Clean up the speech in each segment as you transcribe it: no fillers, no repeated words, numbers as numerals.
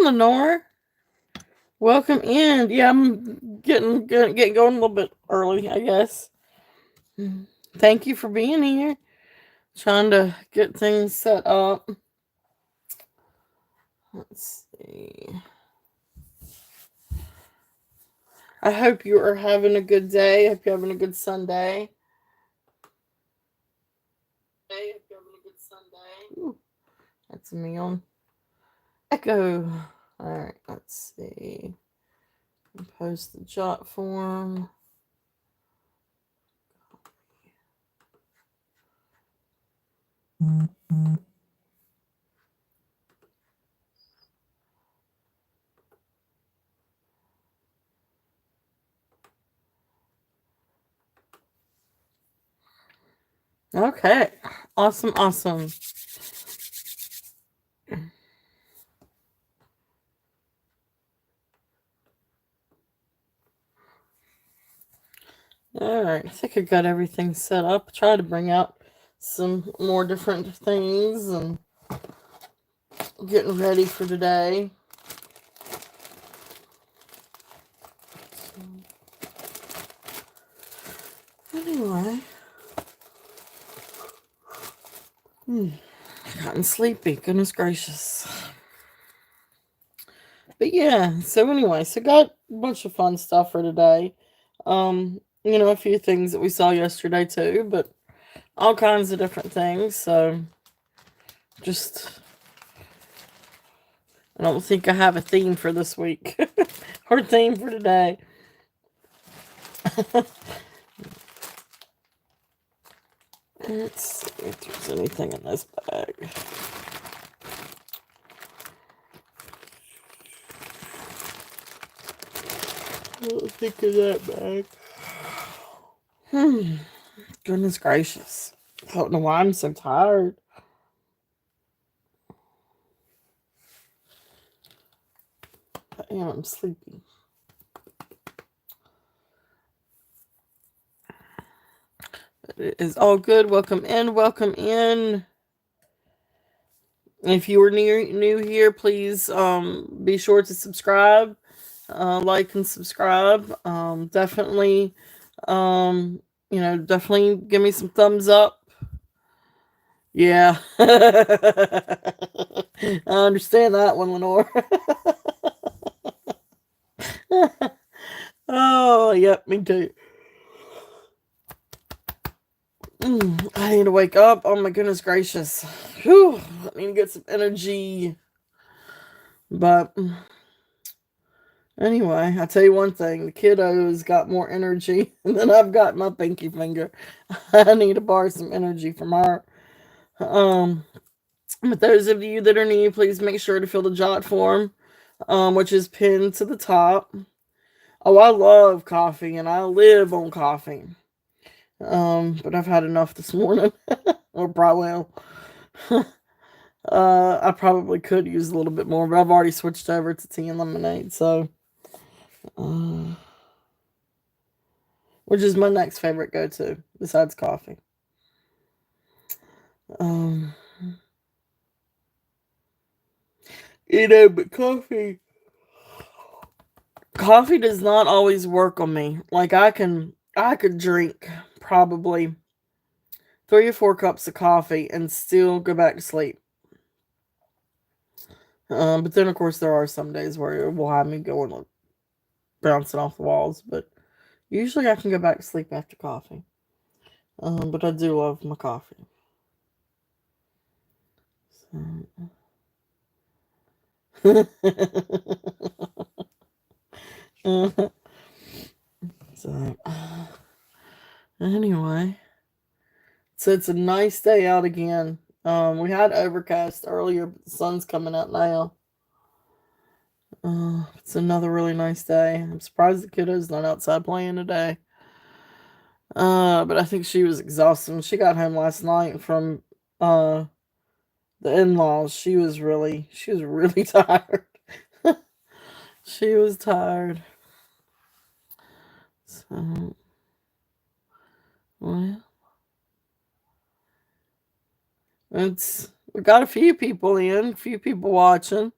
Lenore. Welcome in. Yeah, I'm getting going a little bit early, I guess. Thank you for being here. Trying to get things set up. Let's see. I hope you are having a good day. I hope you're having a good Sunday. Ooh, that's me on Echo. Alright, let's see. Post the jot form. Okay. Awesome. Alright, I think I got everything set up. Try to bring out some more different things and getting ready for today. Anyway. Gotten sleepy, goodness gracious. But yeah, so anyway, so got a bunch of fun stuff for today. A few things that we saw yesterday too, but all kinds of different things. So just I don't think I have a theme for this week or theme for today. Let's see if there's anything in this bag. I don't think of that bag. Goodness gracious. I don't know why I'm so tired. I am. I'm sleepy. But it is all good. Welcome in. Welcome in. If you are new here, please be sure to subscribe, like and subscribe. Definitely, definitely give me some thumbs up. Yeah, I understand that one, Lenore. Oh, yep, me too. I need to wake up. Oh my goodness gracious. Whew, I need to get some energy. But anyway, I tell you one thing, the kiddos got more energy than I've got my pinky finger. I need to borrow some energy from her. But those of you that are new, please make sure to fill the jot form, which is pinned to the top. Oh, I love coffee and I live on coffee. But I've had enough this morning. Or probably I probably could use a little bit more, but I've already switched over to tea and lemonade, so which is my next favorite go-to besides coffee. Um, but coffee does not always work on me. Like I could drink probably 3 or 4 cups of coffee and still go back to sleep. But then of course there are some days where it will have me going like bouncing off the walls, but usually I can go back to sleep after coffee. But I do love my coffee. So. So anyway, so it's a nice day out again. We had overcast earlier, but the sun's coming out now. It's another really nice day. I'm surprised the kiddo's not outside playing today. But I think she was exhausted when she got home last night from the in-laws. She was really tired. She was tired. So, well, we got a few people watching.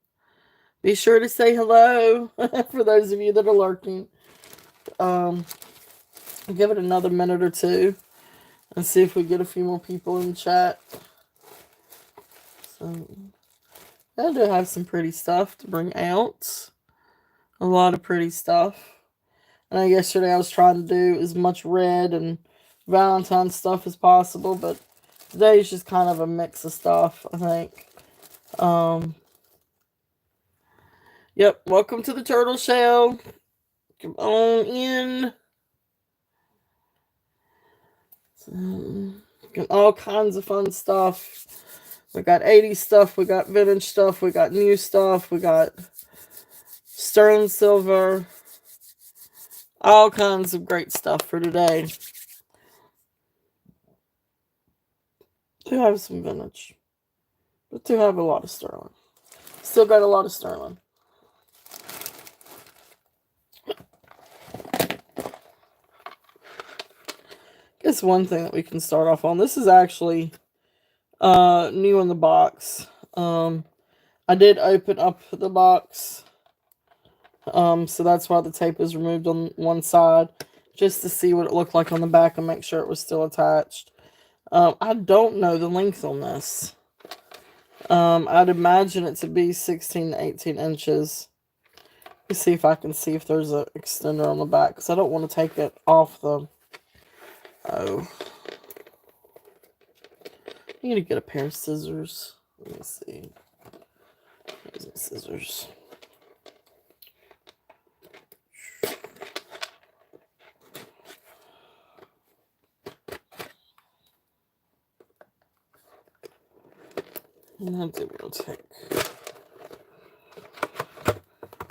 Be sure to say hello for those of you that are lurking. Give it another minute or two and see if we get a few more people in chat. So, I do have some pretty stuff to bring out. A lot of pretty stuff. And yesterday I was trying to do as much red and Valentine's stuff as possible, but today is just kind of a mix of stuff, I think. Yep, welcome to the Turtle Shell. Come on in. All kinds of fun stuff. We got 80s stuff, we got vintage stuff, we got new stuff, we got sterling silver. All kinds of great stuff for today. Do have some vintage, but do have a lot of sterling. Still got a lot of sterling. Guess one thing that we can start off on. This is actually new in the box. I did open up the box, so that's why the tape is removed on one side, just to see what it looked like on the back and make sure it was still attached. I don't know the length on this. I'd imagine it to be 16 to 18 inches. Let's see if I can see if there's an extender on the back, because I don't want to take it off the... Oh. I need to get a pair of scissors. Let me see. There's the scissors. And I do want to take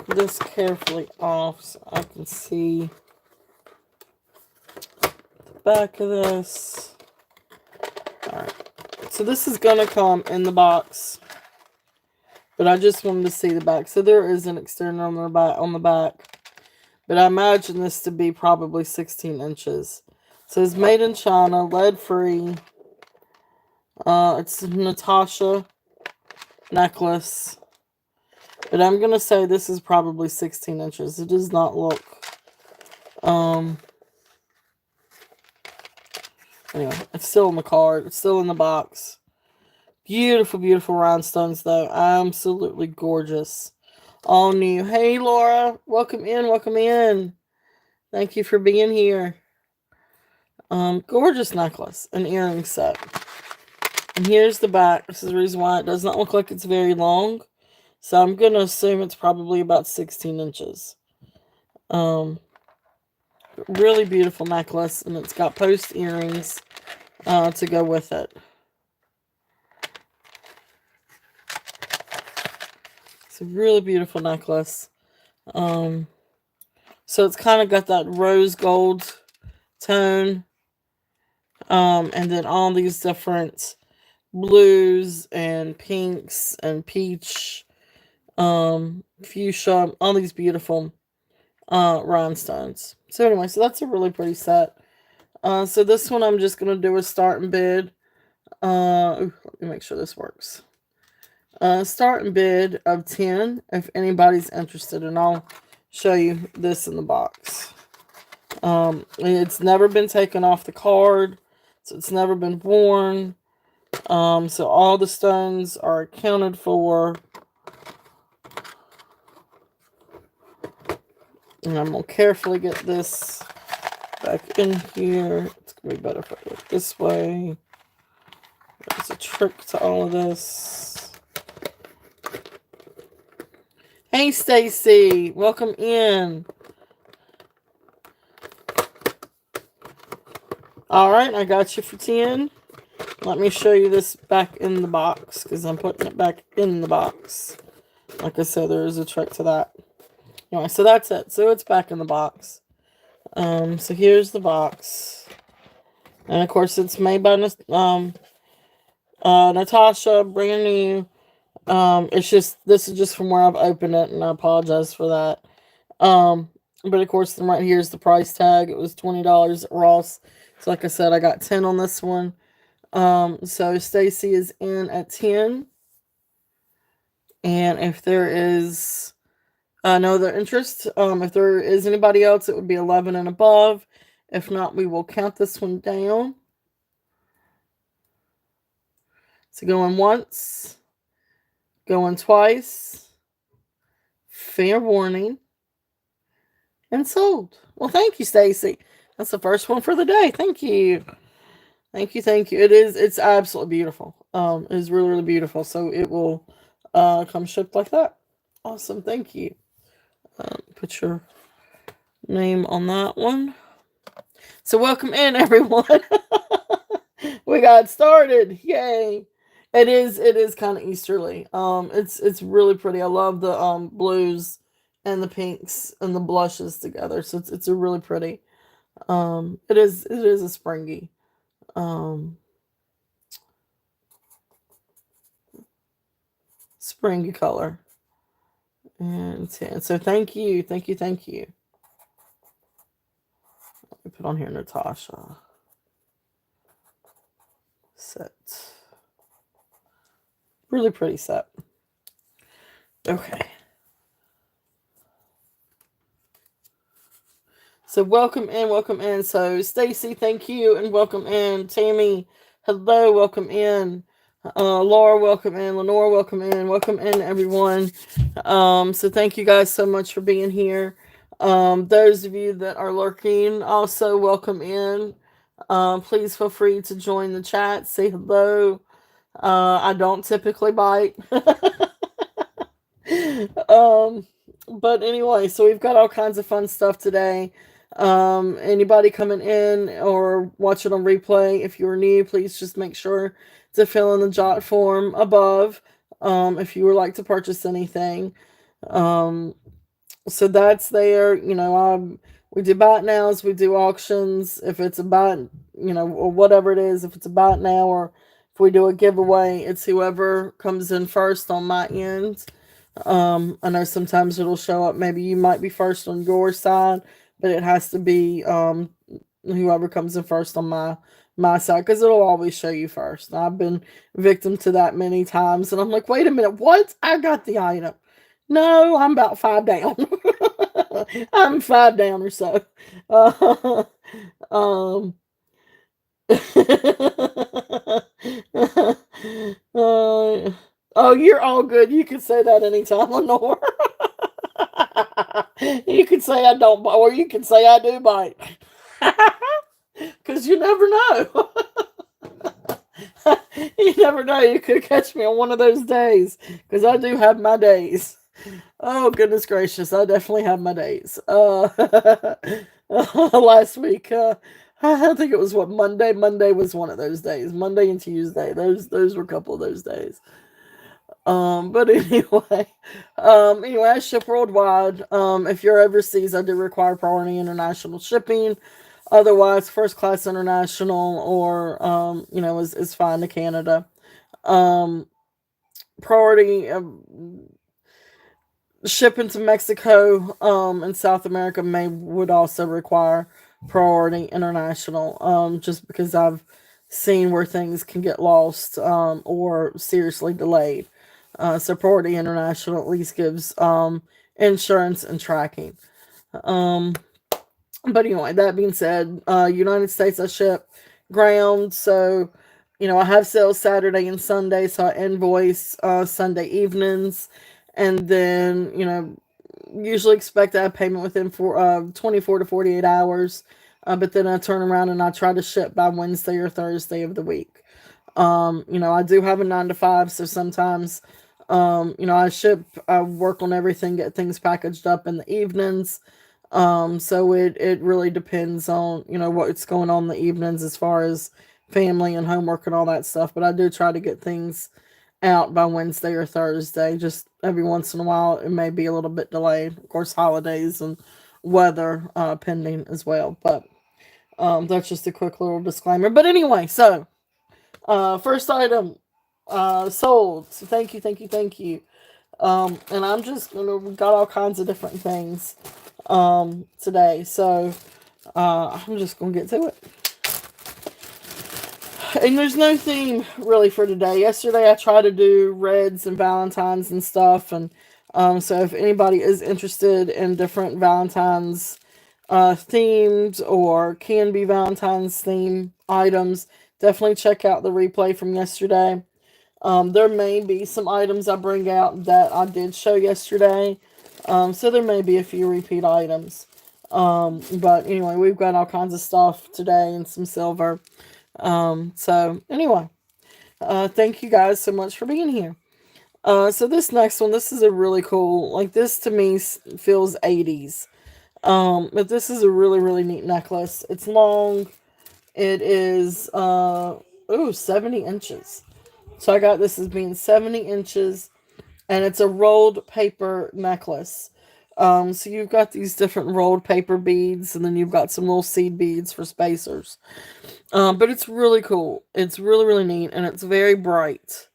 this carefully off so I can see the back of this. Alright. So this is going to come in the box. But I just wanted to see the back. So there is an extender on the back. But I imagine this to be probably 16 inches. So it's made in China, lead-free. It's a Natasha necklace. But I'm going to say this is probably 16 inches. It does not look... Anyway, it's still in the card. It's still in the box. Beautiful, beautiful rhinestones, though. Absolutely gorgeous. All new. Hey, Laura. Welcome in. Welcome in. Thank you for being here. Gorgeous necklace. An earring set. And here's the back. This is the reason why it does not look like it's very long. So I'm going to assume it's probably about 16 inches. Really beautiful necklace. And it's got post earrings to go with it. It's a really beautiful necklace. So it's kind of got that rose gold tone. And then all these different blues and pinks and peach, fuchsia, all these beautiful rhinestones. So anyway, so that's a really pretty set. So this one I'm just going to do a start and bid. Let me make sure this works. Start and bid of 10 if anybody's interested, and I'll show you this in the box. It's never been taken off the card, so it's never been worn. So all the stones are accounted for. And I'm going to carefully get this back in here. It's going to be better if I do it this way. There's a trick to all of this. Hey, Stacy. Welcome in. Alright, I got you for 10. Let me show you this back in the box, because I'm putting it back in the box. Like I said, there is a trick to that. Anyway, so that's it. So it's back in the box. So here's the box. And of course, it's made by Natasha, brand new. This is just from where I've opened it, and I apologize for that. But of course, right here is the price tag. It was $20 at Ross. So like I said, I got 10 on this one. So Stacy is in at 10. And if there is no other interest, if there is anybody else, it would be 11 and above. If not, we will count this one down. So going once, going twice, fair warning, and sold. Well, thank you, Stacy. That's the first one for the day. Thank you. Thank you, thank you. It's absolutely beautiful. It is really, really beautiful. So it will come shipped like that. Awesome, thank you. Put your name on that one. So welcome in, everyone. We got started. Yay. It is kind of Easterly. It's really pretty. I love the blues and the pinks and the blushes together. So it's a really pretty. It is a springy. Springy color. And so thank you, thank you, thank you. Let me put on here Natasha. Set. Really pretty set. Okay. So welcome in, welcome in. So Stacy, thank you, and welcome in. Tammy, hello, welcome in. Laura, welcome in. Lenore, welcome in, everyone. So thank you guys so much for being here. Those of you that are lurking, also welcome in. Please feel free to join the chat, say hello. I don't typically bite. But anyway, so we've got all kinds of fun stuff today. Anybody coming in or watching on replay, if you're new, please just make sure to fill in the jot form above, if you would like to purchase anything. So that's there. We do buy it nows, we do auctions. If it's about, or whatever it is, if it's about now, or if we do a giveaway, it's whoever comes in first on my end. I know sometimes it'll show up, maybe you might be first on your side, but it has to be whoever comes in first on my side, because it'll always show you first. I've been victim to that many times, and I'm like, wait a minute, what? I got the item. No, I'm about 5 down. I'm 5 down or so. Um, oh, you're all good. You can say that anytime, Lenore. You can say I don't bite, or you can say I do bite. Because you never know. You never know. You could catch me on one of those days. Because I do have my days. Oh, goodness gracious. I definitely have my days. Last week, I think it was Monday. Monday was one of those days. Monday and Tuesday. Those were a couple of those days. But anyway, I ship worldwide. If you're overseas, I do require priority international shipping. Otherwise, first class international or, is fine to Canada. Priority shipping to Mexico and South America would also require priority international, just because I've seen where things can get lost or seriously delayed. So priority international at least gives insurance and tracking. But anyway, that being said, United States I ship ground, so I have sales Saturday and Sunday, so I invoice Sunday evenings, and then usually expect to have payment within 24 to 48 hours, but then I turn around and I try to ship by Wednesday or Thursday of the week. I do have a 9 to 5, so sometimes I work on everything, get things packaged up in the evenings. So it really depends on, what's going on in the evenings as far as family and homework and all that stuff. But I do try to get things out by Wednesday or Thursday. Just every once in a while, it may be a little bit delayed. Of course, holidays and weather pending as well. But that's just a quick little disclaimer. But anyway, so first item sold. So thank you, thank you, thank you. And I'm just we got all kinds of different things today, so I'm just gonna get to it. And there's no theme really for today. Yesterday I tried to do reds and Valentine's and stuff, and so if anybody is interested in different Valentine's themed or can be Valentine's theme items, definitely check out the replay from yesterday. There may be some items I bring out that I did show yesterday, so there may be a few repeat items. But anyway, we've got all kinds of stuff today and some silver. So anyway, thank you guys so much for being here. So this next one, this is a really cool, like this to me feels 80s. But this is a really, really neat necklace. It's long. It is, 70 inches. So I got this as being 70 inches, and it's a rolled paper necklace. So you've got these different rolled paper beads, and then you've got some little seed beads for spacers. But it's really cool. It's really, really neat, and it's very bright.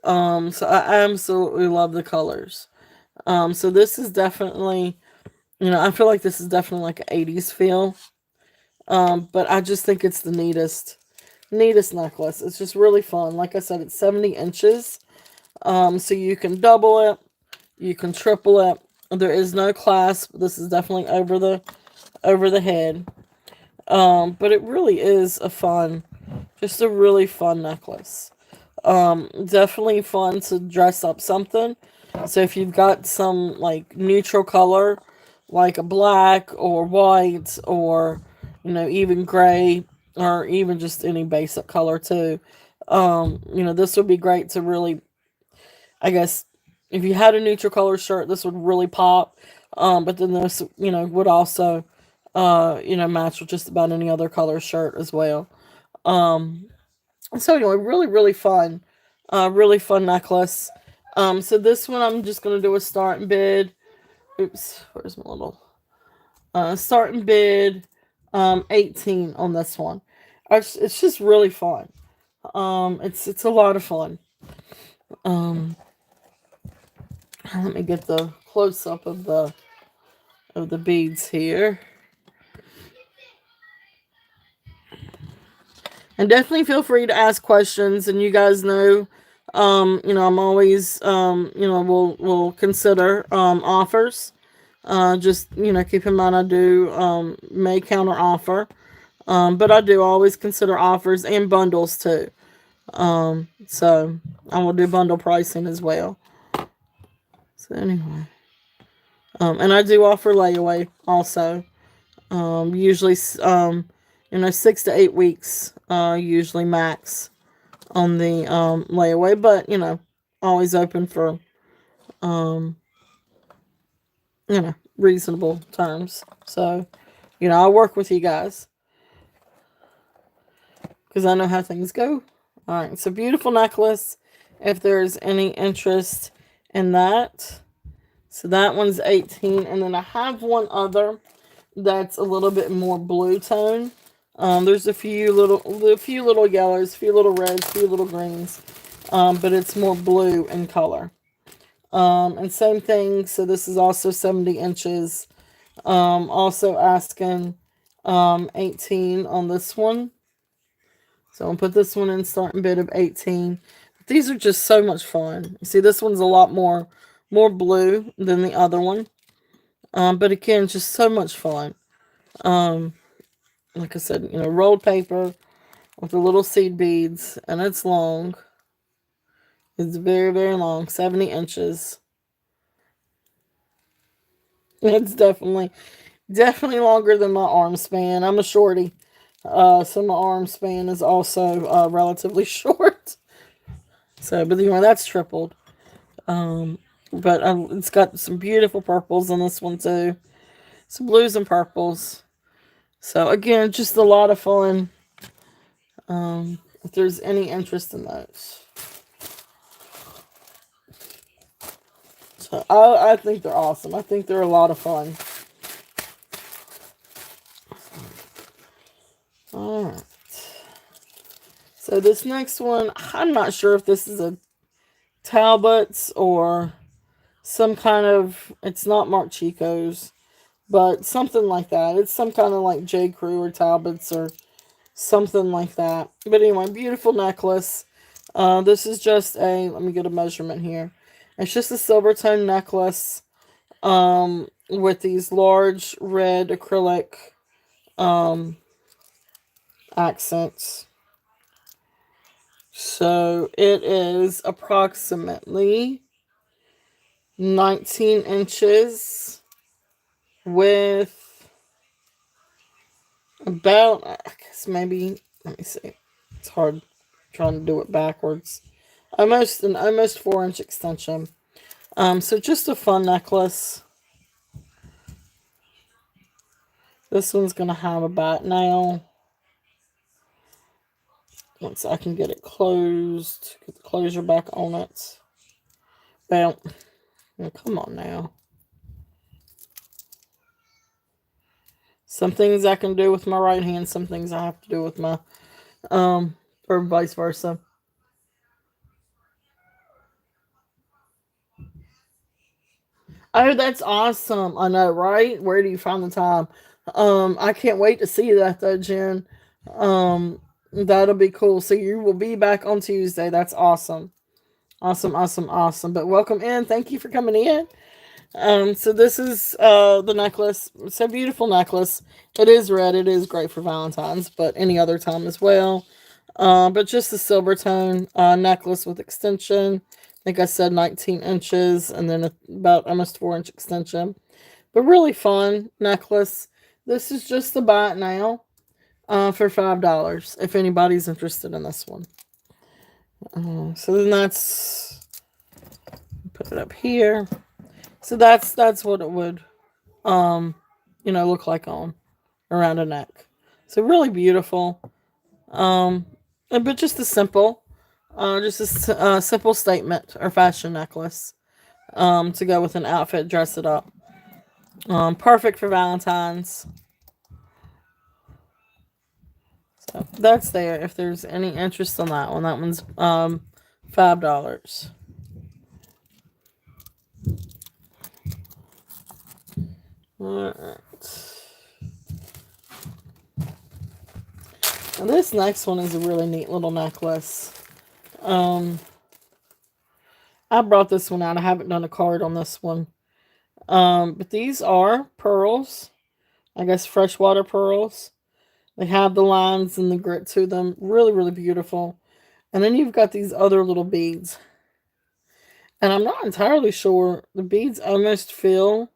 So I absolutely love the colors. So this is definitely, I feel like this is definitely like an 80s feel. But I just think it's the neatest necklace. It's just really fun. Like I said, it's 70 inches. So you can double it, you can triple it. There is no clasp. This is definitely over the head. But it really is just a really fun necklace. Definitely fun to dress up something. So if you've got some like neutral color, like a black or white or, even gray or even just any basic color too. This would be great to really, I guess, if you had a neutral color shirt, this would really pop. But then this, would also, match with just about any other color shirt as well. Um, so anyway, really, really fun necklace. So this one I'm just gonna do a starting bid. Oops, where's my little starting bid? 18 on this one. It's just really fun. It's a lot of fun. Um, Let me get the close up of the beads here. And definitely feel free to ask questions. And you guys know, I'm always, we'll consider offers. Just keep in mind I do may counter offer, but I do always consider offers and bundles too. So I will do bundle pricing as well. So anyway, and I do offer layaway also. Usually, 6 to 8 weeks, usually max on the layaway, but always open for reasonable terms. So, I work with you guys because I know how things go. All right, it's a beautiful necklace. If there's any interest in that, so that one's 18, and then I have one other that's a little bit more blue tone. There's a few little yellows, a few little reds, a few little greens, but it's more blue in color. And same thing. So this is also 70 inches. Also asking 18 on this one. So I'll put this one in starting bid of 18. These are just so much fun. You see, this one's a lot more blue than the other one. But again, just so much fun. Like I said, rolled paper with the little seed beads, and it's long. It's very, very long, 70 inches. It's definitely longer than my arm span. I'm a shorty. So my arm span is also relatively short. So, but that's tripled. But it's got some beautiful purples on this one too. Some blues and purples. So again, just a lot of fun. If there's any interest in those. So I think they're awesome. I think they're a lot of fun. Alright. So this next one, I'm not sure if this is a Talbot's or some kind of, it's not Marc Chico's, but something like that. It's some kind of like J. Crew or Talbot's or something like that. But anyway, beautiful necklace. This is just a, let me get a measurement here. It's just a silver tone necklace with these large red acrylic accents. So it is approximately 19 inches with about, I guess maybe, let me see. It's hard trying to do it backwards. Almost 4-inch extension. So just a fun necklace. This one's gonna have a bat nail. Once I can get it closed, get the closure back on it. Well, come on now. Some things I can do with my right hand, some things I have to do with my, or vice versa. Oh, that's awesome. I know, right? Where do you find the time? I can't wait to see that though, Jen. That'll be cool. So you will be back on Tuesday. That's awesome. Awesome, awesome, awesome. But welcome in. Thank you for coming in. So this is the necklace. It's a beautiful necklace. It is red. It is great for Valentine's, but any other time as well. But just a silver tone necklace with extension. I think I said 19 inches and then about almost 4-inch extension. But really fun necklace. This is just to buy it now for $5 if anybody's interested in this one. So then that's, put it up here. So that's what it would look like on around a neck. So really beautiful. But just a simple, simple statement or fashion necklace. To go with an outfit, dress it up. Perfect for Valentine's. So that's there. If there's any interest in that one, that one's $5. Alright. And this next one is a really neat little necklace. I brought this one out. I haven't done a card on this one. But these are pearls. I guess freshwater pearls. They have the lines and the grit to them. Really, really beautiful. And then you've got these other little beads. And I'm not entirely sure. The beads almost feel,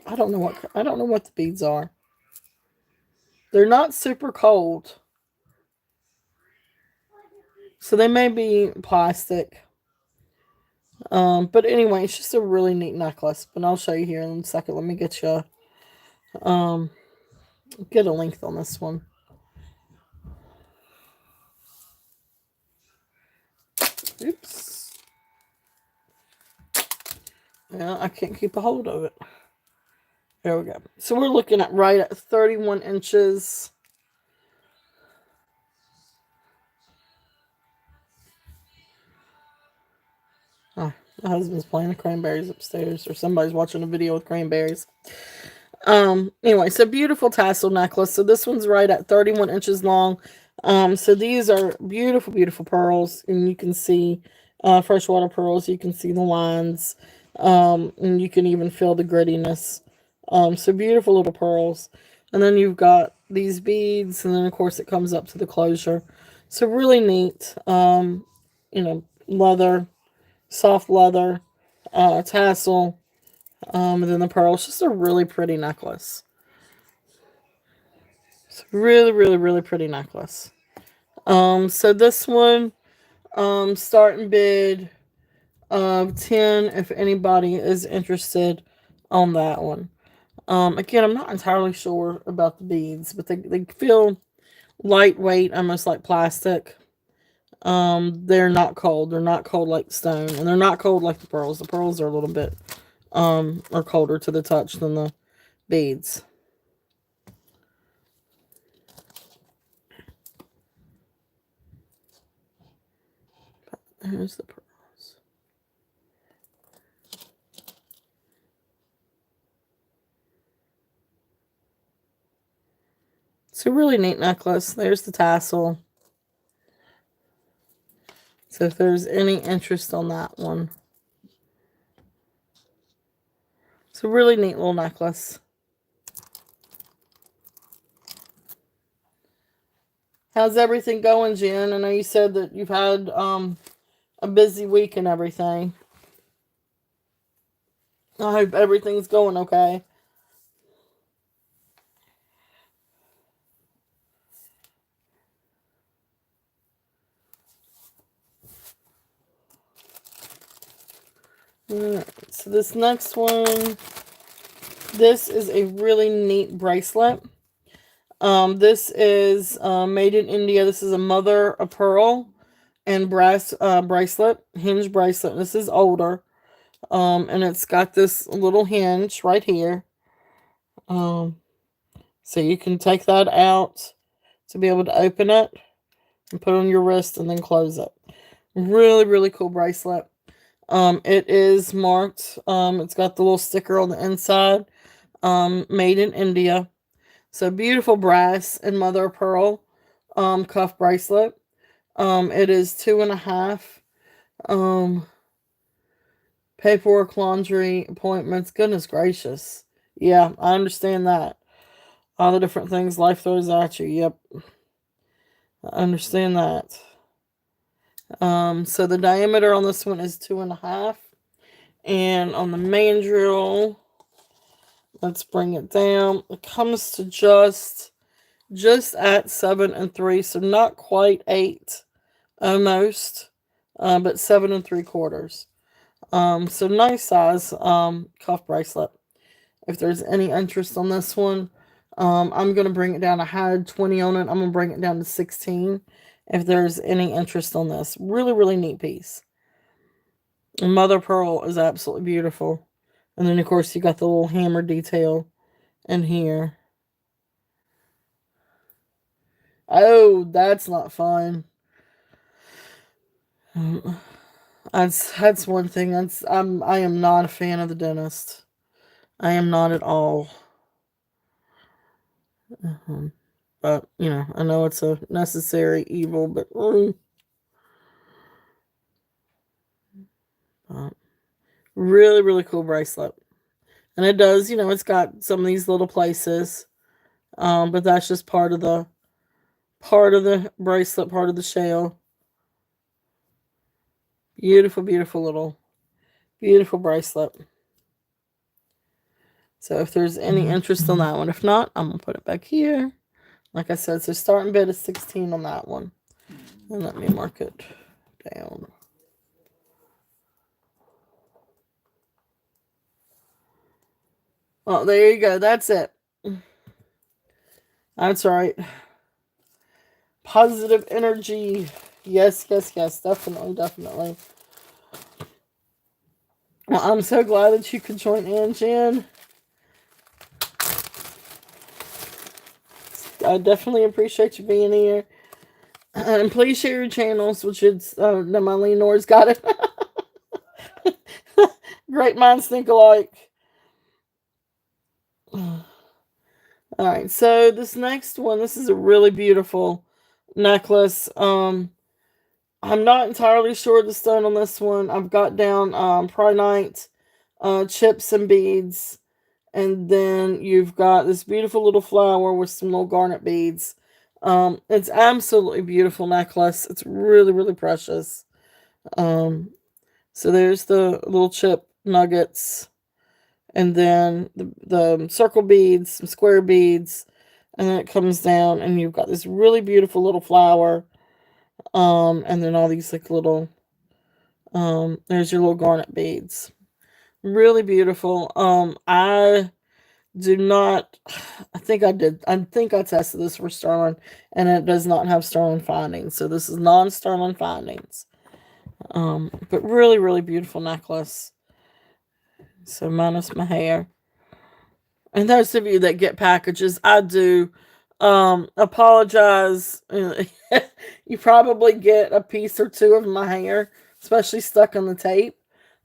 I don't know what the beads are. They're not super cold. So they may be plastic. But anyway, it's just a really neat necklace. But I'll show you here in a second. Let me get you get a length on this one. Oops. Yeah, I can't keep a hold of it. There we go. So we're looking at right at 31 inches. Oh, my husband's playing the cranberries upstairs, or somebody's watching a video with cranberries. Anyway, so beautiful tassel necklace. So this one's right at 31 inches long. So these are beautiful, beautiful pearls, and you can see freshwater pearls. You can see the lines, and you can even feel the grittiness. So beautiful little pearls. And then you've got these beads, and then of course it comes up to the closure. So really neat. Leather, soft leather, tassel, and then the pearls. Just a really pretty necklace. It's really, really, really pretty necklace. So this one, starting bid of 10 if anybody is interested on that one. Again, I'm not entirely sure about the beads, but they feel lightweight, almost like plastic. They're not cold. They're not cold like stone, and they're not cold like the pearls. The pearls are a little bit are colder to the touch than the beads. Here's the pearls. It's a really neat necklace. There's the tassel. So if there's any interest on that one. It's a really neat little necklace. How's everything going, Jen? I know you said that you've had a busy week and everything. I hope everything's going okay. Alright, so this next one, this is a really neat bracelet. This is made in India. This is a mother of pearl and brass bracelet, hinge bracelet. This is older. And it's got this little hinge right here. So you can take that out to be able to open it and put it on your wrist and then close it. Really, really cool bracelet. It is marked. It's got the little sticker on the inside. Made in India. So beautiful brass and mother of pearl cuff bracelet. It is 2.5. Paperwork, laundry, appointments. Goodness gracious. Yeah, I understand that. All the different things life throws at you. Yep. I understand that. So the diameter on this one is 2.5. And on the mandrel, let's bring it down. It comes to just at 7 3, so not quite 8, almost, but 7 3/4. So nice size cuff bracelet. If there's any interest on this one, I'm gonna bring it down. I had 20 on it. I'm gonna bring it down to 16. If there's any interest on this, really, really neat piece. And mother pearl is absolutely beautiful. And then of course you got the little hammer detail in here. Oh, that's not fun. That's one thing. I am not a fan of the dentist. I am not at all. But I know it's a necessary evil, but really, really cool bracelet. And it does, it's got some of these little places. But that's just part of the bracelet, part of the shell. Beautiful, beautiful bracelet. So if there's any interest on that one, if not, I'm gonna put it back here. Like I said, so starting bid is 16 on that one. And let me mark it down. Well, there you go. That's it. That's right. Positive energy. Yes, yes, yes. Definitely, definitely. Well, I'm so glad that you could join in, Jen. I definitely appreciate you being here. And please share your channels, which is, my Leonore's got it. Great minds think alike. Alright, so this next one, this is a really beautiful necklace. I'm not entirely sure of the stone on this one. I've got down Pronite, chips and beads. And then you've got this beautiful little flower with some little garnet beads. It's absolutely beautiful necklace. It's really, really precious. So there's the little chip nuggets. And then the circle beads, some square beads. And then it comes down and you've got this really beautiful little flower. And then all these like little, there's your little garnet beads. Really beautiful. I do not, I think I tested this for sterling, and it does not have sterling findings. So this is non-sterling findings. But really, really beautiful necklace. So minus my hair. And those of you that get packages, I do apologize. You probably get a piece or two of my hair, especially stuck on the tape.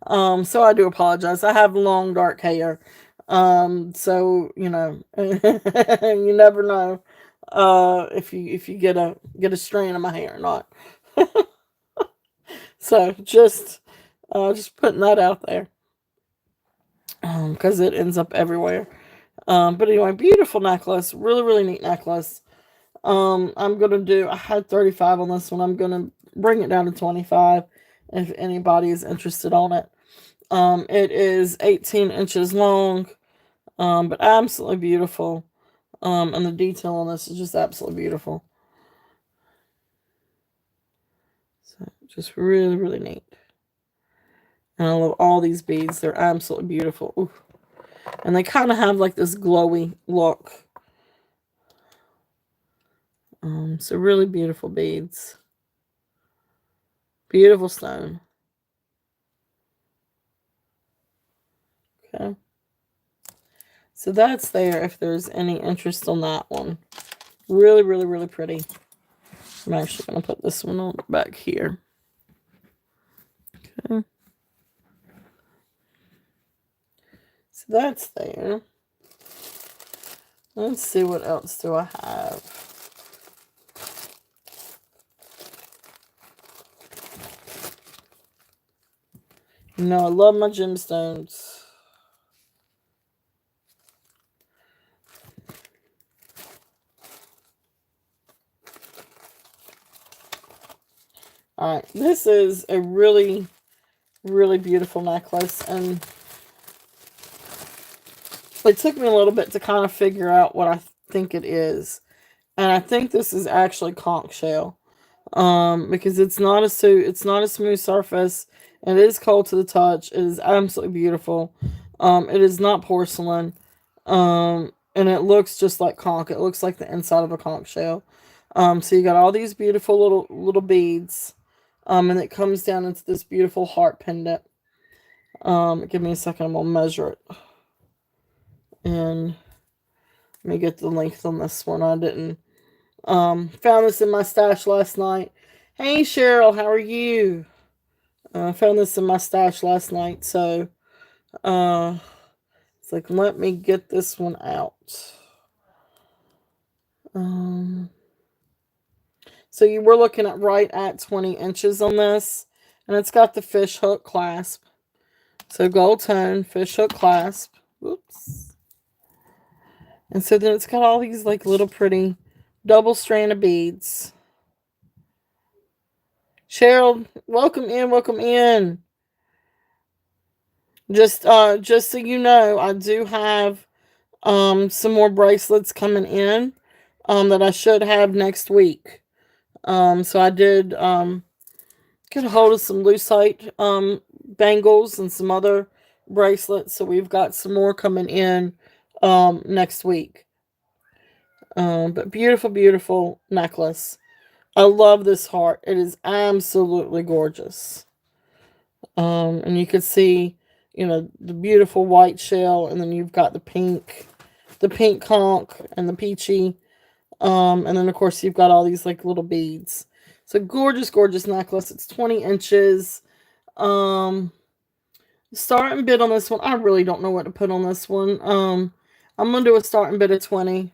So I do apologize. I have long dark hair. So you never know. if you get a strand of my hair or not. So just putting that out there, because it ends up everywhere. But anyway, beautiful necklace, really really neat necklace. I'm gonna do. I had 35 on this one. I'm gonna bring it down to 25 if anybody is interested on it. It is 18 inches long, but absolutely beautiful. And the detail on this is just absolutely beautiful. So just really, really neat. And I love all these beads. They're absolutely beautiful. Ooh. And they kind of have like this glowy look. So really beautiful beads. Beautiful stone. Okay. So that's there if there's any interest on that one. Really, really, really pretty. I'm actually going to put this one on back here. Okay. So that's there. Let's see what else do I have. You know, I love my gemstones. Alright, this is a really, really beautiful necklace, and it took me a little bit to kind of figure out what I think it is. And I think this is actually conch shell. Because it's not a smooth surface. It is cold to the touch. It is absolutely beautiful. It is not porcelain. And it looks just like conch. It looks like the inside of a conch shell. So you got all these beautiful little beads. And it comes down into this beautiful heart pendant. Give me a second. I'm gonna measure it. And let me get the length on this one. I didn't. Found this in my stash last night. Hey Cheryl, how are you? Found this in my stash last night, so it's like, let me get this one out. So you were looking at right at 20 inches on this, and it's got the fish hook clasp. So gold tone, fish hook clasp. Whoops. And so then it's got all these like little pretty double strand of beads. Cheryl, welcome in, welcome in. Just so you know, I do have some more bracelets coming in that I should have next week. So I did get a hold of some lucite bangles and some other bracelets. So we've got some more coming in next week. But beautiful, beautiful necklace. I love this heart. It is absolutely gorgeous. And you can see, you know, the beautiful white shell, and then you've got the pink conch and the peachy. And then of course you've got all these like little beads. It's a gorgeous, gorgeous necklace. It's 20 inches. Starting bid on this one, I really don't know what to put on this one. I'm gonna do a starting bid of 20.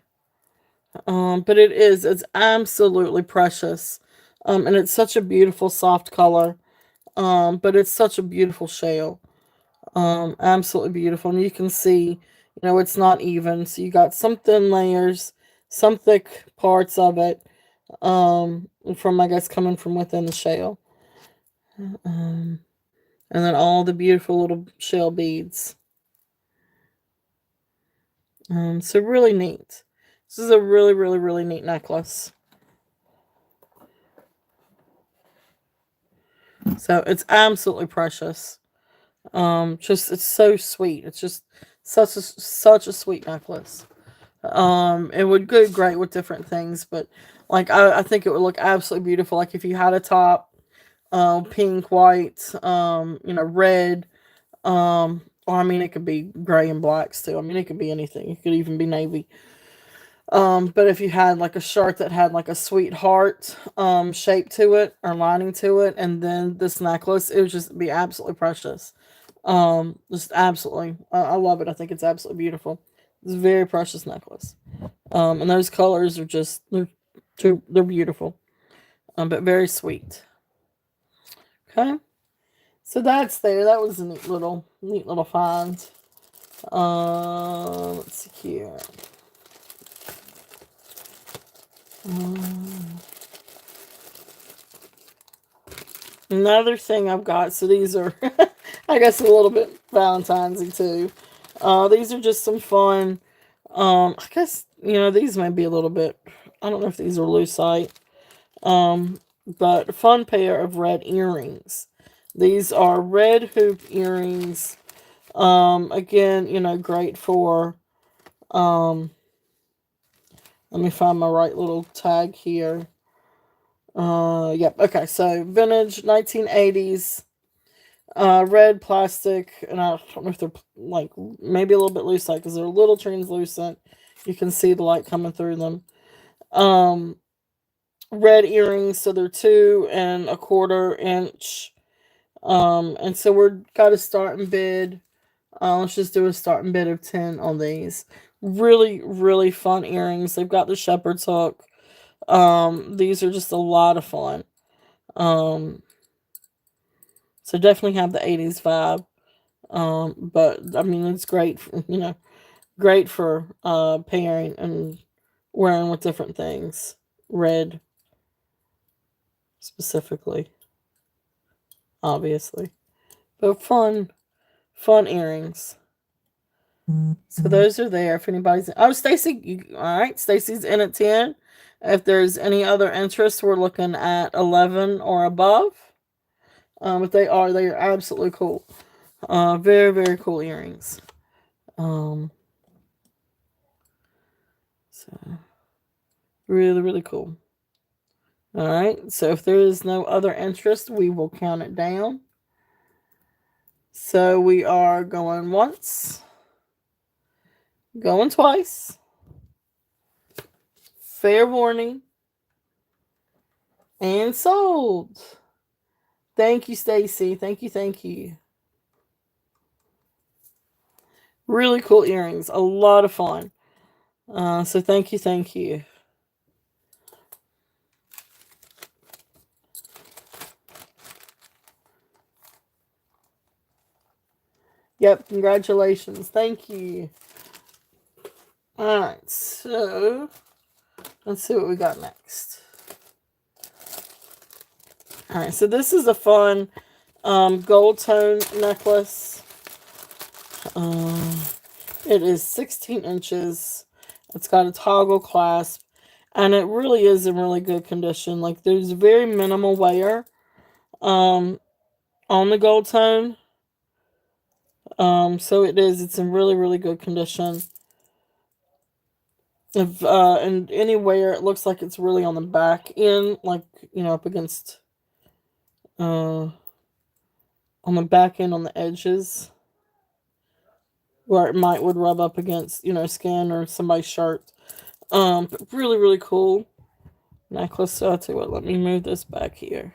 But it's absolutely precious. And it's such a beautiful soft color. But it's such a beautiful shell. Absolutely beautiful. And you can see, you know, it's not even. So you got some thin layers, some thick parts of it, from, I guess, coming from within the shell. And then all the beautiful little shell beads. So really neat. This is a really, really, really neat necklace. So it's absolutely precious. Just it's so sweet. It's just such a sweet necklace. It would go great with different things, but like I think it would look absolutely beautiful. Like if you had a top, pink, white, you know, red, or I mean it could be gray and blacks too. I mean it could be anything. It could even be navy. But if you had like a shirt that had like a sweetheart shape to it or lining to it, and then this necklace, it would just be absolutely precious. Just absolutely, I love it. I think it's absolutely beautiful. It's a very precious necklace. And those colors are just they're beautiful. But very sweet. Okay. So that's there. That was a neat little find. Let's see here. Another thing I've got. So these are, I guess, a little bit Valentine's-y too. These are just some fun. I guess these might be a little bit. I don't know if these are lucite. But a fun pair of red earrings. These are red hoop earrings. Again, great for, let me find my right little tag here. Yep, okay, so vintage 1980s, red plastic, and I don't know if they're, like, maybe a little bit loose, because they're a little translucent. You can see the light coming through them. Red earrings, so they're 2¼ inch. And so we're got a starting bid. Let's just do a starting bid of 10 on these. Really, really fun earrings. They've got the shepherd's hook. These are just a lot of fun. So definitely have the 80s vibe. But I mean, it's great, great for pairing and wearing with different things. Red, specifically, obviously, but fun earrings. So those are there if anybody's. Oh, Stacy, all right. Stacy's in at 10. If there's any other interest, we're looking at 11 or above. But they are absolutely cool. Very, very cool earrings. So really, really cool. All right. So if there is no other interest, we will count it down. So we are going once, going twice. Fair warning. And sold. Thank you, Stacy. Thank you, thank you. Really cool earrings. A lot of fun. So thank you, thank you. Yep, congratulations. Thank you. Alright, so let's see what we got next. Alright, so this is a fun gold tone necklace. It is 16 inches. It's got a toggle clasp. And it really is in really good condition. Like, there's very minimal wear on the gold tone. So it's in really, really good condition. If and anywhere it looks like it's really on the back end, like, up against on the back end on the edges, where it would rub up against, skin or somebody's shirt. But really, really cool necklace. So I'll tell you what, let me move this back here.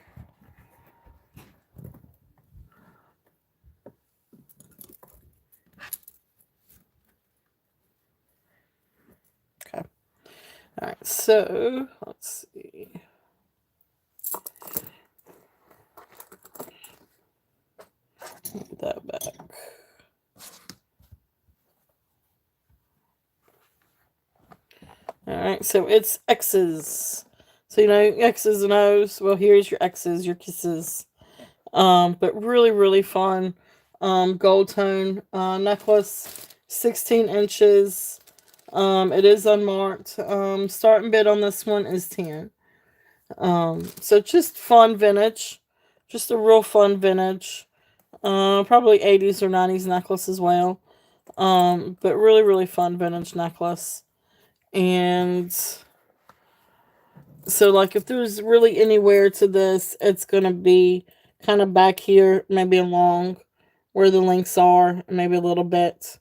Okay. Alright, so let's see. Move that back. Alright, so it's X's. So, X's and O's. Well, here's your X's, your kisses. But really, really fun. Gold tone necklace. 16 inches. It is unmarked. Starting bid on this one is 10. So just fun vintage. Just a real fun vintage. Probably 80s or 90s necklace as well. But really, really fun vintage necklace. And so, like, if there's really anywhere to this, it's going to be kind of back here, maybe along where the links are, maybe a little bit.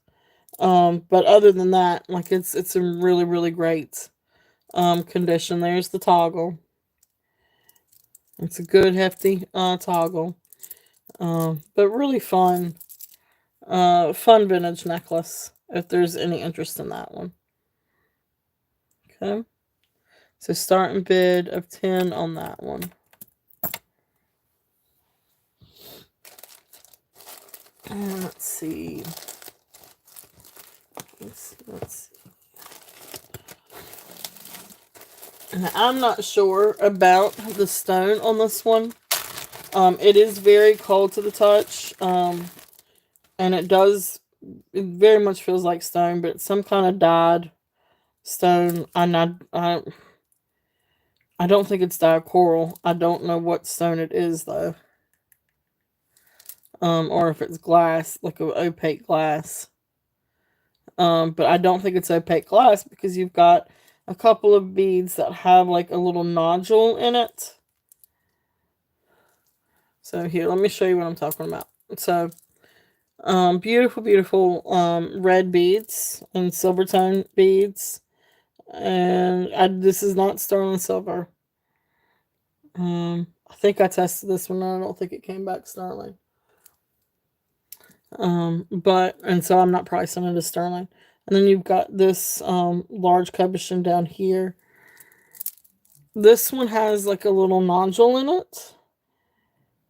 But other than that, like, it's in really, really great condition. There's the toggle. It's a good, hefty toggle. But really fun vintage necklace. if there's any interest in that one. Okay. So starting bid of 10 on that one. And let's see. Let's see. And I'm not sure about the stone on this one. It is very cold to the touch. And it very much feels like stone, but it's some kind of dyed stone. I don't think it's dyed coral. I don't know what stone it is though. Or if it's glass, like an opaque glass. But I don't think it's opaque glass because you've got a couple of beads that have like a little nodule in it. So here, let me show you what I'm talking about. So, beautiful, beautiful red beads and silver tone beads. And this is not sterling silver. I think I tested this one. I don't think it came back sterling. And so I'm not pricing it as sterling. And then you've got this large cabochon down here. This one has like a little nodule in it.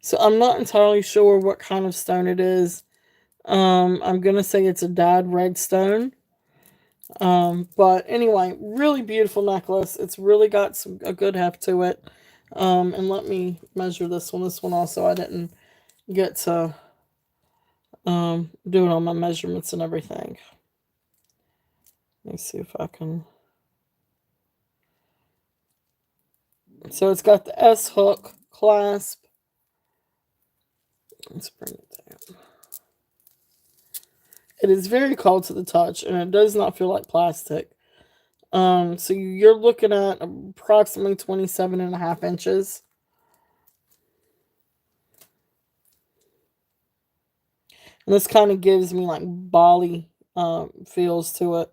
So I'm not entirely sure what kind of stone it is. I'm going to say it's a dyed red stone. But anyway, really beautiful necklace. It's really got a good heft to it. And let me measure this one. This one also I didn't get to doing all my measurements and everything. Let me see if I can. So it's got the S hook clasp. Let's bring it down. It is very cold to the touch, and it does not feel like plastic. So you're looking at approximately 27.5 inches. And this kind of gives me like Bali feels to it.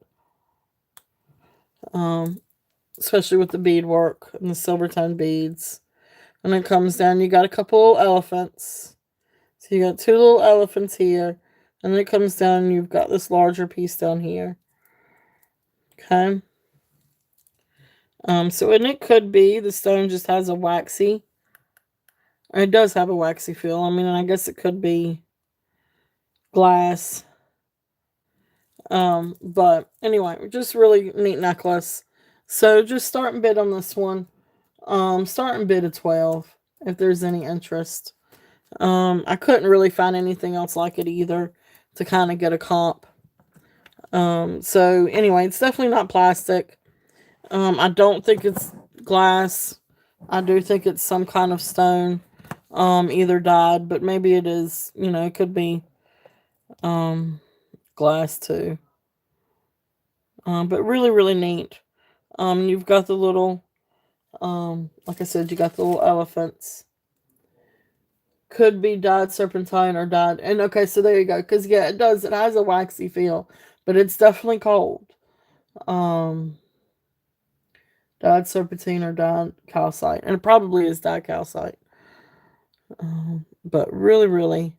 Especially with the beadwork and the silver tone beads. And it comes down, you got a couple elephants. So you got 2 little elephants here. And then it comes down, you've got this larger piece down here. Okay. So and it could be the stone just has a waxy. It does have a waxy feel. I mean, I guess it could be glass. But anyway, just really neat necklace. So just starting bid on this one. Starting bid of 12 if there's any interest. I couldn't really find anything else like it either to kind of get a comp. So anyway, it's definitely not plastic. I don't think it's glass. I do think it's some kind of stone. Either dyed, but maybe it is, it could be glass too. But really, really neat. You've got the little, like I said, you got the little elephants. Could be dyed serpentine or dyed. And okay, so there you go. Because, yeah, it does. It has a waxy feel. But it's definitely cold. Dyed serpentine or dyed calcite. And it probably is dyed calcite. But really, really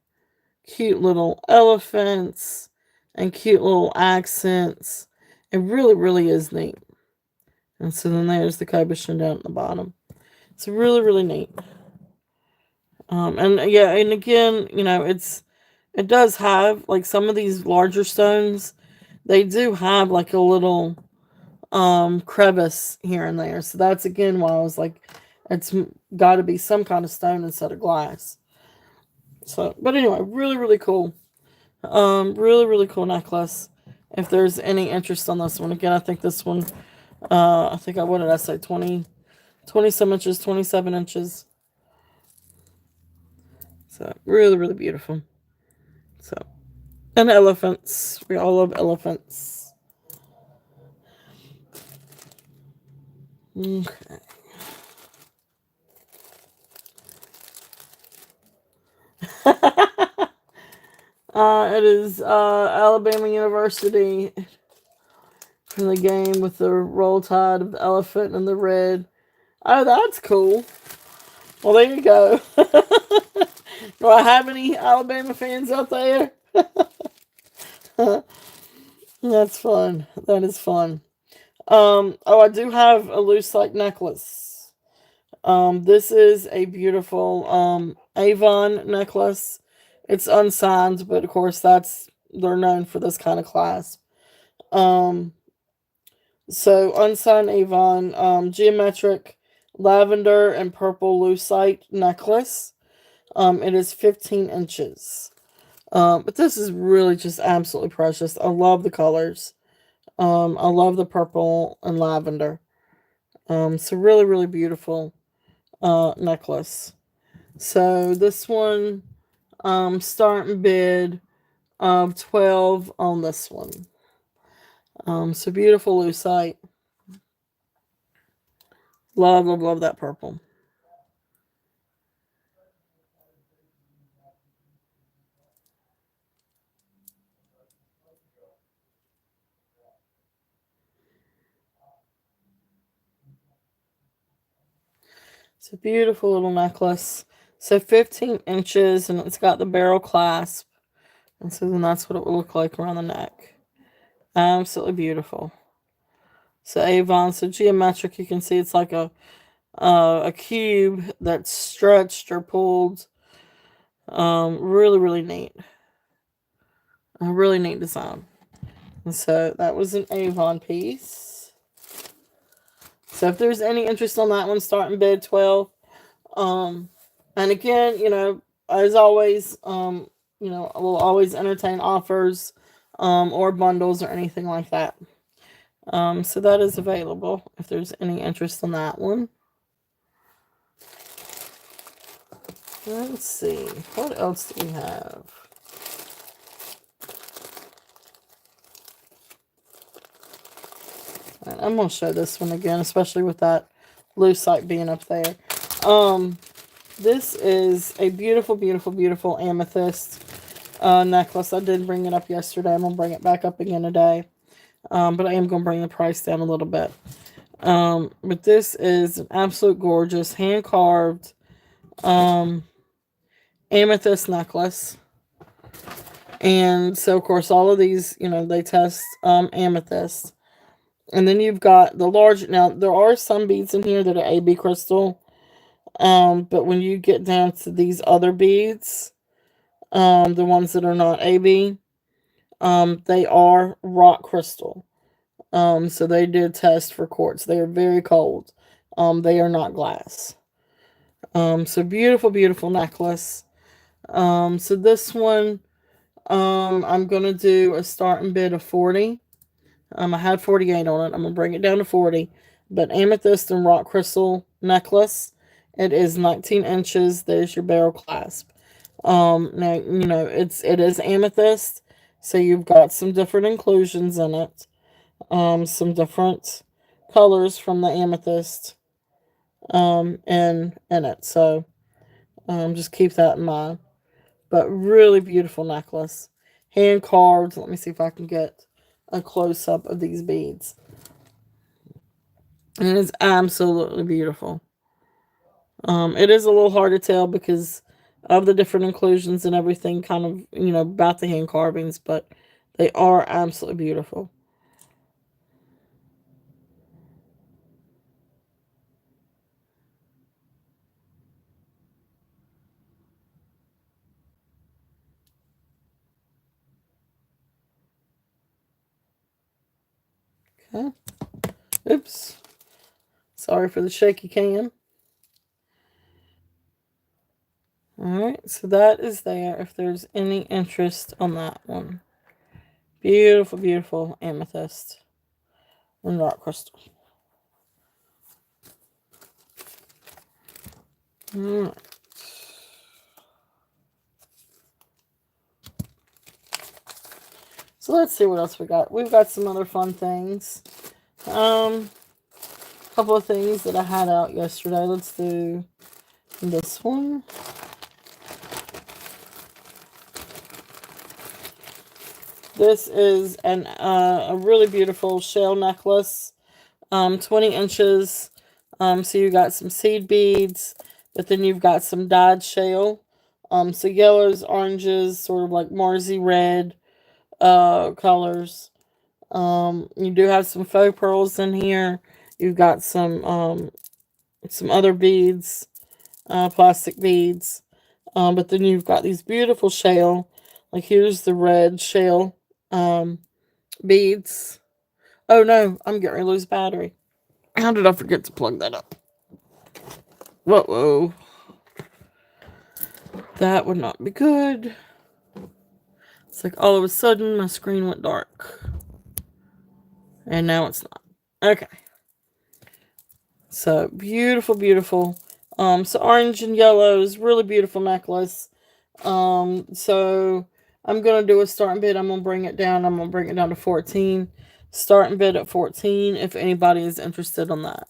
cute little elephants. And cute little accents. It really, really is neat. And so then there's the cabochon down at the bottom. It's really, really neat. And yeah, and again, it does have like some of these larger stones, they do have like a little crevice here and there. So that's again why I was like, it's got to be some kind of stone instead of glass. So, but anyway, really, really cool. Really, really cool necklace. If there's any interest on this one, again, I think this one, what did I say, 20 some inches, 27 inches. So, really, really beautiful. So, and elephants. We all love elephants. Okay. It is Alabama University from the game with the roll tide of the elephant and the red. Oh, that's cool. Well, there you go. Do I have any Alabama fans out there? That's fun. That is fun. Oh, I do have a lucite necklace. This is a beautiful Avon necklace. It's unsigned, but of course they're known for this kind of clasp. Um, so unsigned Avon, geometric lavender and purple lucite necklace. It is 15 inches. But this is really just absolutely precious. I love the colors. I love the purple and lavender. So really, really beautiful necklace. So this one, starting bid of 12 on this one. So beautiful lucite. Love, love, love that purple. It's a beautiful little necklace. So 15 inches, and it's got the barrel clasp. And so then that's what it will look like around the neck. Absolutely beautiful. So Avon, so geometric, you can see it's like a cube that's stretched or pulled. Really, really neat. A really neat design. And so that was an Avon piece. So if there's any interest on that one, starting bid 12. And again, as always, I will always entertain offers, or bundles or anything like that. So that is available if there's any interest in that one. Let's see. What else do we have? Right, I'm going to show this one again, especially with that lucite being up there. This is a beautiful, beautiful, beautiful amethyst necklace. I did bring it up yesterday. I'm going to bring it back up again today. But I am going to bring the price down a little bit. But this is an absolute gorgeous hand-carved amethyst necklace. And so, of course, all of these, they test amethyst. And then you've got the large. Now, there are some beads in here that are AB crystal. But when you get down to these other beads, the ones that are not AB, they are rock crystal. So they did test for quartz. They are very cold. They are not glass. So beautiful, beautiful necklace. So this one, I'm gonna do a starting bid of 40. I had 48 on it. I'm gonna bring it down to 40. But amethyst and rock crystal necklace. It is 19 inches. There's your barrel clasp. Now it is amethyst, so you've got some different inclusions in it. Some different colors from the amethyst in it. So just keep that in mind. But really beautiful necklace. Hand carved. Let me see if I can get a close up of these beads. And it is absolutely beautiful. It is a little hard to tell because of the different inclusions and everything, kind of, about the hand carvings, but they are absolutely beautiful. Okay. Oops. Sorry for the shaky cam. Alright, so that is there if there's any interest on that one. Beautiful, beautiful amethyst and rock crystal. Alright. So let's see what else we got. We've got some other fun things. Couple of things that I had out yesterday. Let's do this one. This is a really beautiful shell necklace, 20 inches. So you got some seed beads, but then you've got some dyed shell. So yellows, oranges, sort of like Marzi red colors. You do have some faux pearls in here. You've got some other beads, plastic beads. But then you've got these beautiful shell. Like here's the red shell beads. Oh no, I'm getting ready to lose battery. How did I forget to plug that up? Whoa. That would not be good. It's like all of a sudden my screen went dark. And now it's not. Okay. So beautiful, beautiful. So orange and yellow is really beautiful necklace. So I'm gonna do a starting bid. I'm gonna bring it down. I'm gonna bring it down to 14. Starting bid at 14 if anybody is interested on that.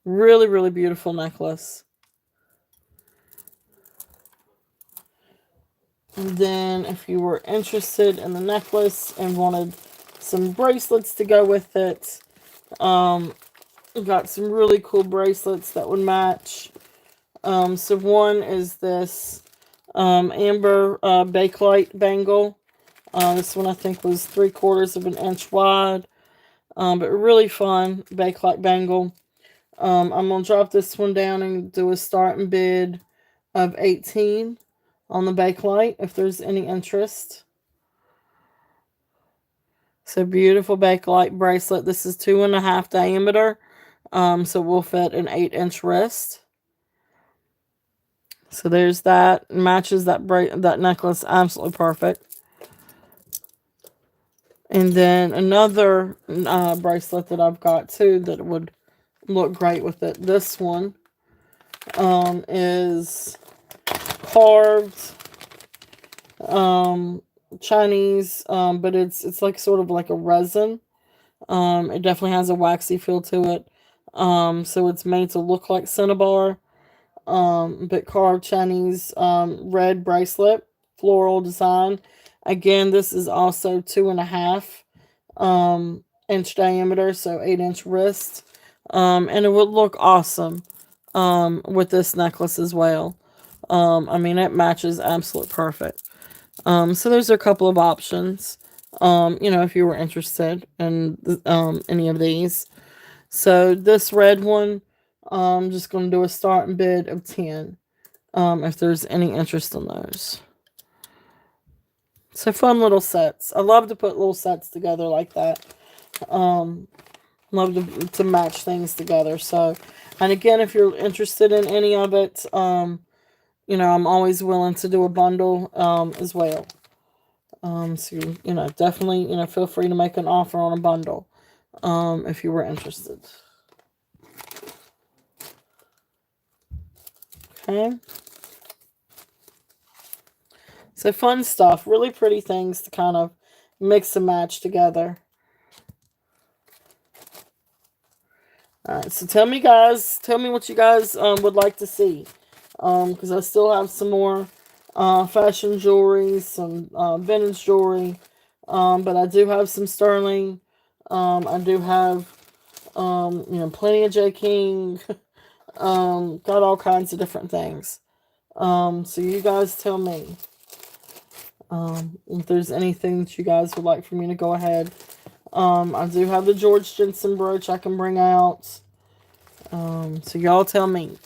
Really, really beautiful necklace. And then if you were interested in the necklace and wanted some bracelets to go with it, got some really cool bracelets that would match. So one is this amber bakelite bangle. This one I think was 3/4 of an inch wide, but really fun bakelite bangle. I'm gonna drop this one down and do a starting bid of 18 on the bakelite if there's any interest. So beautiful bakelite bracelet. This is 2.5 diameter, so will fit an 8-inch wrist. So there's that. Matches that that necklace absolutely perfect. And then another bracelet that I've got too that would look great with it. This one is carved Chinese, but it's like sort of like a resin. It definitely has a waxy feel to it. So it's made to look like cinnabar. But carved Chinese red bracelet, floral design. Again, this is also 2.5 inch diameter, so 8-inch wrist. And it would look awesome with this necklace as well. I mean, it matches absolute perfect. So there's a couple of options, if you were interested in any of these. So this red one, I'm just going to do a starting bid of 10 if there's any interest in those. So fun little sets. I love to put little sets together like that. Love to match things together. So, and again, if you're interested in any of it, I'm always willing to do a bundle as well. So, definitely, feel free to make an offer on a bundle if you were interested. Okay. So fun stuff. Really pretty things to kind of mix and match together. Alright, so tell me what you guys would like to see. Because I still have some more fashion jewelry, some vintage jewelry. But I do have some sterling. I do have, plenty of J. King. Got all kinds of different things. So you guys tell me. If there's anything that you guys would like for me to go ahead. I do have the Georg Jensen brooch I can bring out. So y'all tell me.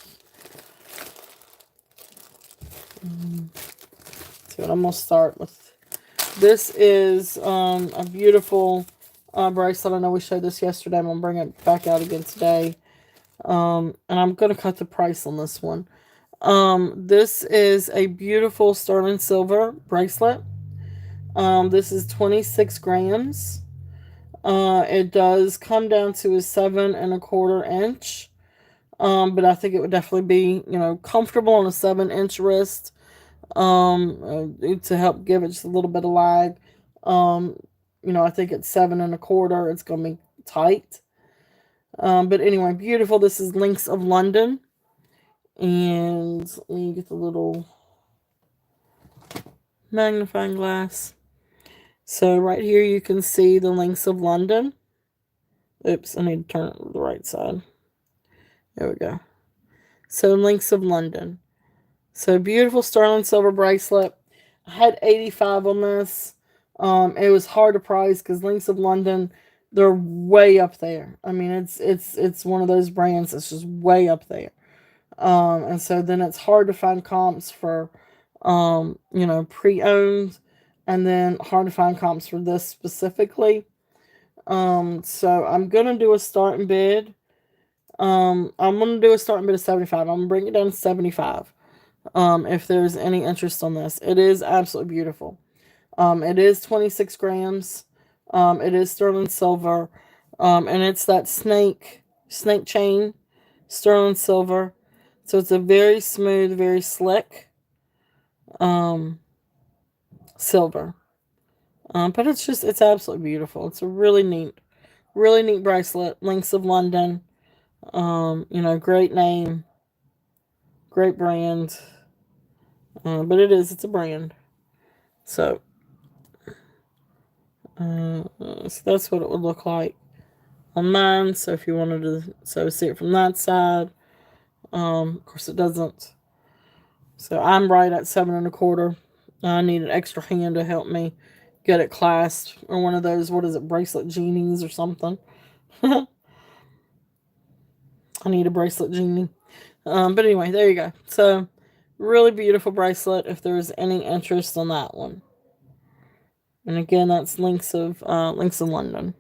So I'm going to start with. This is a beautiful bracelet. I know we showed this yesterday. I'm going to bring it back out again today. And I'm going to cut the price on this one. This is a beautiful sterling silver bracelet. This is 26 grams. It does come down to a 7.25 inch. But I think it would definitely be, comfortable on a 7-inch wrist. To help give it just a little bit of lag. I think it's 7.25. It's going to be tight. But anyway, beautiful. This is Links of London. And let me get the little magnifying glass. So right here you can see the Links of London. Oops, I need to turn it to the right side. There we go. So Links of London. So beautiful sterling silver bracelet. I had 85 on this. It was hard to price because Links of London, they're way up there. I mean, it's one of those brands that's just way up there. And so then it's hard to find comps for, pre-owned, and then hard to find comps for this specifically. So I'm gonna do a starting bid. I'm gonna do a starting bid of 75. I'm gonna bring it down to 75. If there's any interest on this, it is absolutely beautiful. It is 26 grams. It is sterling silver. And it's that snake chain, sterling silver. So it's a very smooth, very slick, um, silver. But it's absolutely beautiful. It's a really neat bracelet. Links of London. Great name, great brand. But it's a brand. So, so that's what it would look like on mine. So if you wanted to see it from that side, of course it doesn't. So I'm right at 7 1/4. I need an extra hand to help me get it clasped, or one of those, what is it, bracelet genies or something. I need a bracelet genie. But anyway, there you go. So really beautiful bracelet if there's any interest on that one. And again, that's Links of London.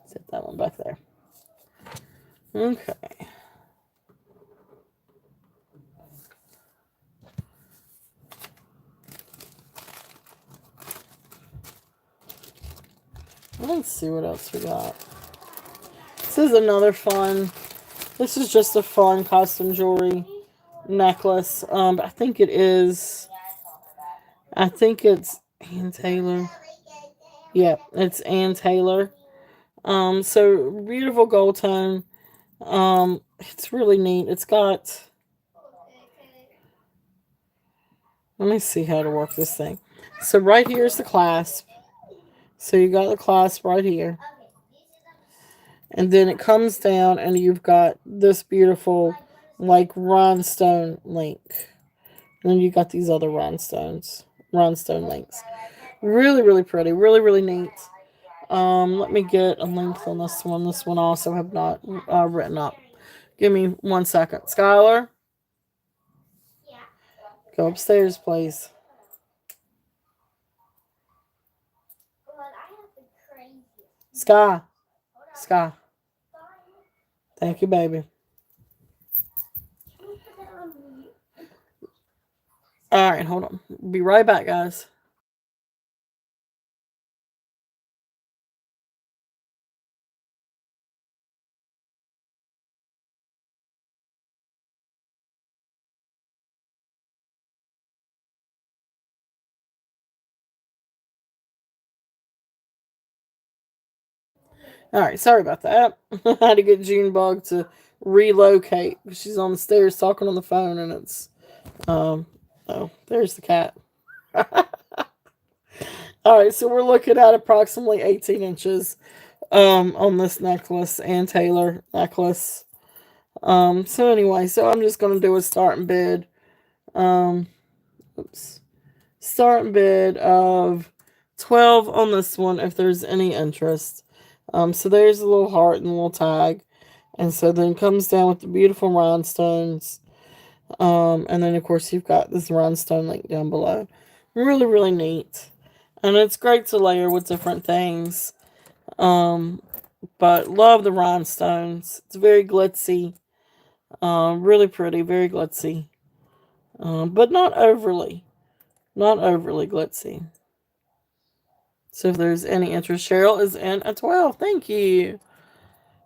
Set that one back there. Okay. Let's see what else we got. This is another fun. This is just a fun costume jewelry necklace. I think it is. I think it's Ann Taylor. Yeah, it's Ann Taylor. So beautiful gold tone. It's really neat. It's got. Let me see how to work this thing. So right here is the clasp. So you got the clasp right here. And then it comes down and you've got this beautiful, like, rhinestone link. And then you got these other rhinestone links. Really, really pretty. Really, really neat. Let me get a length on this one. This one also have not written up. Give me 1 second. Skylar? Go upstairs, please. Sky. Sky. Thank you, baby. Alright, hold on. Be right back, guys. Alright, sorry about that. I had to get Junebug to relocate. She's on the stairs talking on the phone, and it's oh, there's the cat. Alright, so we're looking at approximately 18 inches on this necklace, and Taylor necklace. So anyway, so I'm just gonna do a starting bid. Um Starting bid of 12 on this one if there's any interest. So there's a little heart and a little tag. And so then it comes down with the beautiful rhinestones. And then of course you've got this rhinestone link down below. Really, really neat. And it's great to layer with different things. But love the rhinestones. It's very glitzy. Really pretty, very glitzy. But not overly. Not overly glitzy. So if there's any interest, Cheryl is in at 12. Thank you.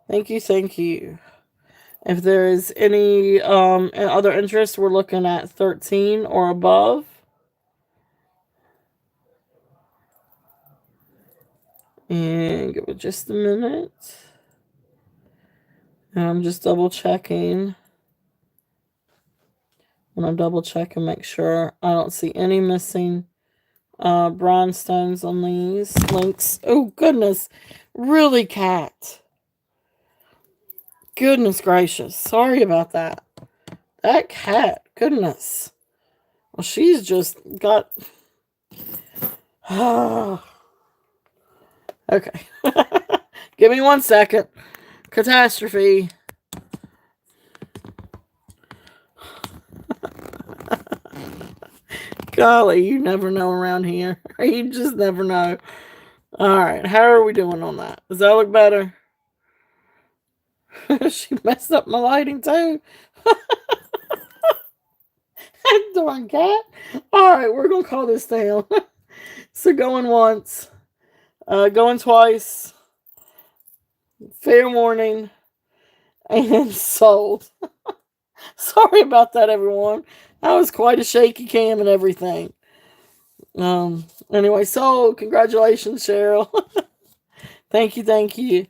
Thank you, thank you. If there is any other interest, we're looking at 13 or above. And give it just a minute. And I'm just double checking. Want to double check and make sure I don't see any missing bronze stones on these links. Oh, goodness. Really, cat? Goodness gracious. Sorry about that. That cat. Goodness. Well, she's just got... Okay. Give me 1 second. Catastrophe. Golly, you never know around here. You just never know. Alright, how are we doing on that? Does that look better? She messed up my lighting too. Darn cat. Alright, we're gonna call this down. So going once. Going twice. Fair warning. And sold. Sorry about that, everyone. That was quite a shaky cam and everything. Anyway, sold. Congratulations, Cheryl. Thank you, thank you.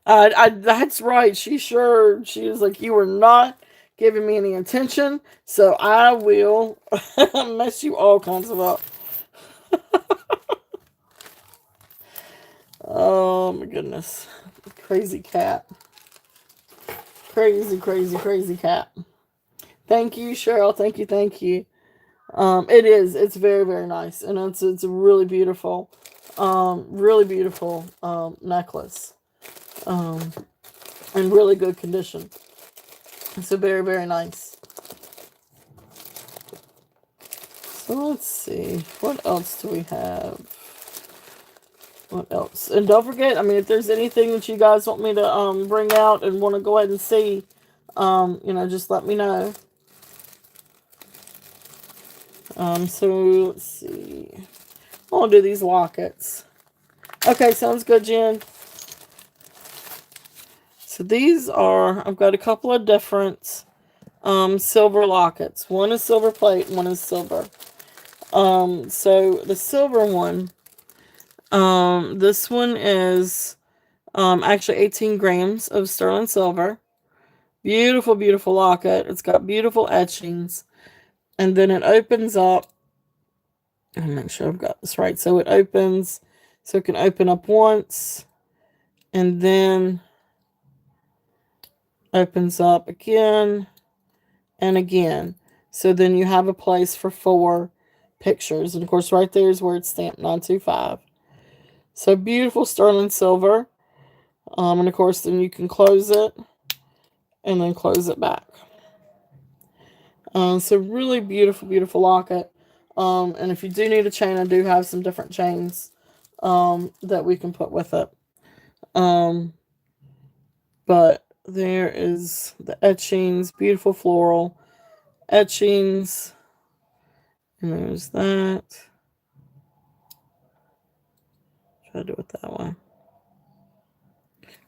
That's right. She was like, you were not giving me any attention, so I will mess you all kinds of up. Oh my goodness. Crazy cat. Crazy, crazy, crazy cat. Thank you, Cheryl. Thank you, thank you. It is. It's very, very nice, and it's a really beautiful necklace. In really good condition. It's a very, very nice. So let's see. What else do we have? What else? And don't forget, I mean, if there's anything that you guys want me to bring out and want to go ahead and see, just let me know. So let's see. I'll do these lockets. Okay, sounds good, Jen. So these are, I've got a couple of different silver lockets. One is silver plate, one is silver. So the silver one, this one is actually 18 grams of sterling silver. Beautiful, beautiful locket. It's got beautiful etchings. And then it opens up. Let me make sure I've got this right. So it opens, so it can open up once, and then opens up again and again. So then you have a place for 4 pictures. And of course, right there is where it's stamped 925. So beautiful sterling silver. And of course, then you can close it and then close it back. So really beautiful, beautiful locket. And if you do need a chain, I do have some different chains that we can put with it. But there is the etchings, beautiful floral etchings. And there's that. Try to do it that way.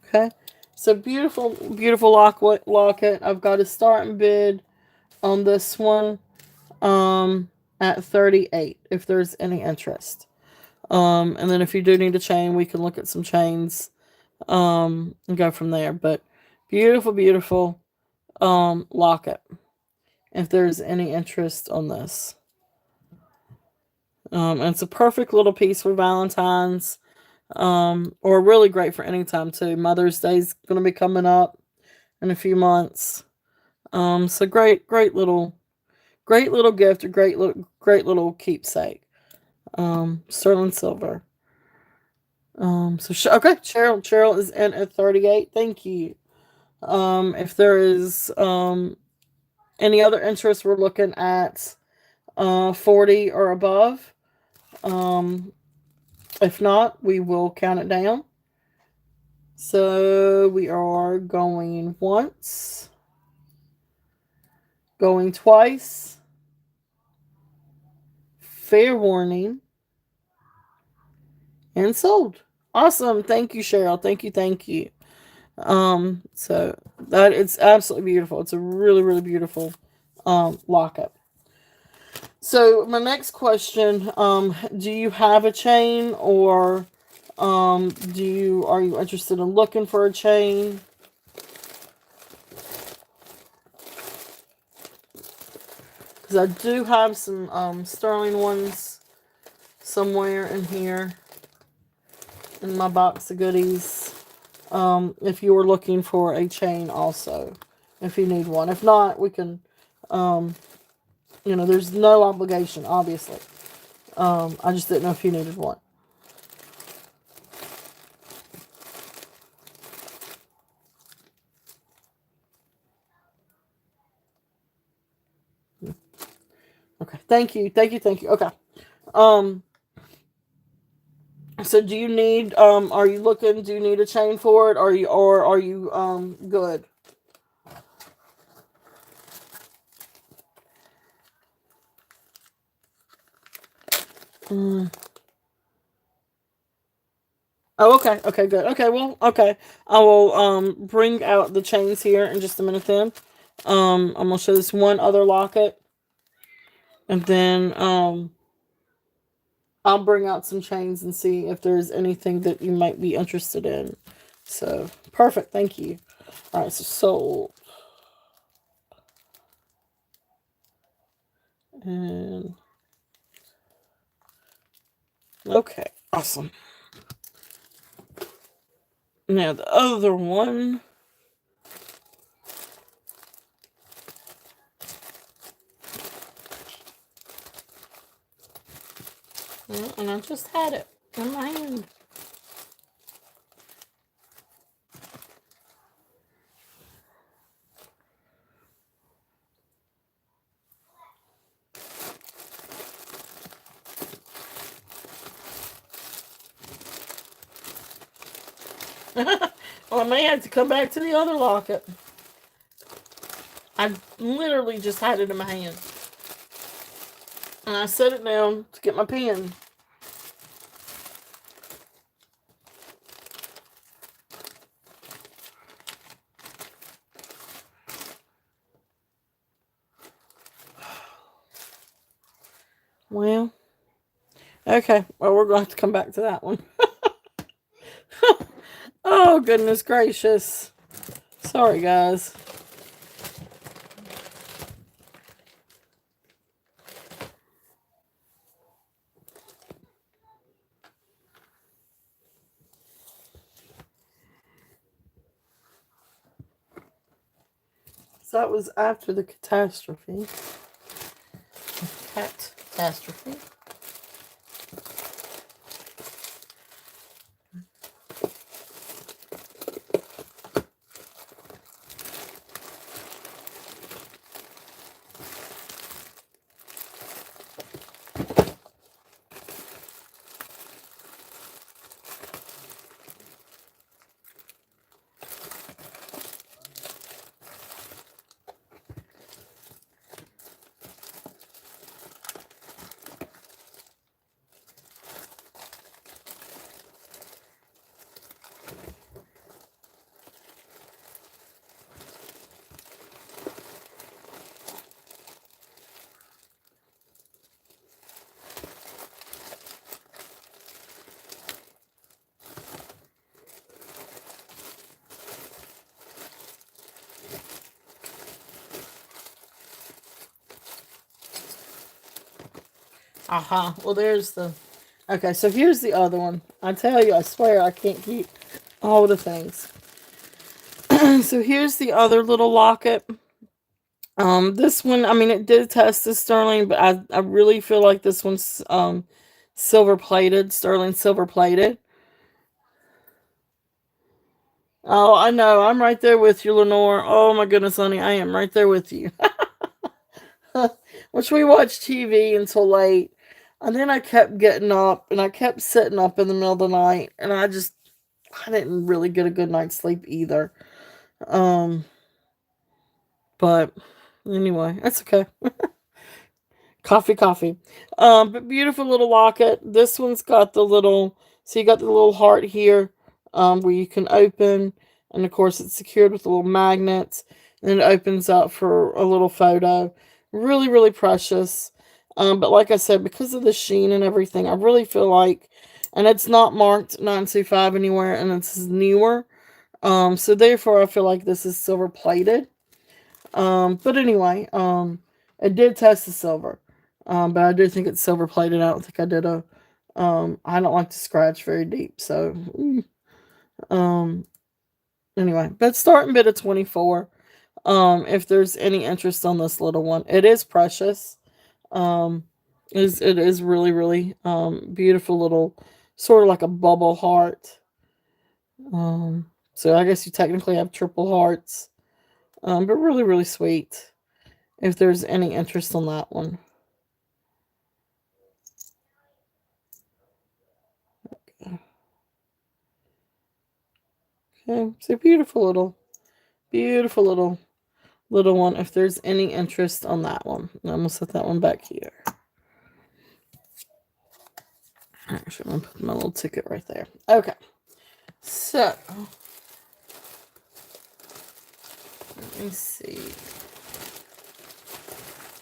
Okay. So beautiful, beautiful locket. I've got a starting bid on this one at 38 if there's any interest. And then if you do need a chain, we can look at some chains and go from there. But beautiful, beautiful locket if there's any interest on this. And it's a perfect little piece for Valentine's, or really great for any time too. Mother's Day's going to be coming up in a few months. So great little gift, a great little keepsake. Sterling silver. Okay, Cheryl is in at 38. Thank you. If there is any other interest, we're looking at 40 or above. If not, we will count it down. So we are going once, going twice, fair warning, and sold. Awesome. Thank you, Cheryl. Thank you, thank you. So that it's absolutely beautiful. It's a really, really beautiful lockup. So my next question, do you have a chain, or are you interested in looking for a chain? Because I do have some sterling ones somewhere in here in my box of goodies. if you were looking for a chain also, if you need one. If not, we can, there's no obligation, obviously. I just didn't know if you needed one. Okay, thank you. Okay. Um, so do you need, are you looking, do you need a chain for it? Or are you good? Mm. Oh, okay. Okay, good. Okay, well, okay. I will bring out the chains here in just a minute then. I'm gonna show this one other locket, and then I'll bring out some chains and see if there's anything that you might be interested in. So, perfect. Thank you. All right, so sold. And okay, awesome. Now the other one. And I just had it in my hand. Well, I may have to come back to the other locket. I literally just had it in my hand. And I set it down to get my pen. Well, okay. Well, we're going to have to come back to that one. Oh, goodness gracious. Sorry, guys. So that was after the catastrophe. Catastrophe. Aha. Well, there's the. Okay, so here's the other one. I tell you, I swear I can't keep all the things. So here's the other little locket. This one, I mean, it did test the sterling, but I really feel like this one's silver plated, sterling silver plated. Oh, I know. I'm right there with you, Lenore. Oh my goodness, honey, I am right there with you. Which we watched TV until late, and then I kept getting up, and I kept sitting up in the middle of the night, and I didn't really get a good night's sleep either. Um, but anyway, that's okay. Coffee. But beautiful little locket. This one's got the little, so you got the little heart here, where you can open, and of course it's secured with little magnets, and it opens up for a little photo. Really, really precious. But like I said, because of the sheen and everything, I really feel like, and it's not marked 925 anywhere, and it's newer. So therefore, I feel like this is silver plated. But anyway, it did test the silver. But I do think it's silver plated. I don't think I did I don't like to scratch very deep. So, um, anyway, but starting bid of 24. If there's any interest on this little one, it is precious. Um, it is really, really beautiful little, sort of like a bubble heart. So I guess you technically have triple hearts. But really, really sweet. If there's any interest on that one. Okay, so beautiful little one. If there's any interest on that one, I'm gonna set that one back here. Actually, I'm gonna put my little ticket right there. Okay, so let me see.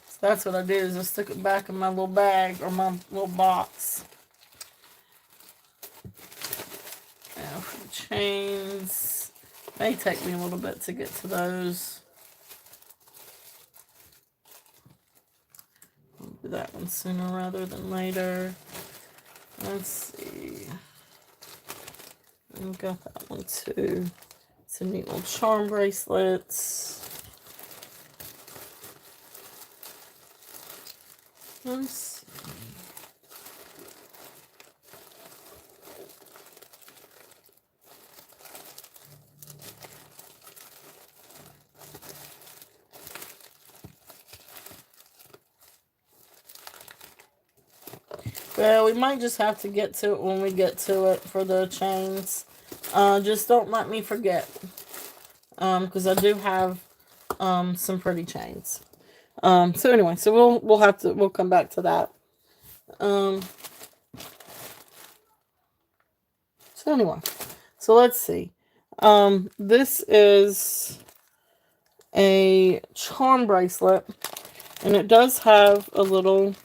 So that's what I did, is I stuck it back in my little bag or my little box. Now for the chains, may take me a little bit to get to those. I'll do that one sooner rather than later. Let's see. I've got that one too. Some neat little charm bracelets. Let's see. Well, we might just have to get to it when we get to it for the chains. Just don't let me forget. Because I do have some pretty chains. So anyway, so we'll come back to that. So anyway, so let's see. This is a charm bracelet, and it does have a little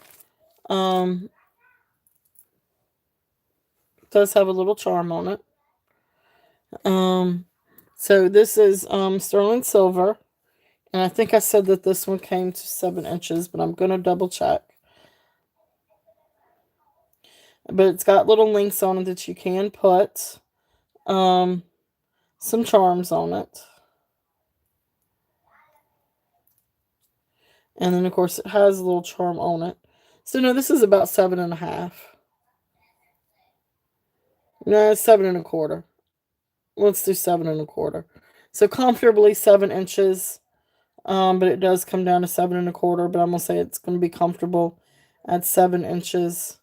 charm on it. So this is sterling silver, and I think I said that this one came to 7 inches, but I'm gonna double check. But it's got little links on it that you can put some charms on it. And then, of course, it has a little charm on it. So, no, this is about 7.5. No, it's 7.25. Let's do 7.25. So, comfortably 7 inches. But it does come down to 7.25. But I'm going to say it's going to be comfortable at 7 inches.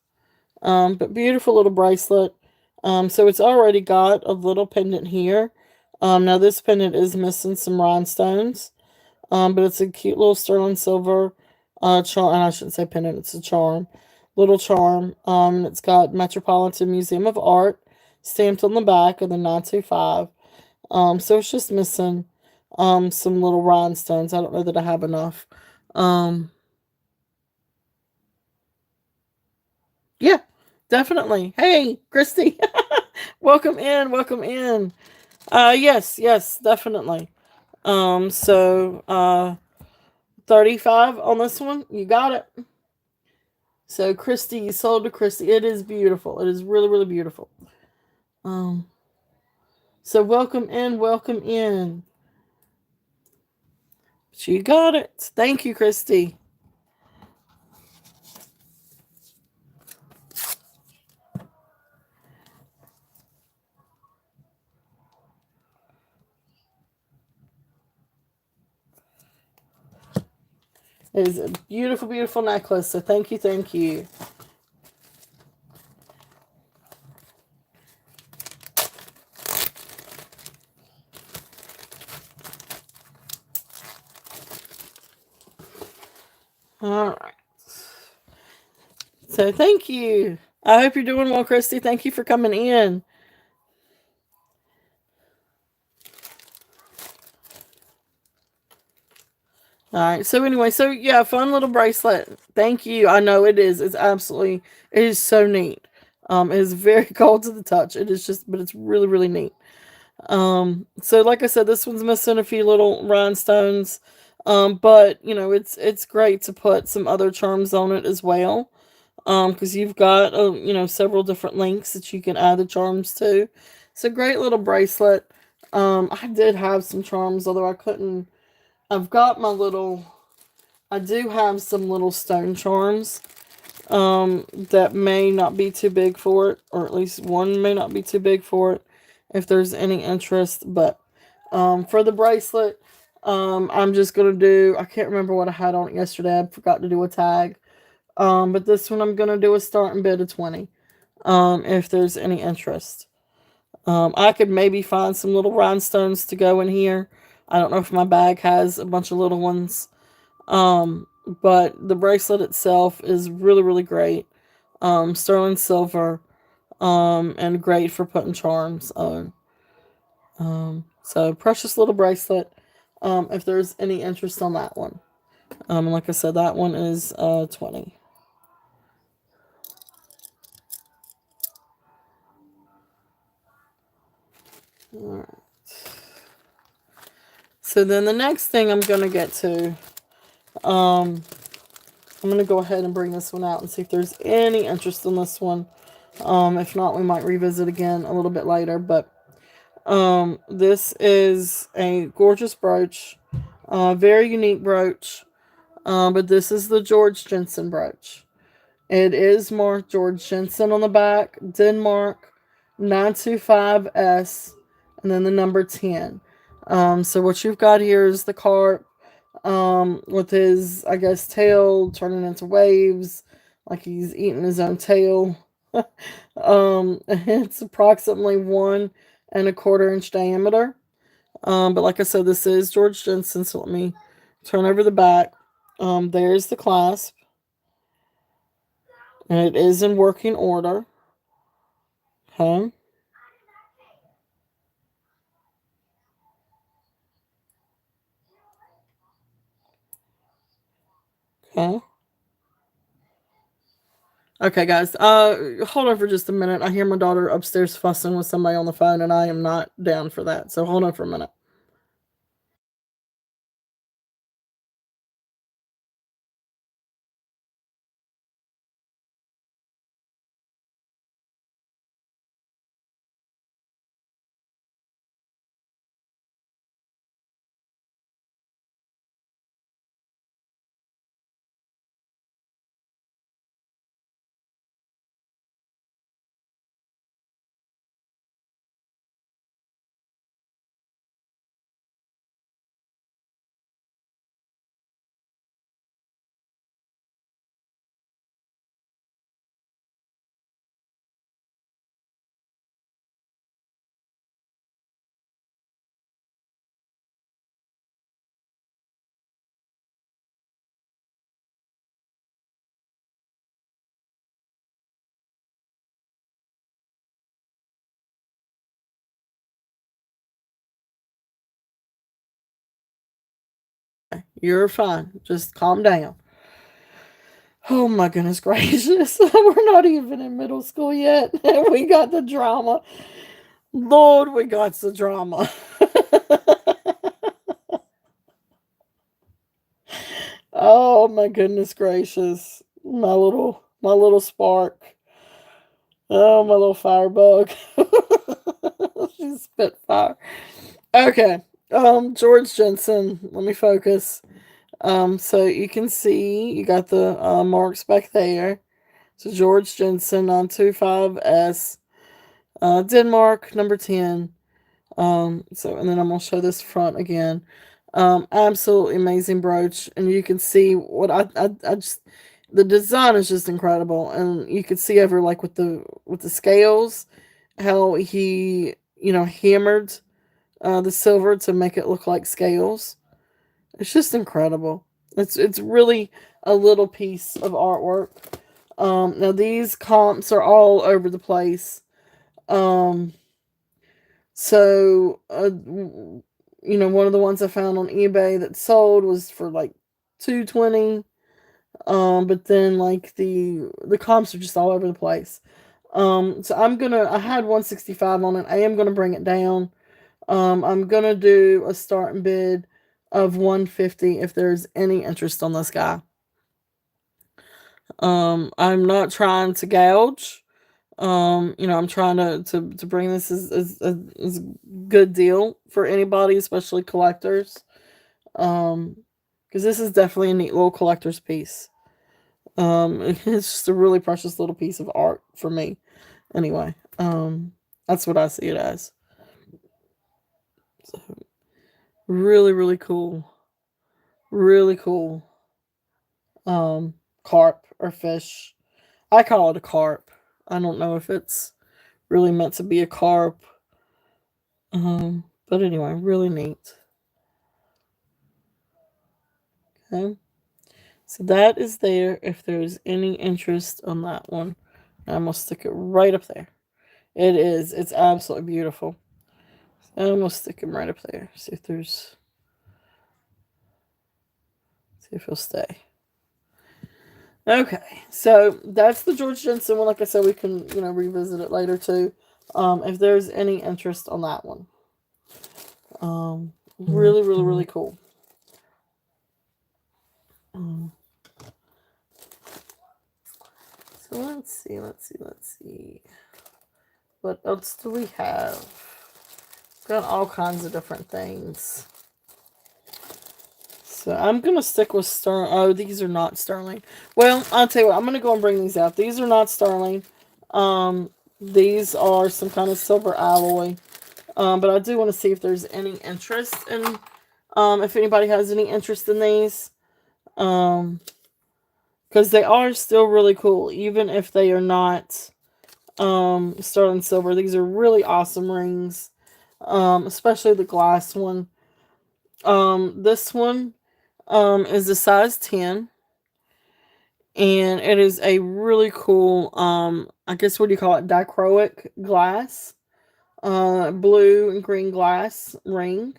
But beautiful little bracelet. So, it's already got a little pendant here. Now, this pendant is missing some rhinestones. But it's a cute little sterling silver charm. And I shouldn't say pendant, it's a charm. Little charm. It's got Metropolitan Museum of Art stamped on the back of the 925. So it's just missing some little rhinestones. I don't know that I have enough. Yeah, definitely. Hey, Christy. Welcome in, welcome in. Yes, definitely. So 35 on this one. You got it. So Christy, you sold to Christy. It is beautiful. It is really, really beautiful. So welcome in, welcome in. She got it. Thank you, Christy. It is a beautiful, beautiful necklace. So thank you, thank you. All right. So thank you. I hope you're doing well, Christy. Thank you for coming in. All right. So anyway, so yeah, fun little bracelet. Thank you. I know it is. It is so neat. It is very cold to the touch. It is just, but it's really, really neat. So like I said, this one's missing a few little rhinestones. But you know, it's great to put some other charms on it as well. Because you've got several different links that you can add the charms to. It's a great little bracelet. I did have some charms, although I couldn't. I've got my little. I do have some little stone charms. That may not be too big for it, or at least one may not be too big for it, if there's any interest. But for the bracelet, I'm just gonna do. I can't remember what I had on it yesterday. I forgot to do a tag. But this one I'm gonna do a starting bid of 20. If there's any interest. I could maybe find some little rhinestones to go in here. I don't know if my bag has a bunch of little ones. But the bracelet itself is really, really great. Sterling silver, and great for putting charms on. So precious little bracelet. If there's any interest on that one. And like I said, that one is 20. All right. So then the next thing I'm gonna get to, I'm gonna go ahead and bring this one out and see if there's any interest in this one. If not, we might revisit again a little bit later. But this is a gorgeous brooch, very unique brooch. But this is the Georg Jensen brooch. It is marked Georg Jensen on the back, Denmark 925S, and then the number 10. So what you've got here is the carp, with his, I guess, tail turning into waves, like he's eating his own tail. It's approximately 1.25 inch diameter. But like I said, this is Georg Jensen, so let me turn over the back. There's the clasp, and it is in working order. Okay. Okay. Okay, guys. Hold on for just a minute. I hear my daughter upstairs fussing with somebody on the phone, and I am not down for that. So hold on for a minute. You're fine. Just calm down. Oh my goodness gracious. We're not even in middle school yet. And we got the drama. Lord, we got the drama. Oh my goodness gracious. My little spark. Oh, my little firebug. She's spitfire. Okay. Georg Jensen. Let me focus. So you can see you got the marks back there. So Georg Jensen on 25S. Denmark number 10. So and then I'm gonna show this front again. Absolutely amazing brooch, and you can see what I just, the design is just incredible, and you can see over like with the scales how he hammered the silver to make it look like scales. It's just incredible. It's really a little piece of artwork. Now these comps are all over the place. Um, so, one of the ones I found on eBay that sold was for like 220. But then like the comps are just all over the place. So I had 165 on it. I am gonna bring it down. I'm gonna do a starting bid of 150 if there's any interest on this guy. I'm not trying to gouge. I'm trying to bring this as a good deal for anybody, especially collectors. Because this is definitely a neat little collector's piece. It's just a really precious little piece of art for me. Anyway, that's what I see it as. So, really, really cool. Really cool. Carp or fish. I call it a carp. I don't know if it's really meant to be a carp. But anyway, really neat. Okay. So that is there if there's any interest on that one. I'm gonna stick it right up there. It is. It's absolutely beautiful. I'm gonna stick him right up there. See if he'll stay. Okay, so that's the Georg Jensen one. Like I said, we can revisit it later too, if there's any interest on that one. Really, really, really cool. So let's see. What else do we have? Got all kinds of different things. So I'm gonna stick with sterling. Oh, these are not sterling. Well, I'll tell you what. I'm gonna go and bring these out. These are not sterling. These are some kind of silver alloy. But I do want to see if there's any interest in. If anybody has any interest in these. Because they are still really cool, even if they are not sterling silver. These are really awesome rings, especially the glass one. This one is a size 10, and it is a really cool, I guess, what do you call it, dichroic glass, blue and green glass ring.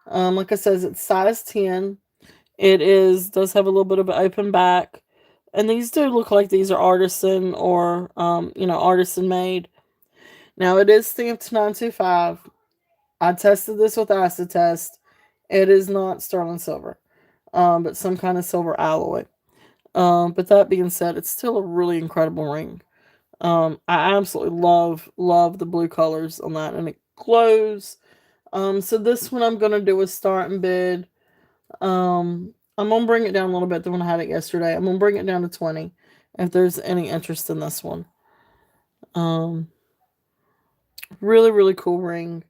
Like I says, it's size 10. Does have a little bit of an open back. And these do look like these are artisan or, artisan made. Now, it is stamped 925. I tested this with acid test. It is not sterling silver, but some kind of silver alloy. But that being said, it's still a really incredible ring. I absolutely love the blue colors on that, and it glows. So this one I'm gonna do a start and bid. I'm gonna bring it down a little bit than when I had it yesterday. I'm gonna bring it down to 20 if there's any interest in this one. Um, really, really cool ring.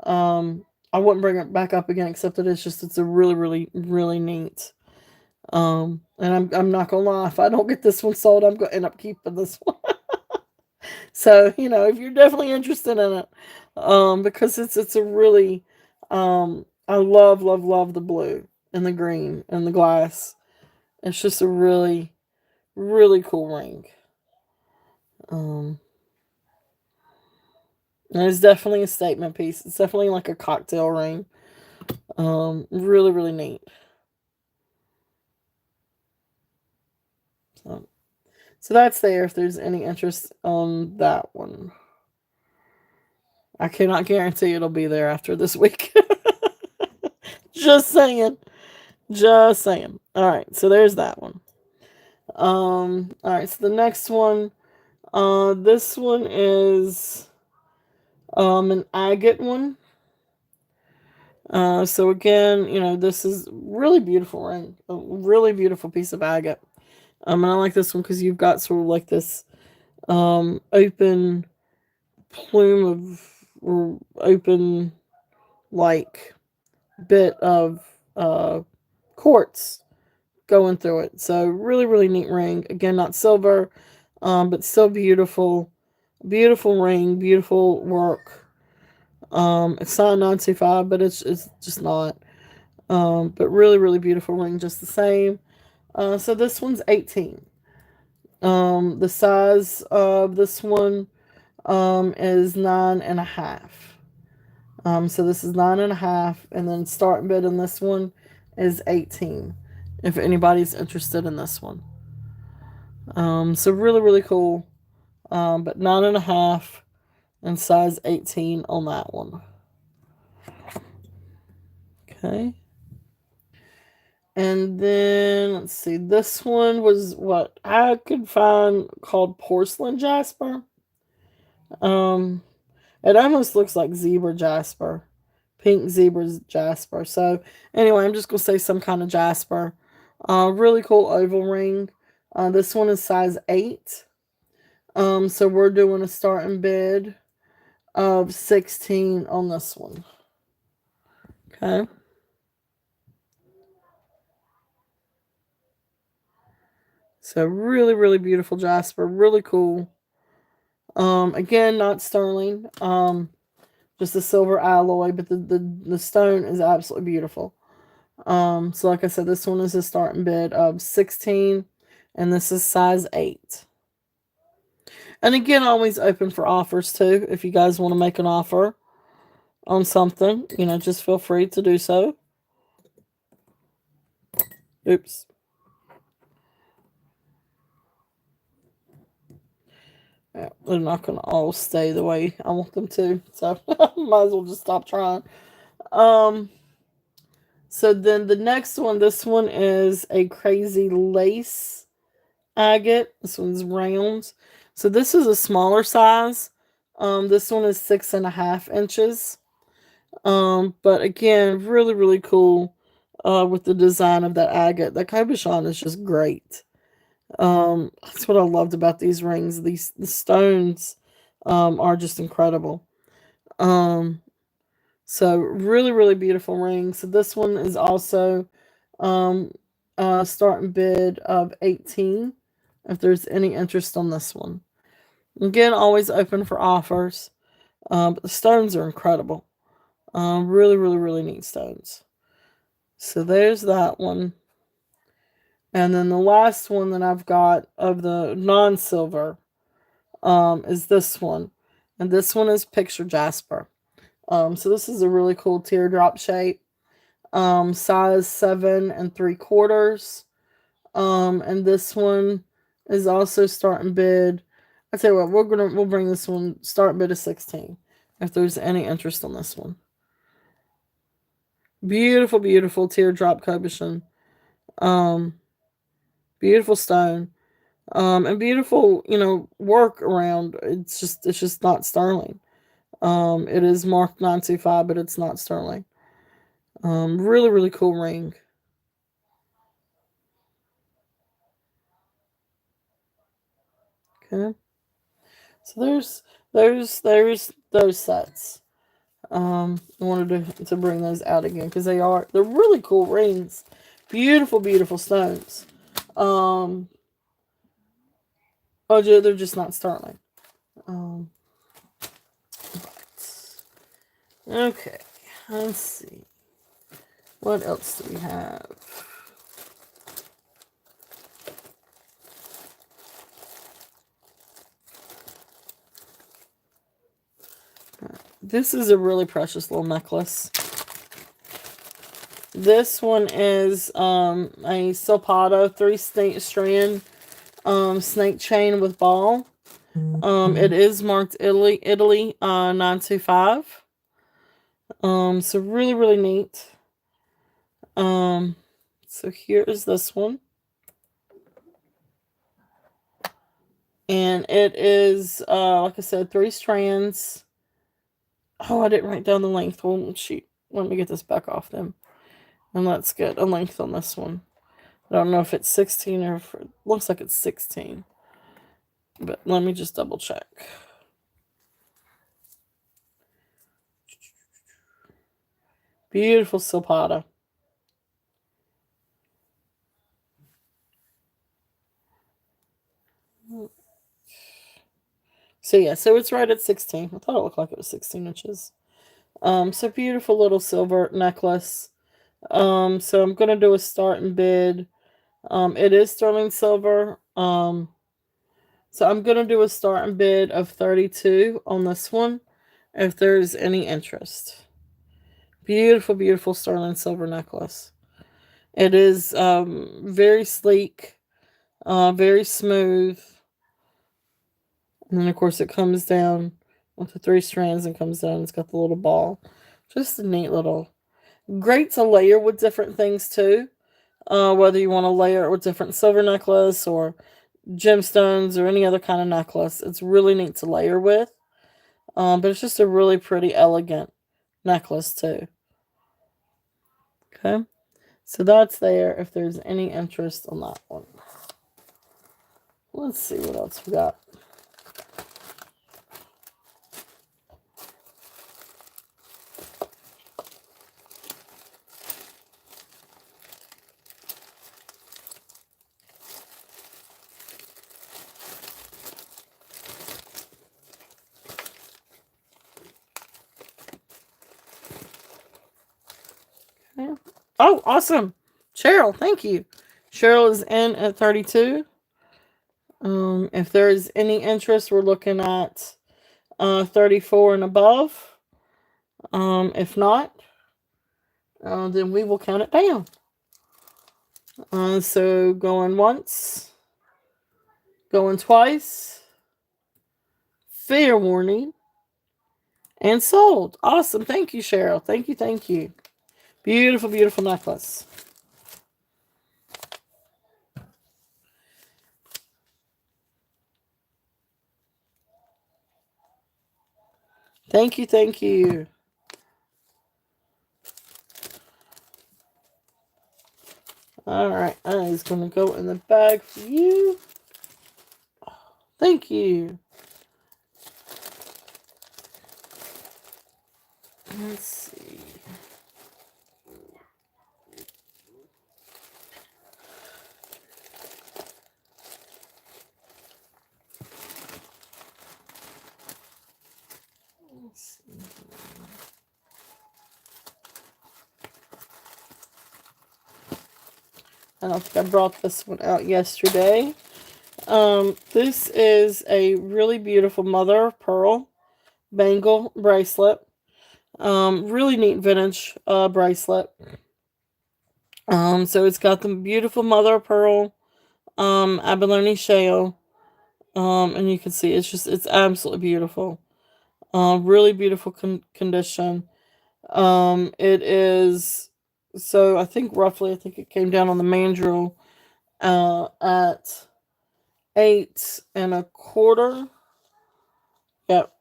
I wouldn't bring it back up again, except that it's a really, really, really neat. And I'm not gonna lie, if I don't get this one sold, I'm gonna end up keeping this one. So, if you're definitely interested in it, because it's a really, I love the blue and the green and the glass. It's just a really, really cool ring. Um, and it's definitely a statement piece. It's definitely like a cocktail ring. Really, really neat. So, so that's there if there's any interest on that one. I cannot guarantee it'll be there after this week. Just saying. Just saying. All right, so there's that one. All right, so the next one, this one is an agate one. So again, this is really beautiful ring, a really beautiful piece of agate. And I like this one because you've got sort of like this open plume or open like bit of quartz going through it. So really, really neat ring. Again, not silver, but still beautiful. Beautiful ring, beautiful work. It's not 925, but it's just not. But really, really beautiful ring, just the same. So this one's 18. The size of this one is 9.5. So this is 9.5, and then start bid on this one is 18. If anybody's interested in this one, so really, really cool. But 9.5 and size 18 on that one. Okay. And then let's see. This one was what I could find called porcelain jasper. Um, it almost looks like zebra jasper, pink zebra jasper. So anyway, I'm just gonna say some kind of jasper. Really cool oval ring. This one is size 8. So we're doing a starting bid of 16 on this one. Okay. So really, really beautiful jasper. Really cool. Again, not sterling. Just a silver alloy, but the stone is absolutely beautiful. So like I said, this one is a starting bid of 16, and this is size 8. And again, always open for offers too. If you guys want to make an offer on something, just feel free to do so. Oops. Yeah, they're not going to all stay the way I want them to, so might as well just stop trying. So then the next one, this one is a crazy lace agate. This one's round. So this is a smaller size. This one is 6.5 inches. But again, really, really cool. With the design of that agate. That cabochon is just great. That's what I loved about these rings. The stones are just incredible. Um, so really, really beautiful ring. So this one is also um starting bid of 18 if there's any interest on this one. Again, always open for offers. But the stones are incredible. Really, really, really neat stones. So there's that one. And then the last one that I've got of the non-silver is this one. And this one is picture jasper. So this is a really cool teardrop shape. Size 7 3/4. And this one is also starting bid. I tell you what, we'll bring this one start bid of 16 if there's any interest on this one. Beautiful, beautiful teardrop cabochon. Um, Beautiful stone. And beautiful, work around. It's just not sterling. It is marked 925, but it's not sterling. Really, really cool ring. Okay. So there's those sets. I wanted to bring those out again because they're really cool rings. Beautiful, beautiful stones. Um, oh, they're just not sterling. Um, okay, let's see. What else do we have? This is a really precious little necklace. This one is a Silpato 3-strand snake chain with ball. It is marked Italy 925. So really, really neat. So here is this one. And it is, like I said, 3 strands. Oh, I didn't write down the length. Well, shoot. Let me get this back off them. And let's get a length on this one. I don't know if it's 16 or if it looks like it's 16. But let me just double check. Beautiful silpata. So yeah, so it's right at 16. I thought it looked like it was 16 inches. So beautiful little silver necklace. So I'm gonna do a starting bid. It is sterling silver. So I'm gonna do a starting bid of 32 on this one, if there's any interest. Beautiful, beautiful sterling silver necklace. It is very sleek, very smooth. And then, of course, it comes down with the 3 strands and comes down. It's got the little ball. Just a neat little. Great to layer with different things, too. Whether you want to layer it with different silver necklace or gemstones or any other kind of necklace. It's really neat to layer with. But it's just a really pretty, elegant necklace too. Okay. So that's there if there's any interest on that one. Let's see what else we got. Okay. Oh, awesome. Cheryl, thank you. Cheryl is in at 32. If there's any interest, we're looking at 34 and above. If not, then we will count it down. So going once, going twice, fair warning, and sold. Awesome. Thank you, Cheryl. Thank you, thank you. Beautiful, beautiful necklace. Thank you, thank you. Alright, that is going to go in the bag for you. Thank you. Let's see. I don't think I brought this one out yesterday. This is a really beautiful mother of pearl bangle bracelet. Really neat vintage bracelet. So it's got the beautiful mother of pearl abalone shell. And you can see it's absolutely beautiful. Really beautiful condition. It is, so I think it came down on the mandrel at 8 1/4. Yep.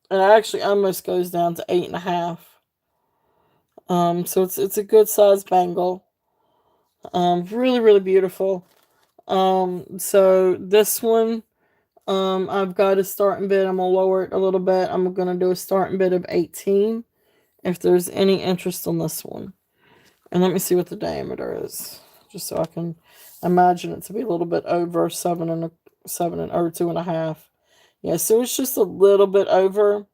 It actually almost goes down to 8 1/2. So it's a good size bangle. Really, really beautiful. So this one, I've got a starting bid. I'm gonna lower it a little bit. I'm gonna do a starting bid of 18 if there's any interest on this one. And let me see what the diameter is, just so I can imagine it to be a little bit over 2.5. Yeah, so it's just a little bit over.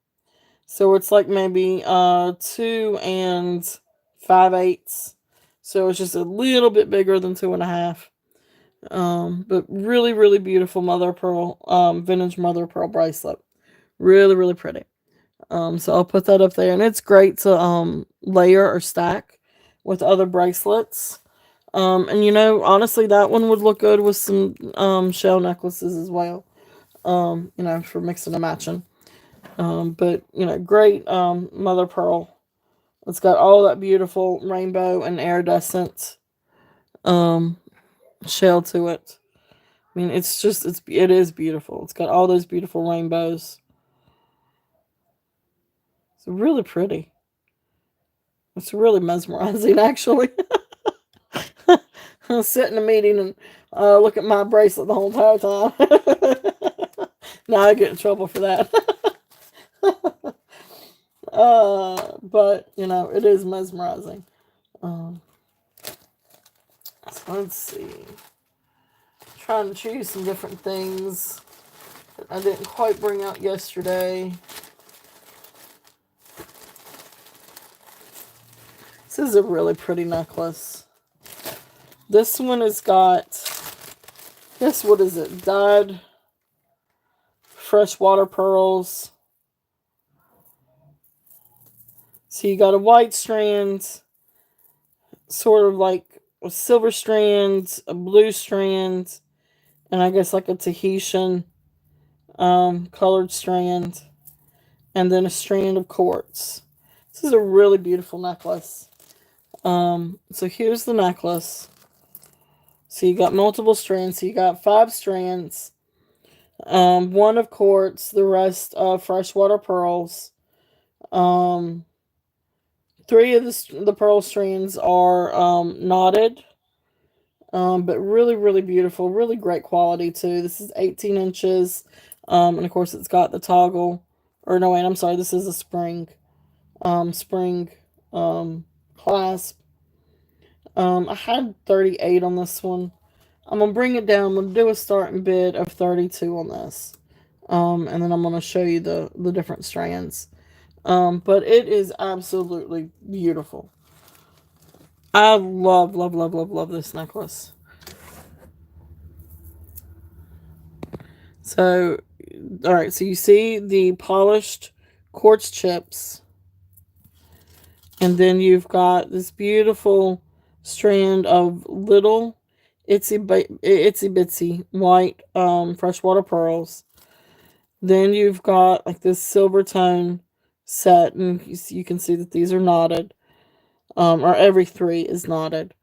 So it's like maybe 2 5/8. So it's just a little bit bigger than 2.5. But really, really beautiful mother of pearl, vintage mother of pearl bracelet. Really, really pretty. So I'll put that up there, and it's great to layer or stack with other bracelets. And honestly, that one would look good with some shell necklaces as well. For mixing and matching. But great mother of pearl. It's got all that beautiful rainbow and iridescent um shell to it. I mean, it is beautiful. It's got all those beautiful rainbows. It's really pretty. It's really mesmerizing, actually. I'll sit in a meeting and look at my bracelet the whole entire time. Now I get in trouble for that. But it is mesmerizing. So let's see. Trying to choose some different things that I didn't quite bring out yesterday. This is a really pretty necklace. This one has got, what is it? Dyed freshwater pearls. So you got a white strand, sort of like a silver strand, a blue strand, and I guess like a Tahitian colored strand, and then a strand of quartz. This is a really beautiful necklace. So here's the necklace. So you got multiple strands. So you got 5 strands. One of quartz, the rest of freshwater pearls. Um, Three of the pearl strands are knotted, but really, really beautiful. Really great quality, too. This is 18 inches. And of course, it's got the toggle. Or, no, wait, I'm sorry. This is a spring um, clasp. I had 38 on this one. I'm going to bring it down. I'm going to do a starting bid of 32 on this. And then I'm going to show you the different strands. But it is absolutely beautiful. I love, love, love, love, love this necklace. So, all right, so you see the polished quartz chips, and then you've got this beautiful strand of little itsy bitsy white freshwater pearls. Then you've got like this silver tone set, and you can see that these are knotted, or every three is knotted.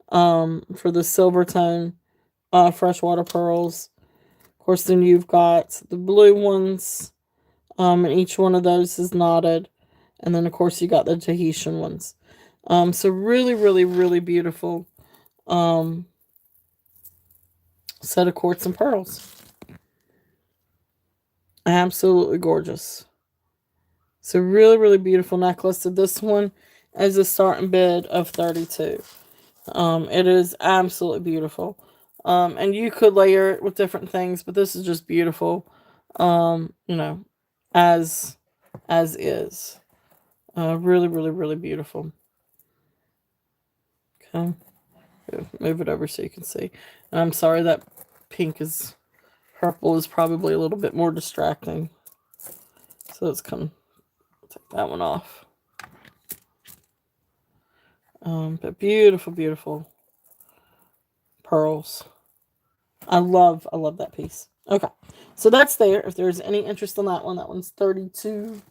For the silver tone freshwater pearls. Of course, then you've got the blue ones, and each one of those is knotted. And then, of course, you got the Tahitian ones. So really, really, really beautiful set of quartz and pearls. Absolutely gorgeous. So really, really beautiful necklace. So this one is a starting bid of 32. It is absolutely beautiful. And you could layer it with different things, but this is just beautiful. You know, as is. Really, really, really beautiful. Okay. Move it over so you can see. And I'm sorry that purple is probably a little bit more distracting. So let's take that one off. But beautiful, beautiful pearls. I love that piece. Okay. So that's there. If there's any interest in that one's 32.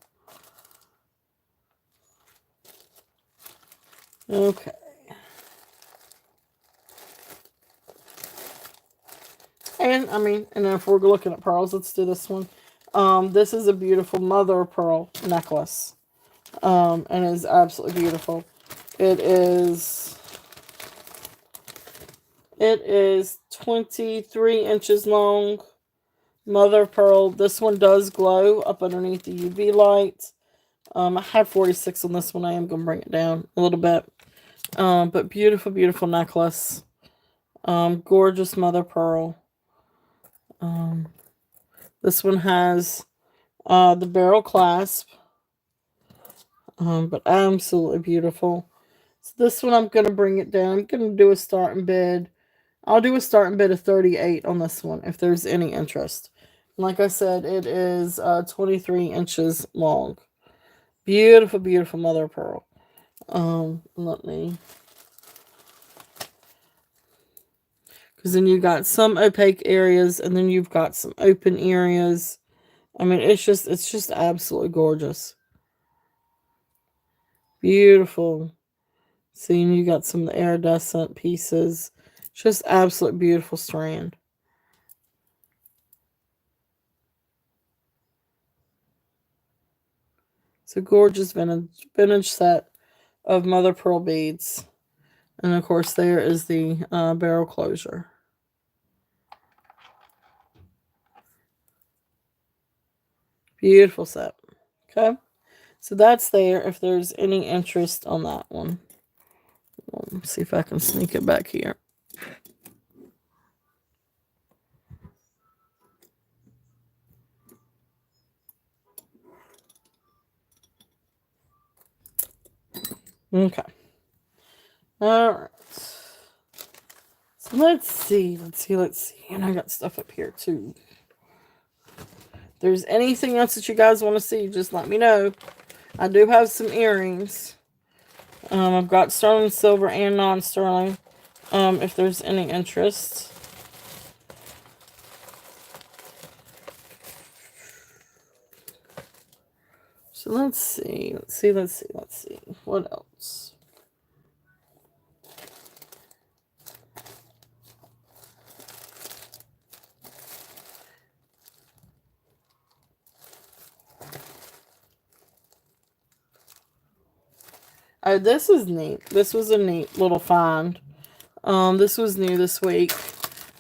Okay. And and if we're looking at pearls, let's do this one. This is a beautiful mother of pearl necklace. And it is absolutely beautiful. It is 23 inches long. Mother of pearl. This one does glow up underneath the UV light. I had 46 on this one. I am going to bring it down a little bit. But beautiful, beautiful necklace. Gorgeous mother pearl. This one has the barrel clasp. But absolutely beautiful. So this one I'm going to bring it down. I'm going to do a starting bid. I'll do a starting bid of 38 on this one if there's any interest. Like I said, it is 23 inches long. Beautiful, beautiful mother of pearl. Let me... Because then you've got some opaque areas, and then you've got some open areas. It's just absolutely gorgeous. Beautiful. See, and you got some of the iridescent pieces. Just absolute beautiful strand. It's a gorgeous vintage set of mother pearl beads. And of course, there is the barrel closure. Beautiful set. Okay. So that's there if there's any interest on that one. Let's see if I can sneak it back here. Okay. All right. So let's see. And I got stuff up here too. If there's anything else that you guys want to see, just let me know. I do have some earrings. I've got sterling silver and non-sterling. If there's any interest. So let's see. What else? Oh, this is neat. This was a neat little find. This was new this week.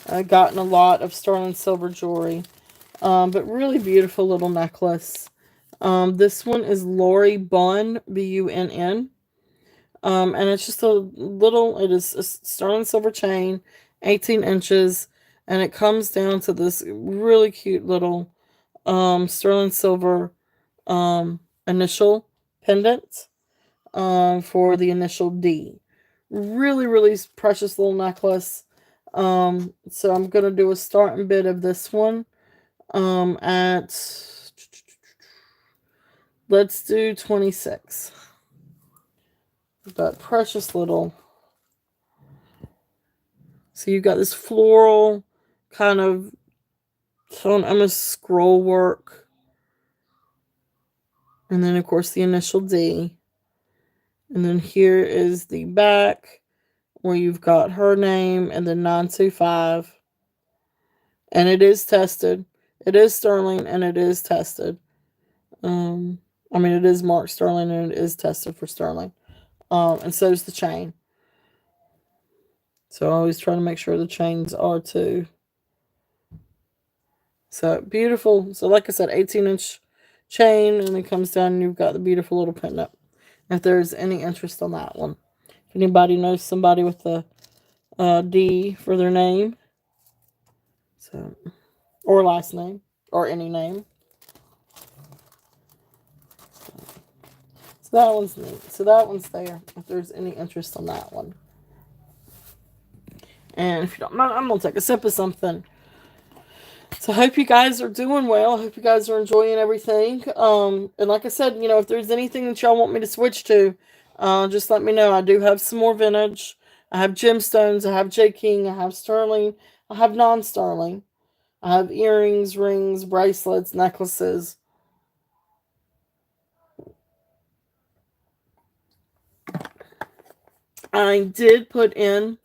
I've gotten a lot of sterling silver jewelry. But really beautiful little necklace. This one is Lori Bunn, Bunn. And it's just a little, it is a sterling silver chain, 18 inches, and it comes down to this really cute little sterling silver initial pendant for the initial D. Really, really precious little necklace. So I'm going to do a starting bid of this one at, let's do 26. That precious little. So you've got this floral kind of almost scroll work. And then, of course, the initial D. And then here is the back where you've got her name and then 925. And it is tested. It is sterling and it is tested. It is marked sterling and it is tested for sterling. And so is the chain. So I always try to make sure the chains are too. So beautiful. So like I said, 18-inch chain, and it comes down and you've got the beautiful little pendant. If there's any interest on that one. If anybody knows somebody with the D for their name. So, or last name. Or any name. So that one's neat. So that one's there. If there's any interest on that one. And if you don't mind, I'm going to take a sip of something. So I hope you guys are doing well. I hope you guys are enjoying everything. And like I said, if there's anything that y'all want me to switch to, just let me know. I do have some more vintage. I have gemstones. I have J. King. I have sterling. I have non-sterling. I have earrings, rings, bracelets, necklaces. I did put in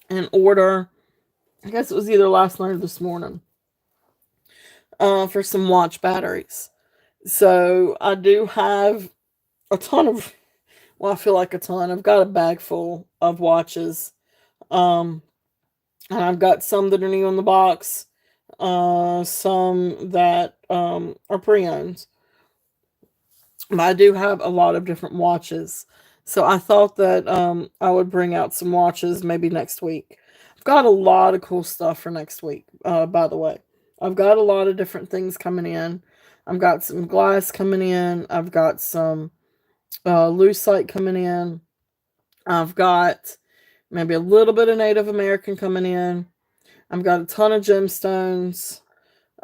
an order. I guess it was either last night or this morning. For some watch batteries. So I do have a ton of, well, I feel like a ton. I've got a bag full of watches. And I've got some that are new in the box. Some that are pre-owned. But I do have a lot of different watches. So I thought that I would bring out some watches maybe next week. I've got a lot of cool stuff for next week, by the way. I've got a lot of different things coming in. I've got some glass coming in. I've got some lucite coming in. I've got maybe a little bit of Native American coming in. I've got a ton of gemstones.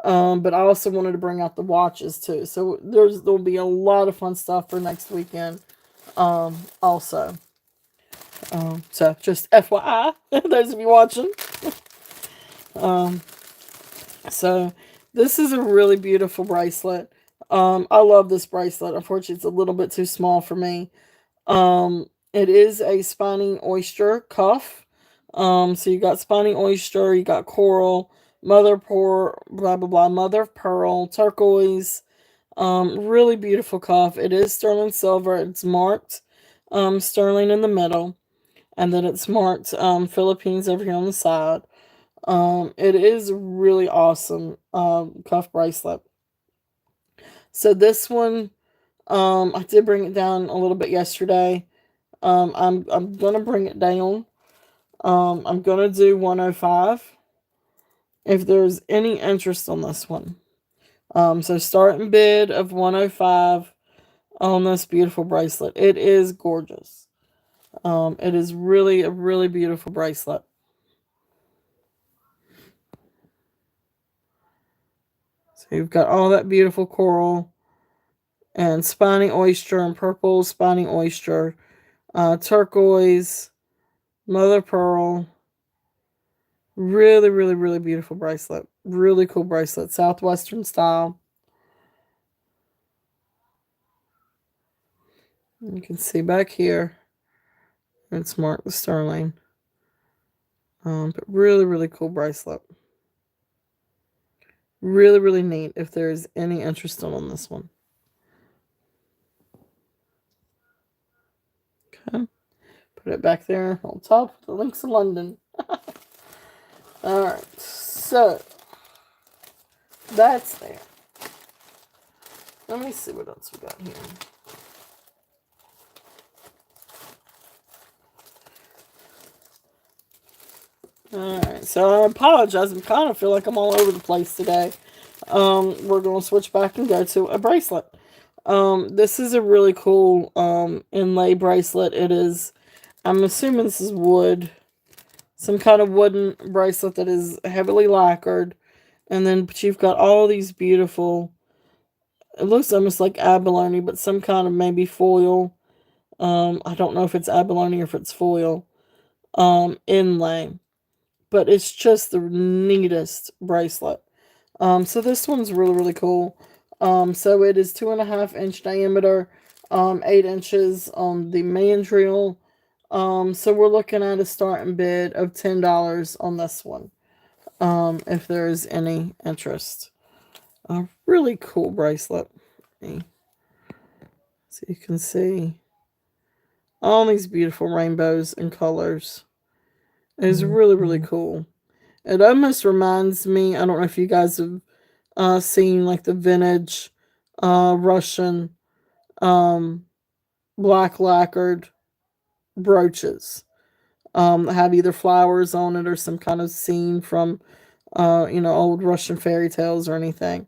But I also wanted to bring out the watches too. So there'll be a lot of fun stuff for next weekend. Also. So just FYI, those of you watching. So this is a really beautiful bracelet. I love this bracelet. Unfortunately, it's a little bit too small for me. It is a spiny oyster cuff. So you got spiny oyster, you got coral, mother pearl, blah blah blah, mother of pearl, turquoise. Really beautiful cuff. It is sterling silver. It's marked sterling in the middle, and then it's marked Philippines over here on the side. It is really awesome cuff bracelet. So this one, I did bring it down a little bit yesterday. I'm gonna bring it down. I'm gonna do 105. If there's any interest on this one. So starting bid of 105 on this beautiful bracelet. It is gorgeous. It is really a really beautiful bracelet. So you've got all that beautiful coral and spiny oyster and purple spiny oyster, turquoise, mother pearl. Really, really, really beautiful bracelet. Really cool bracelet. Southwestern style. You can see back here. It's marked with sterling. But really, really cool bracelet. Really, really neat if there's any interest on this one. Okay. Put it back there on top of the links of London. Alright, so that's there. Let me see what else we got here. Alright, so I apologize. I kind of feel like I'm all over the place today. We're going to switch back and go to a bracelet. This is a really cool inlay bracelet. It is, I'm assuming this is wood. Some kind of wooden bracelet that is heavily lacquered. And then, but you've got all these beautiful, it looks almost like abalone, but some kind of maybe foil. I don't know if it's abalone or if it's foil. Inlay. But it's just the neatest bracelet. So this one's really, really cool. So it is 2.5-inch diameter, 8 inches on the mandrel. So we're looking at a starting bid of $10 on this one. If there's any interest. A really cool bracelet. So you can see all these beautiful rainbows and colors. It's really, really cool. It almost reminds me, I don't know if you guys have seen like the vintage Russian black lacquered brooches. Have either flowers on it or some kind of scene from old Russian fairy tales or anything.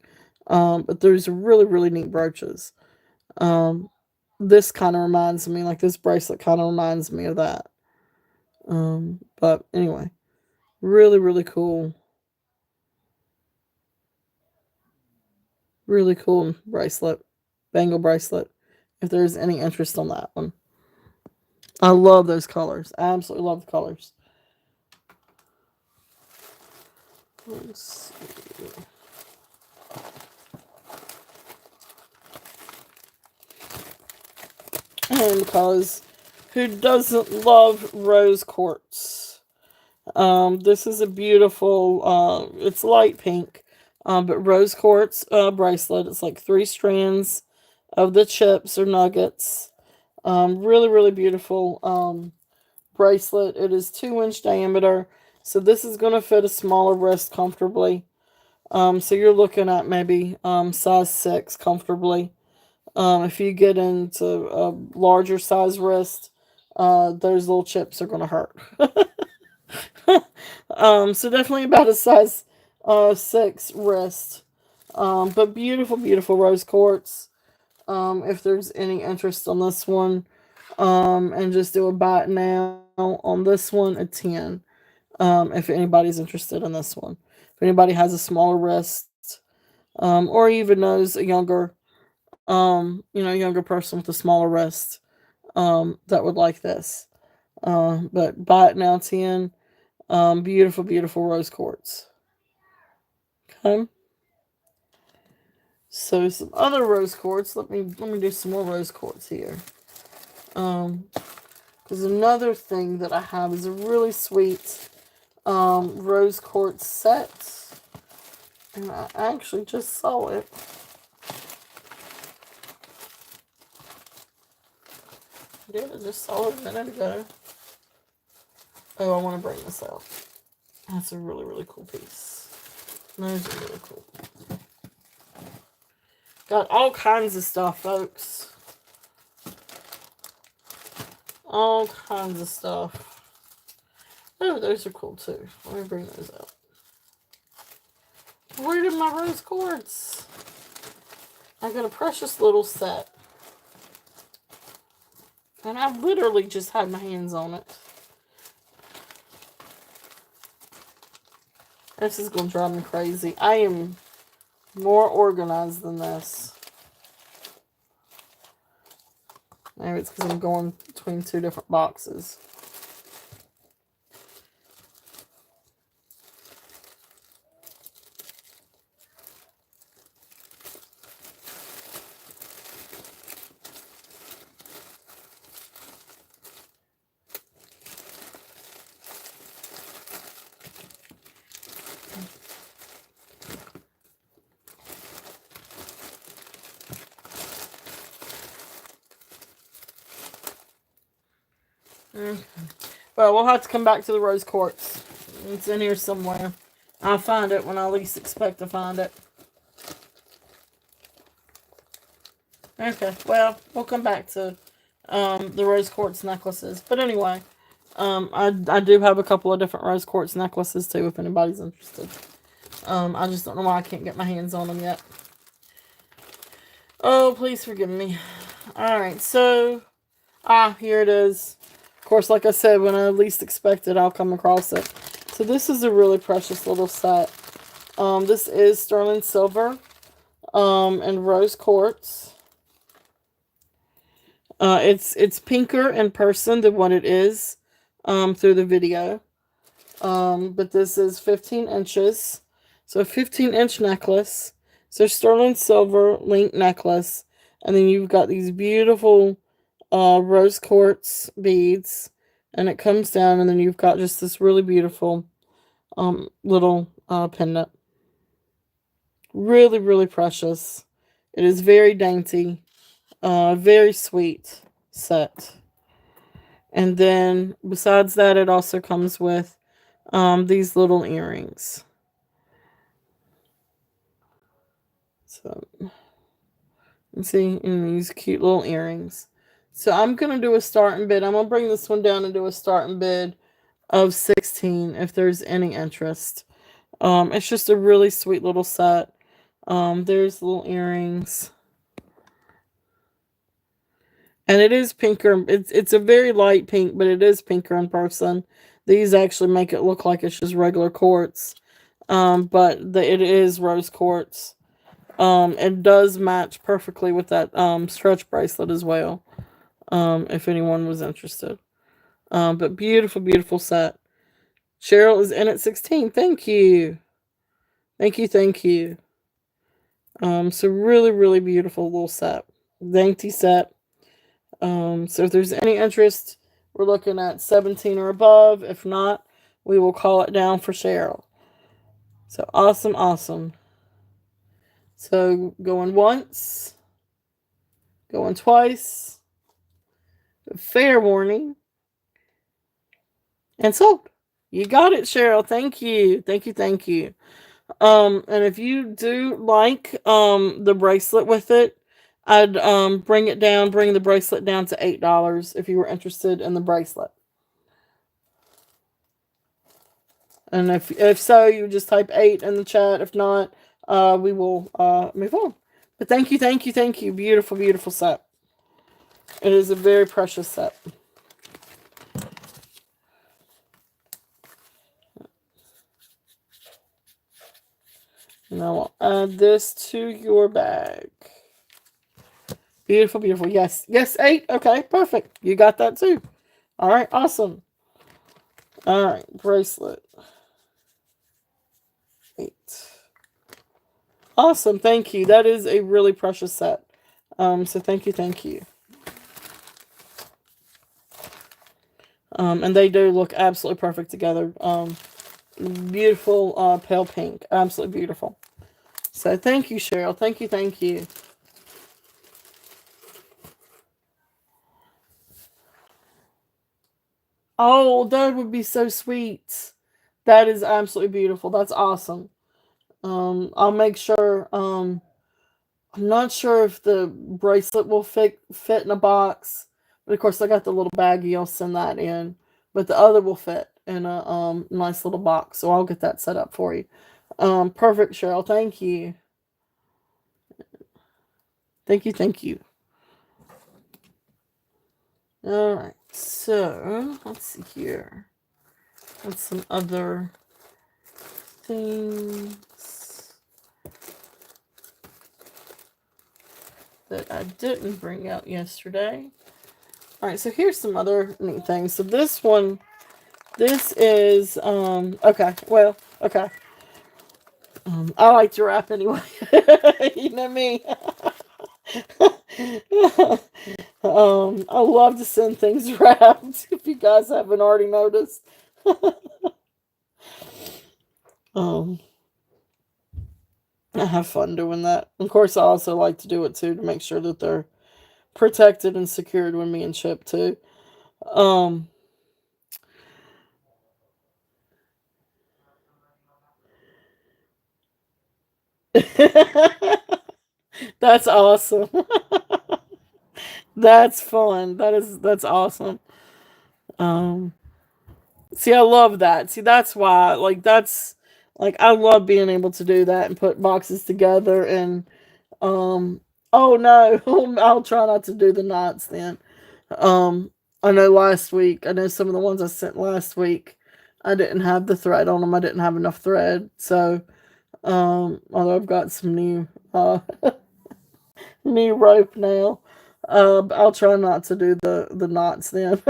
But there's really, really neat brooches. This kind of reminds me, like this bracelet kind of reminds me of that. But anyway, really, really cool. Really cool bracelet. Bangle bracelet. If there's any interest on that one. I love those colors. I absolutely love the colors. Let's see. And because who doesn't love rose quartz? This is a beautiful, it's light pink, but rose quartz bracelet. It's like 3 strands of the chips or nuggets. Really, really beautiful bracelet. It is 2-inch diameter, so this is going to fit a smaller wrist comfortably. So you're looking at maybe size 6 comfortably. If you get into a larger size wrist, those little chips are going to hurt. So definitely about a size 6 wrist. But beautiful, beautiful rose quartz. If there's any interest on this one, and just do a buy it now on this one, a 10. If anybody's interested in this one. If anybody has a smaller wrist, or even knows a younger person with a smaller wrist, that would like this. But buy it now, 10. Beautiful, beautiful rose quartz. Okay. So some other rose quartz. Let me do some more rose quartz here. Because another thing that I have is a really sweet rose quartz set. And I actually just saw it. Yeah, I just saw it a minute ago. Oh, I want to bring this out. That's a really, really cool piece. Those are really cool. Got all kinds of stuff, folks. All kinds of stuff. Oh, those are cool too. Let me bring those out. Where did my rose quartz? I got a precious little set. And I literally just had my hands on it. This is going to drive me crazy. I am more organized than this. Maybe it's because I'm going between 2 different boxes. Okay. Well, we'll have to come back to the rose quartz. It's in here somewhere. I'll find it when I least expect to find it. Okay, well, we'll come back to the rose quartz necklaces. But anyway, I do have a couple of different rose quartz necklaces too, if anybody's interested. I just don't know why I can't get my hands on them yet. Oh, please forgive me. Alright, so, here it is. Of course, like I said, when I least expect it, I'll come across it. So this is a really precious little set. This is sterling silver, and rose quartz. It's pinker in person than what it is, through the video. But this is 15 inches. So a 15-inch necklace. So sterling silver link necklace. And then you've got these beautiful rose quartz beads. And it comes down, and then you've got just this really beautiful little pendant. Really, really precious. It is very dainty. Very sweet set. And then besides that, it also comes with these little earrings. So, let's see, and these cute little earrings. So I'm going to do a starting bid. I'm going to bring this one down and do a starting bid of 16 if there's any interest. It's just a really sweet little set. There's little earrings. And it is pinker. It's a very light pink, but it is pinker in person. These actually make it look like it's just regular quartz. But it is rose quartz. It does match perfectly with that stretch bracelet as well. If anyone was interested. But beautiful, beautiful set. Cheryl is in at 16. Thank you. Thank you, thank you. So really, really beautiful little set. Dainty set. So if there's any interest, we're looking at 17 or above. If not, we will call it down for Cheryl. So awesome, awesome. So going once, going twice, fair warning, and sold. You got it, Cheryl. Thank you. Thank you, thank you. And if you do like the bracelet with it, I'd bring the bracelet down to $8 if you were interested in the bracelet. And if so, you just type 8 in the chat. If not, we will move on. But thank you, thank you, thank you. Beautiful, beautiful set. It is a very precious set. Now I'll add this to your bag. Beautiful, beautiful. Yes. Yes, 8. Okay, perfect. You got that too. All right, awesome. All right, bracelet. 8. Awesome, thank you. That is a really precious set. So thank you, thank you. And they do look absolutely perfect together. Beautiful pale pink. Absolutely beautiful. So thank you, Cheryl. Thank you, thank you. Oh, that would be so sweet. That is absolutely beautiful. That's awesome. I'll make sure. I'm not sure if the bracelet will fit in a box, but of course I got the little baggie. I'll send that in, but the other will fit in a nice little box. So I'll get that set up for you. Perfect, Cheryl. Thank you. Thank you. Thank you. All right. So let's see here. What's some other things that I didn't bring out yesterday? All right, so here's some other neat things. So this one, this is okay. Well, okay. I like to wrap anyway. You know me. I love to send things wrapped. If you guys haven't already noticed. I have fun doing that. Of course, I also like to do it too to make sure that they're protected and secured when being shipped too. That's awesome. That's fun. That's awesome. Um, See, I love that. See, that's why, I love being able to do that and put boxes together and, um, oh no, I'll try not to do the knots then. Um, I know some of the ones I sent last week, I didn't have the thread on them. I didn't have enough thread. So, although I've got some new rope now, I'll try not to do the knots then.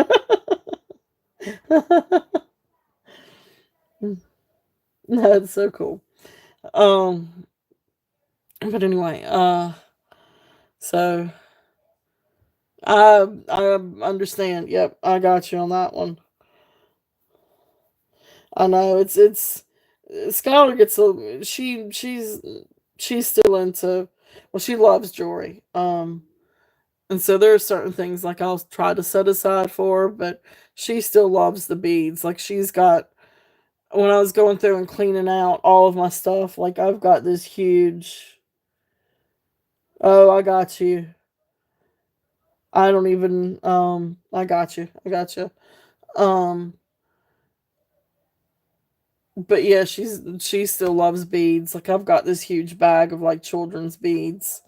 That's so cool. Um, but anyway, so I understand. Yep, I got you on that one. I know it's Skylar gets a she's still into, well, she loves jewelry. And so there are certain things like I'll try to set aside for her, but she still loves the beads. Like she's got, when I was going through and cleaning out all of my stuff, like I've got this huge, oh, I got you. I don't even I got you. I got you. Um but yeah, she still loves beads. Like I've got this huge bag of like children's beads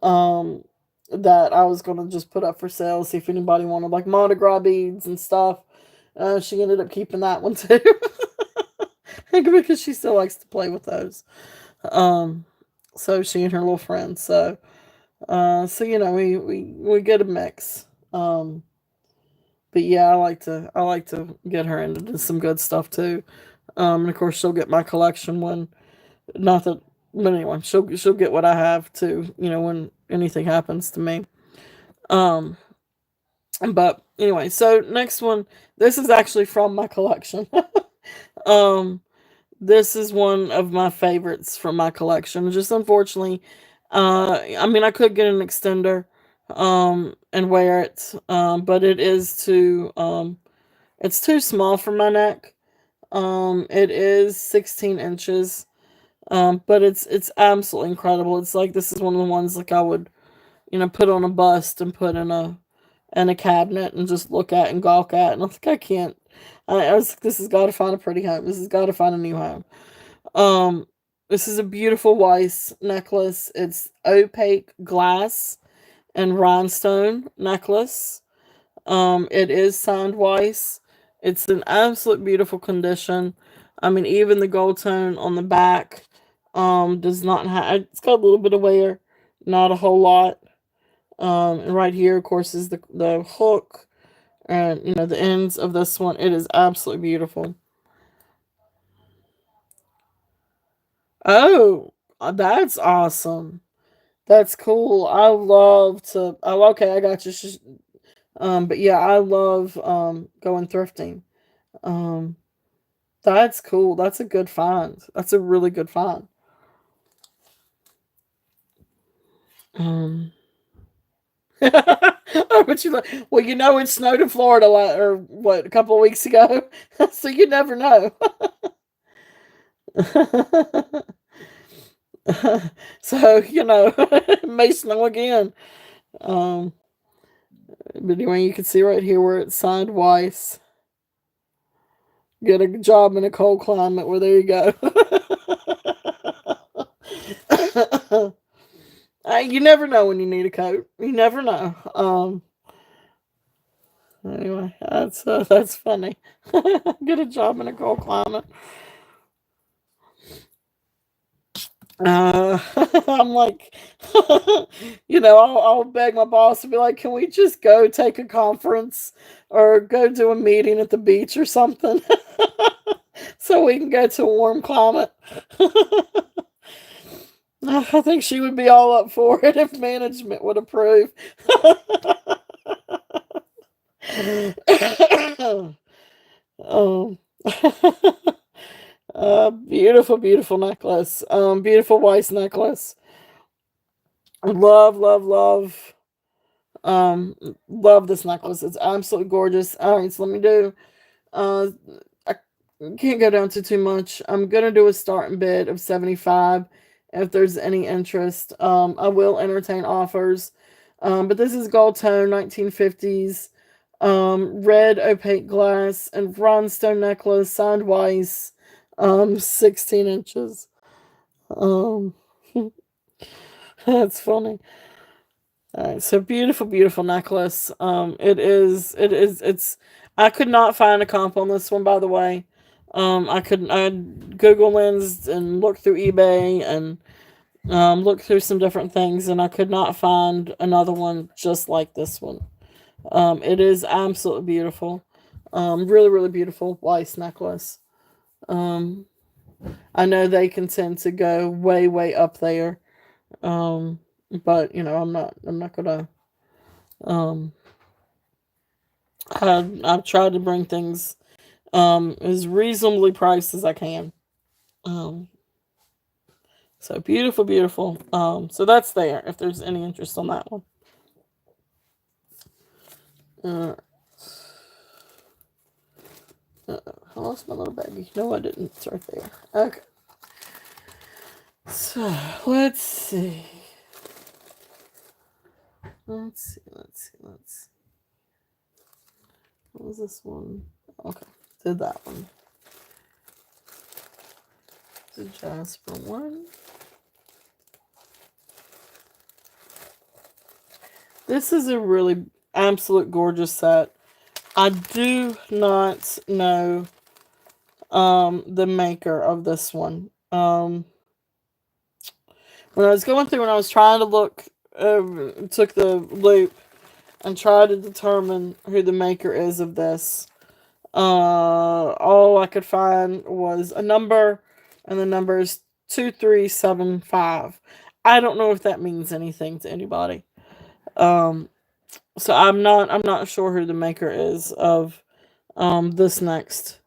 um that I was going to just put up for sale, see if anybody wanted like Mardi Gras beads and stuff. She ended up keeping that one too. Because she still likes to play with those. Um so she and her little friends. So we get a mix. But yeah, I like to get her into some good stuff too. And of course she'll get my collection when, not that, but anyway, she'll get what I have too. When anything happens to me. Um, but anyway, so next one. This is actually from my collection. um, this is one of my favorites from my collection. Just unfortunately, I mean, I could get an extender, and wear it, but it's too small for my neck. It is 16 inches. But it's absolutely incredible. It's like this is one of the ones like I would, put on a bust and put in a cabinet and just look at and gawk at. And I think I can't. I was like, this has got to find a pretty home. This has got to find a new home. Um, this is a beautiful Weiss necklace. It's opaque glass and rhinestone necklace. It is signed Weiss. It's an absolute beautiful condition. I mean, even the gold tone on the back, does not have. It's got a little bit of wear, not a whole lot. And right here, of course, is the hook, and the ends of this one. It is absolutely beautiful. Oh, that's awesome. That's cool. I love to. Oh, okay, I got you. But yeah, I love going thrifting. Um, that's cool. That's a good find. That's a really good find. Um, oh, but well, it snowed in Florida, or what, a couple of weeks ago, so you never know. So it may snow again. Um, but anyway, you can see right here where it's signed Weiss. Get a job in a cold climate. Well, there you go. You never know when you need a coat. You never know. Anyway, that's funny. Get a job in a cold climate. Uh, I'm like, I'll beg my boss to be like, can we just go take a conference or go do a meeting at the beach or something, so we can go to a warm climate. I think she would be all up for it if management would approve. um, beautiful, beautiful necklace. Beautiful Weiss necklace. Love, love, love. Um, love this necklace. It's absolutely gorgeous. All right, so let me do. Uh, I can't go down to too much. I'm gonna do a starting bid of 75, if there's any interest. I will entertain offers. But this is gold tone, 1950s, red opaque glass, and rhinestone necklace, signed Weiss, 16 inches. Um, that's funny. All right, so beautiful, beautiful necklace. It's. I could not find a comp on this one, by the way. I Google Lens and looked through eBay and looked through some different things, and I could not find another one just like this one. It is absolutely beautiful. Really, really beautiful Weiss necklace. Um, I know they can tend to go way, way up there. Um, but I'm not gonna. Um, I've tried to bring things as reasonably priced as I can. Um, so beautiful, beautiful. So that's there. If there's any interest on that one. Uh, I lost my little baggie. No, I didn't. It's right there. Okay. So let's see. Let's see. What was this one? Okay, did that one. The Jasper one. This is a really absolute gorgeous set. I do not know the maker of this one. When I was going through, when I was trying to look, took the loop and tried to determine who the maker is of this. All I could find was a number, and the number is 2375. I don't know if that means anything to anybody. So I'm not sure who the maker is of this next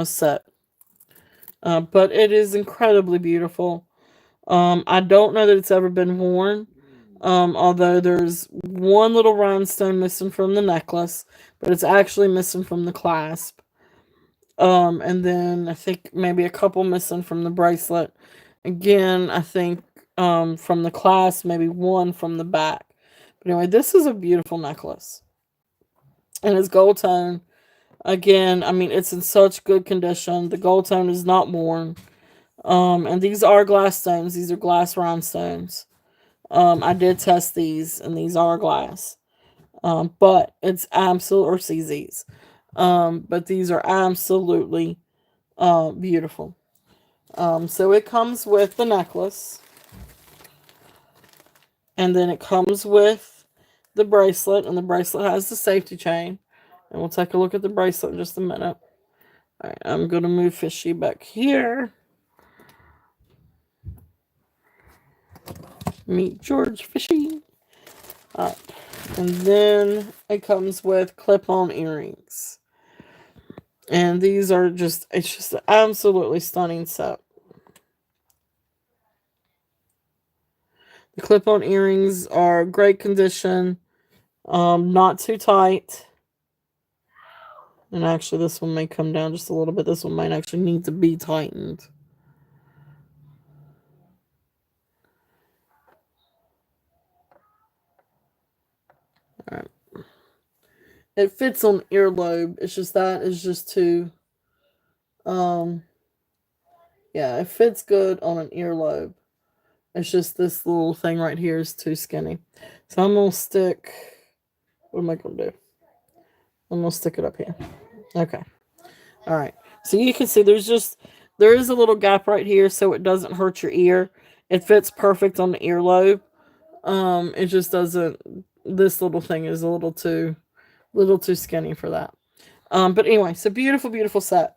set. But it is incredibly beautiful. I don't know that it's ever been worn. Although there's one little rhinestone missing from the necklace, but it's actually missing from the clasp. And then I think maybe a couple missing from the bracelet. Again, I think from the clasp, maybe one from the back. But anyway, this is a beautiful necklace. And it's gold tone. Again, I mean, it's in such good condition. The gold tone is not worn. And these are glass stones. These are glass rhinestones. I did test these, and these are glass. But it's absolute, or CZs. But these are absolutely beautiful. So it comes with the necklace, and then it comes with the bracelet, and the bracelet has the safety chain. And we'll take a look at the bracelet in just a minute. All right, I'm going to move Fishy back here. Meet George Fishy. All right. And then it comes with clip-on earrings. And these are it's just an absolutely stunning set. The clip-on earrings are great condition. Not too tight. And actually, this one may come down just a little bit. This one might actually need to be tightened. All right. It fits on earlobe. It's just that is just too. Yeah, it fits good on an earlobe. It's just this little thing right here is too skinny. So I'm gonna stick. What am I gonna do? I'm gonna stick it up here. Okay. All right. So you can see there is a little gap right here, so it doesn't hurt your ear. It fits perfect on the earlobe. It just doesn't. This little thing is a little too skinny for that. But anyway, so beautiful, beautiful set.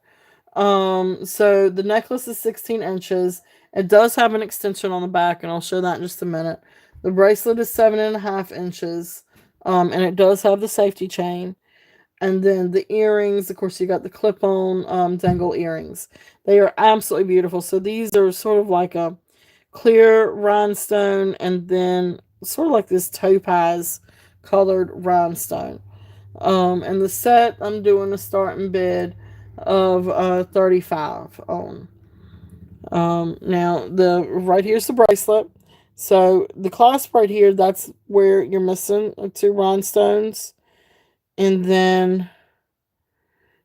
So the necklace is 16 inches. It does have an extension on the back, and I'll show that in just a minute. The bracelet is 7.5 inches. And it does have the safety chain. And then the earrings, of course, you got the clip-on dangle earrings. They are absolutely beautiful. So these are sort of like a clear rhinestone, and then sort of like this topaz colored rhinestone. And the set, I'm doing a starting bid of 35 on. Now the right here's the bracelet. So the clasp right here, that's where you're missing 2 rhinestones. And then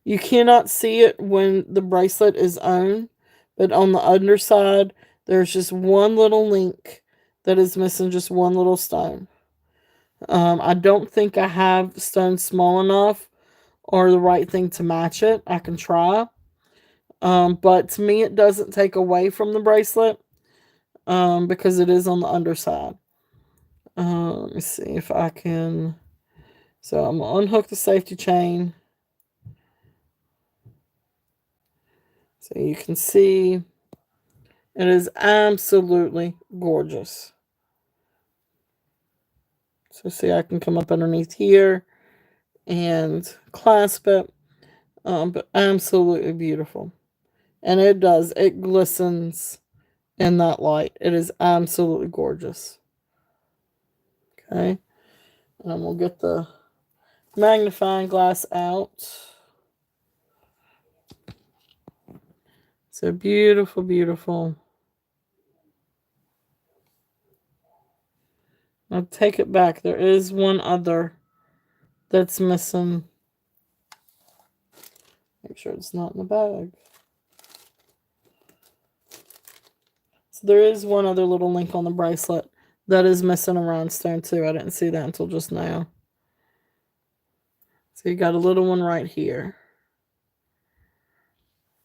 you cannot see it when the bracelet is on, but on the underside, there's just one little link that is missing just one little stone. I don't think I have stones small enough or the right thing to match it. I can try. But to me, it doesn't take away from the bracelet because it is on the underside. Let me see if I can. So I'm going to unhook the safety chain. So you can see it is absolutely gorgeous. So see, I can come up underneath here and clasp it. But absolutely beautiful. And it glistens in that light. It is absolutely gorgeous. Okay. And we'll get the magnifying glass out. So beautiful, beautiful. I'll take it back. There is one other that's missing. Make sure it's not in the bag. So there is one other little link on the bracelet that is missing a rhinestone too. I didn't see that until just now. So you got a little one right here.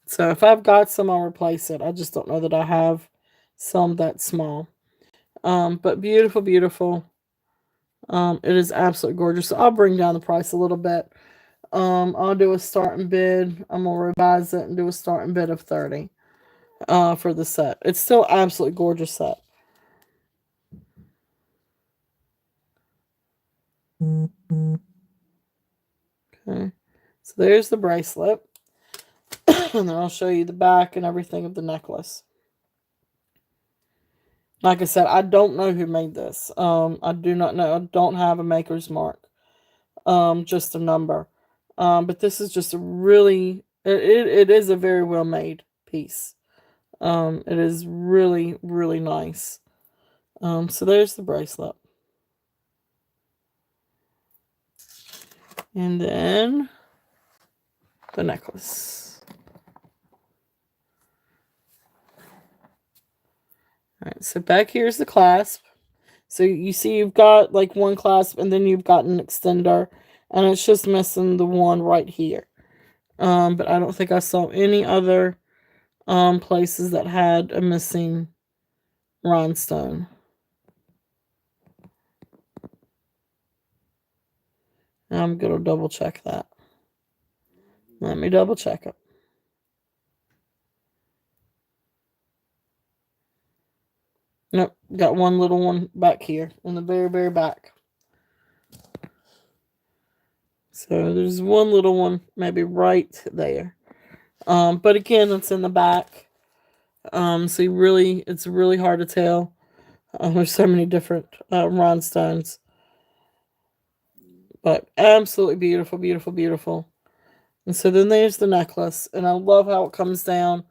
So if I've got some, I'll replace it. I just don't know that I have some that small. But beautiful, beautiful. It is absolutely gorgeous. So I'll bring down the price a little bit. I'll do a starting bid. I'm gonna revise it and do a starting bid of $30 for the set. It's still absolutely gorgeous set. Okay, so there's the bracelet, and then I'll show you the back and everything of the necklace. Like I said, I don't know who made this. I do not know. I don't have a maker's mark. Just a number. But this is just a really, it is a very well made piece. It is really, really nice. So there's the bracelet. And then the necklace. Alright, so back here's the clasp. So you see you've got like one clasp and then you've got an extender. And it's just missing the one right here. But I don't think I saw any other places that had a missing rhinestone. I'm going to double check that. Let me double check it. Nope, got one little one back here in the very, very back. So there's one little one maybe right there. But again, it's in the back. So it's really hard to tell. There's so many different rhinestones. But absolutely beautiful, beautiful, beautiful. And so then there's the necklace. And I love how it comes down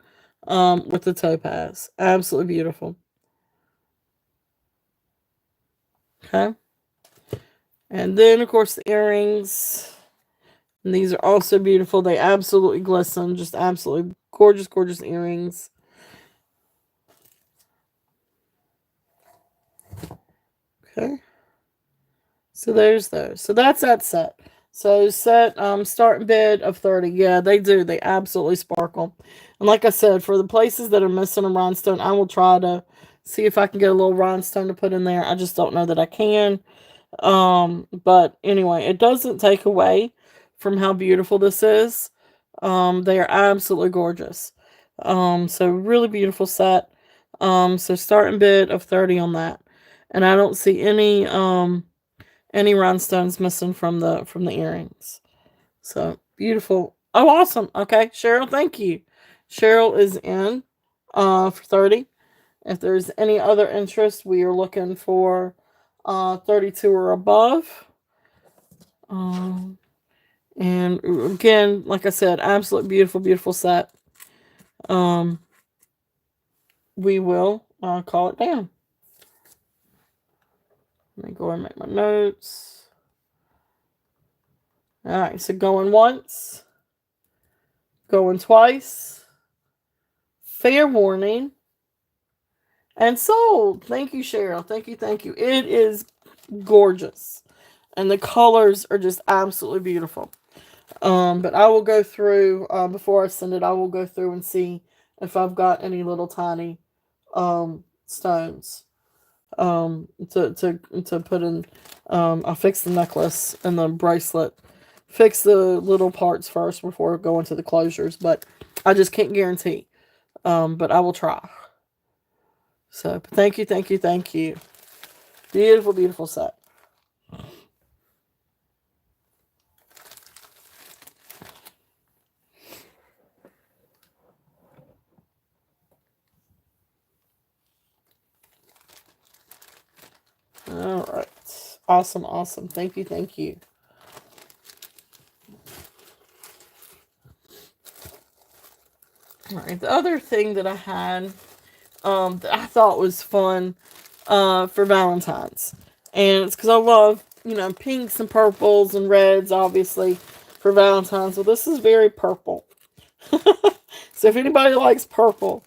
with the topaz. Absolutely beautiful. Okay. And then, of course, the earrings. And these are also beautiful. They absolutely glisten. Just absolutely gorgeous, gorgeous earrings. Okay. So there's those. So that's that set. So set starting bid of 30. Yeah, they do. They absolutely sparkle. And like I said, for the places that are missing a rhinestone, I will try to see if I can get a little rhinestone to put in there. I just don't know that I can. But anyway, it doesn't take away from how beautiful this is. They are absolutely gorgeous. So really beautiful set. So starting bid of 30 on that. And I don't see any rhinestones missing from the earrings. So beautiful. Oh, awesome. Okay, Cheryl, thank you. Cheryl is in for 30. If there's any other interest, we are looking for 32 or above. And again, like I said, absolute beautiful, beautiful set. we will call it down. Let me go and make my notes. All right, so going once, going twice, fair warning, and sold. Thank you, Cheryl. Thank you, thank you. It is gorgeous, and the colors are just absolutely beautiful. But I will go through before I send it. I will go through and see if I've got any little tiny stones to put in. I'll fix the necklace and the bracelet. Fix the little parts first before going to the closures, but I just can't guarantee. But I will try. So thank you, thank you, thank you. Beautiful, beautiful set. All right. Awesome, awesome. Thank you, thank you. All right. The other thing that I had that I thought was fun for Valentine's. And it's because I love, pinks and purples and reds, obviously, for Valentine's. Well, this is very purple. So if anybody likes purple,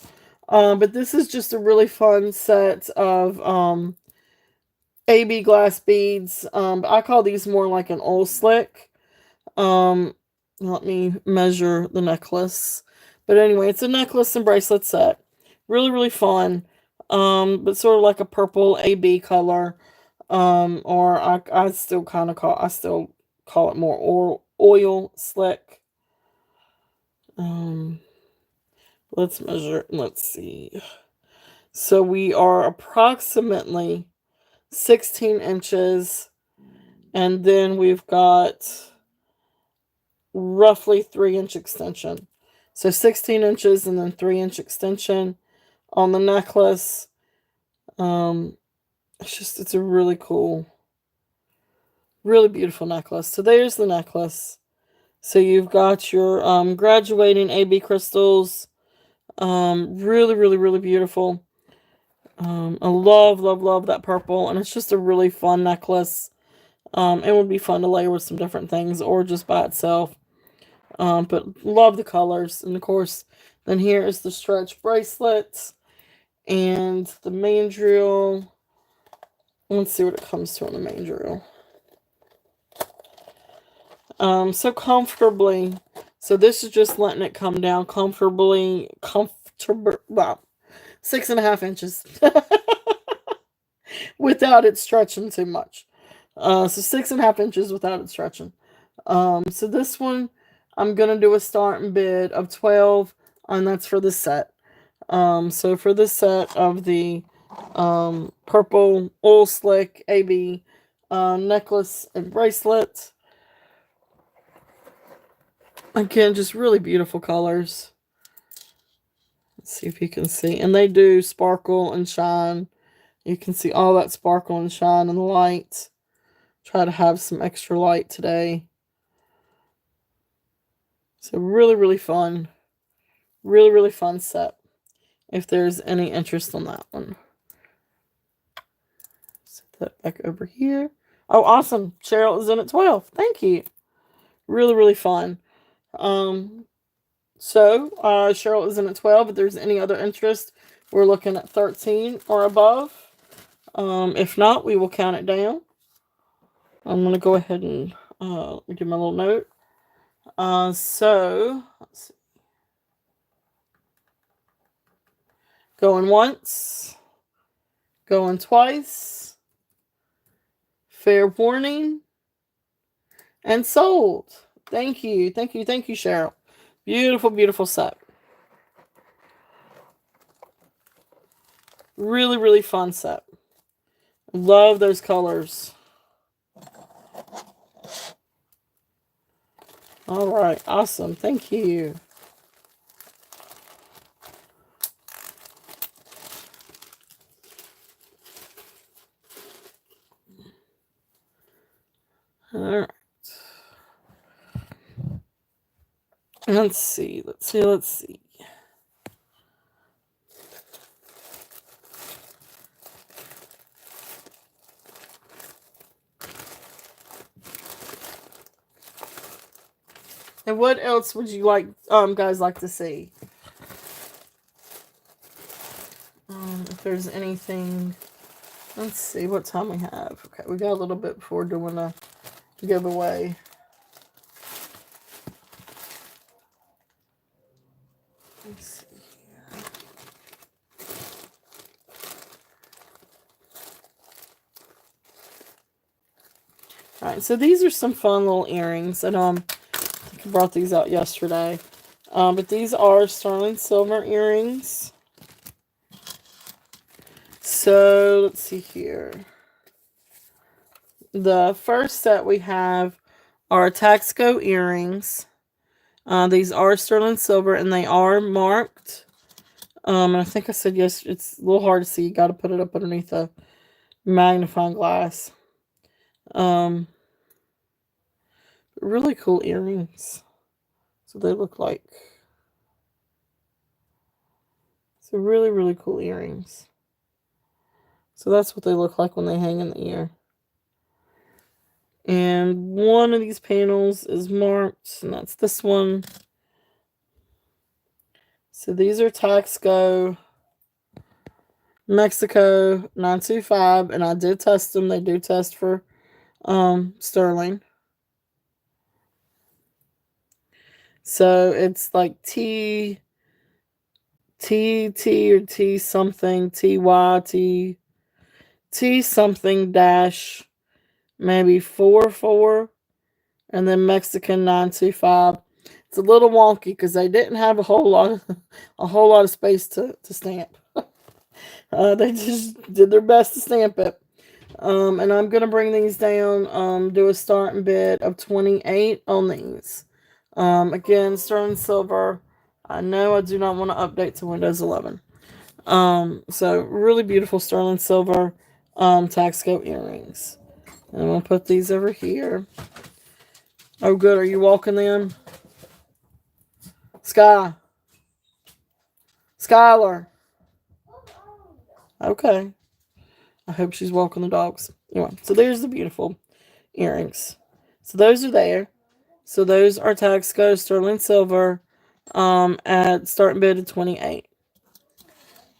but this is just a really fun set of AB glass beads. I call these more like an oil slick. Let me measure the necklace. But anyway, it's a necklace and bracelet set. Really, really fun. But sort of like a purple AB color. Or I still call it more oil slick. Let's measure. Let's see. So we are approximately 16 inches, and then we've got roughly 3-inch extension. So 16 inches and then 3-inch extension on the necklace. It's a really cool, really beautiful necklace. So there's the necklace. So you've got your graduating AB crystals. Really, really, really beautiful. I love that purple, and it's just a really fun necklace. It would be fun to layer with some different things or just by itself. But love the colors. And of course, then here is the stretch bracelet and the mandrel. Let's see what it comes to on the mandrel. So comfortably. So this is just letting it come down comfortable. Wow, 6.5 inches without it stretching too much. So 6.5 inches without it stretching. So this one, I'm gonna do a starting bid of 12, and that's for the set. So for the set of the purple oil slick AB necklace and bracelet, again, just really beautiful colors. Let's see if you can see, and they do sparkle and shine. You can see all that sparkle and shine in the light. Try to have some extra light today. So really, really fun. Really, really fun set. If there's any interest on that one. Set that back over here. Oh, awesome. Cheryl is in at 12. Thank you. Really, really fun. So Cheryl is in at 12. If there's any other interest, we're looking at 13 or above. If not, we will count it down. I'm going to go ahead and give my little note. So, let's see. Going once. Going twice. Fair warning. And sold. Thank you. Thank you. Thank you, Cheryl. Beautiful, beautiful set. Really, really fun set. Love those colors. All right. Awesome. Thank you. All right. Let's see. And what else would you like, guys like to see? If there's anything, let's see what time we have. Okay, we got a little bit before doing a giveaway. Let's see here. Alright, so these are some fun little earrings. And I think I brought these out yesterday. But these are sterling silver earrings. So, let's see here. The first set we have are Taxco earrings. These are sterling silver and they are marked. And I think I said yes, it's a little hard to see. You got to put it up underneath a magnifying glass. Really cool earrings. So they look like. So really, really cool earrings. So that's what they look like when they hang in the ear. And one of these panels is marked, and that's this one. So these are Taxco Mexico 925, and I did test them. They do test for sterling. So it's like T or T something, T something dash maybe 44, and then Mexican 925. It's a little wonky because they didn't have a whole lot of space to stamp. They just did their best to stamp it. And I'm gonna bring these down. Do a starting bid of 28 on these. Again, sterling silver. I know I do not want to update to Windows 11. So really beautiful sterling silver Taxco earrings. And I'm gonna put these over here. Oh, good. Are you walking them? Skylar. Okay. I hope she's walking the dogs. Anyway, so there's the beautiful earrings. So those are there. So those are Taxco sterling silver at starting bid of 28.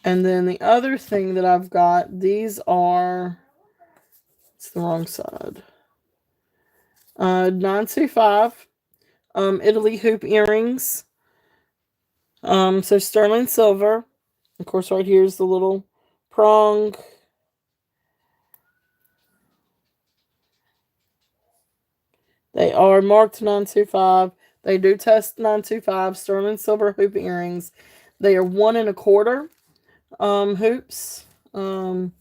And then the other thing that I've got, these are, it's the wrong side. 925 Italy hoop earrings. So sterling silver. Of course, right here is the little prong. They are marked 925. They do test 925 sterling silver hoop earrings. They are 1 1/4 hoops. And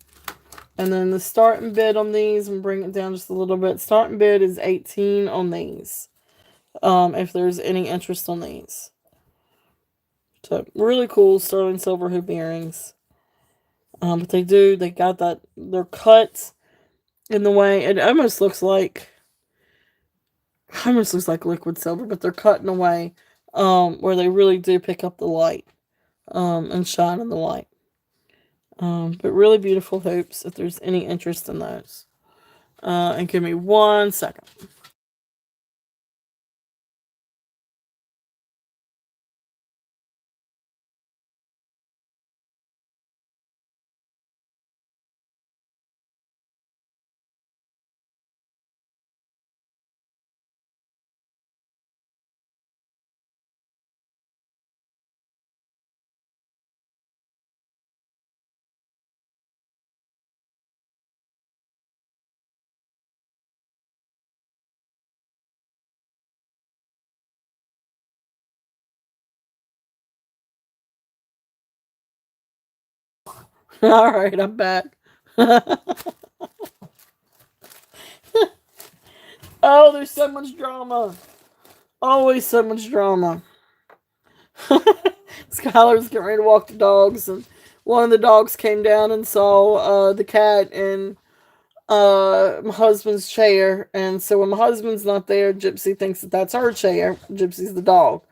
then the starting bid on these, and bring it down just a little bit. Starting bid is 18 on these. If there's any interest on these. So really cool sterling silver hoop earrings. But they got that, they're cut in the way, it almost looks like liquid silver, but they're cut in a way where they really do pick up the light and shine in the light. But really beautiful hoops if there's any interest in those. And give me 1 second. All right, I'm back. Oh, there's so much drama. Always so much drama. Skylar's getting ready to walk the dogs, and one of the dogs came down and saw the cat in my husband's chair. And so when my husband's not there, Gypsy thinks that that's her chair. Gypsy's the dog.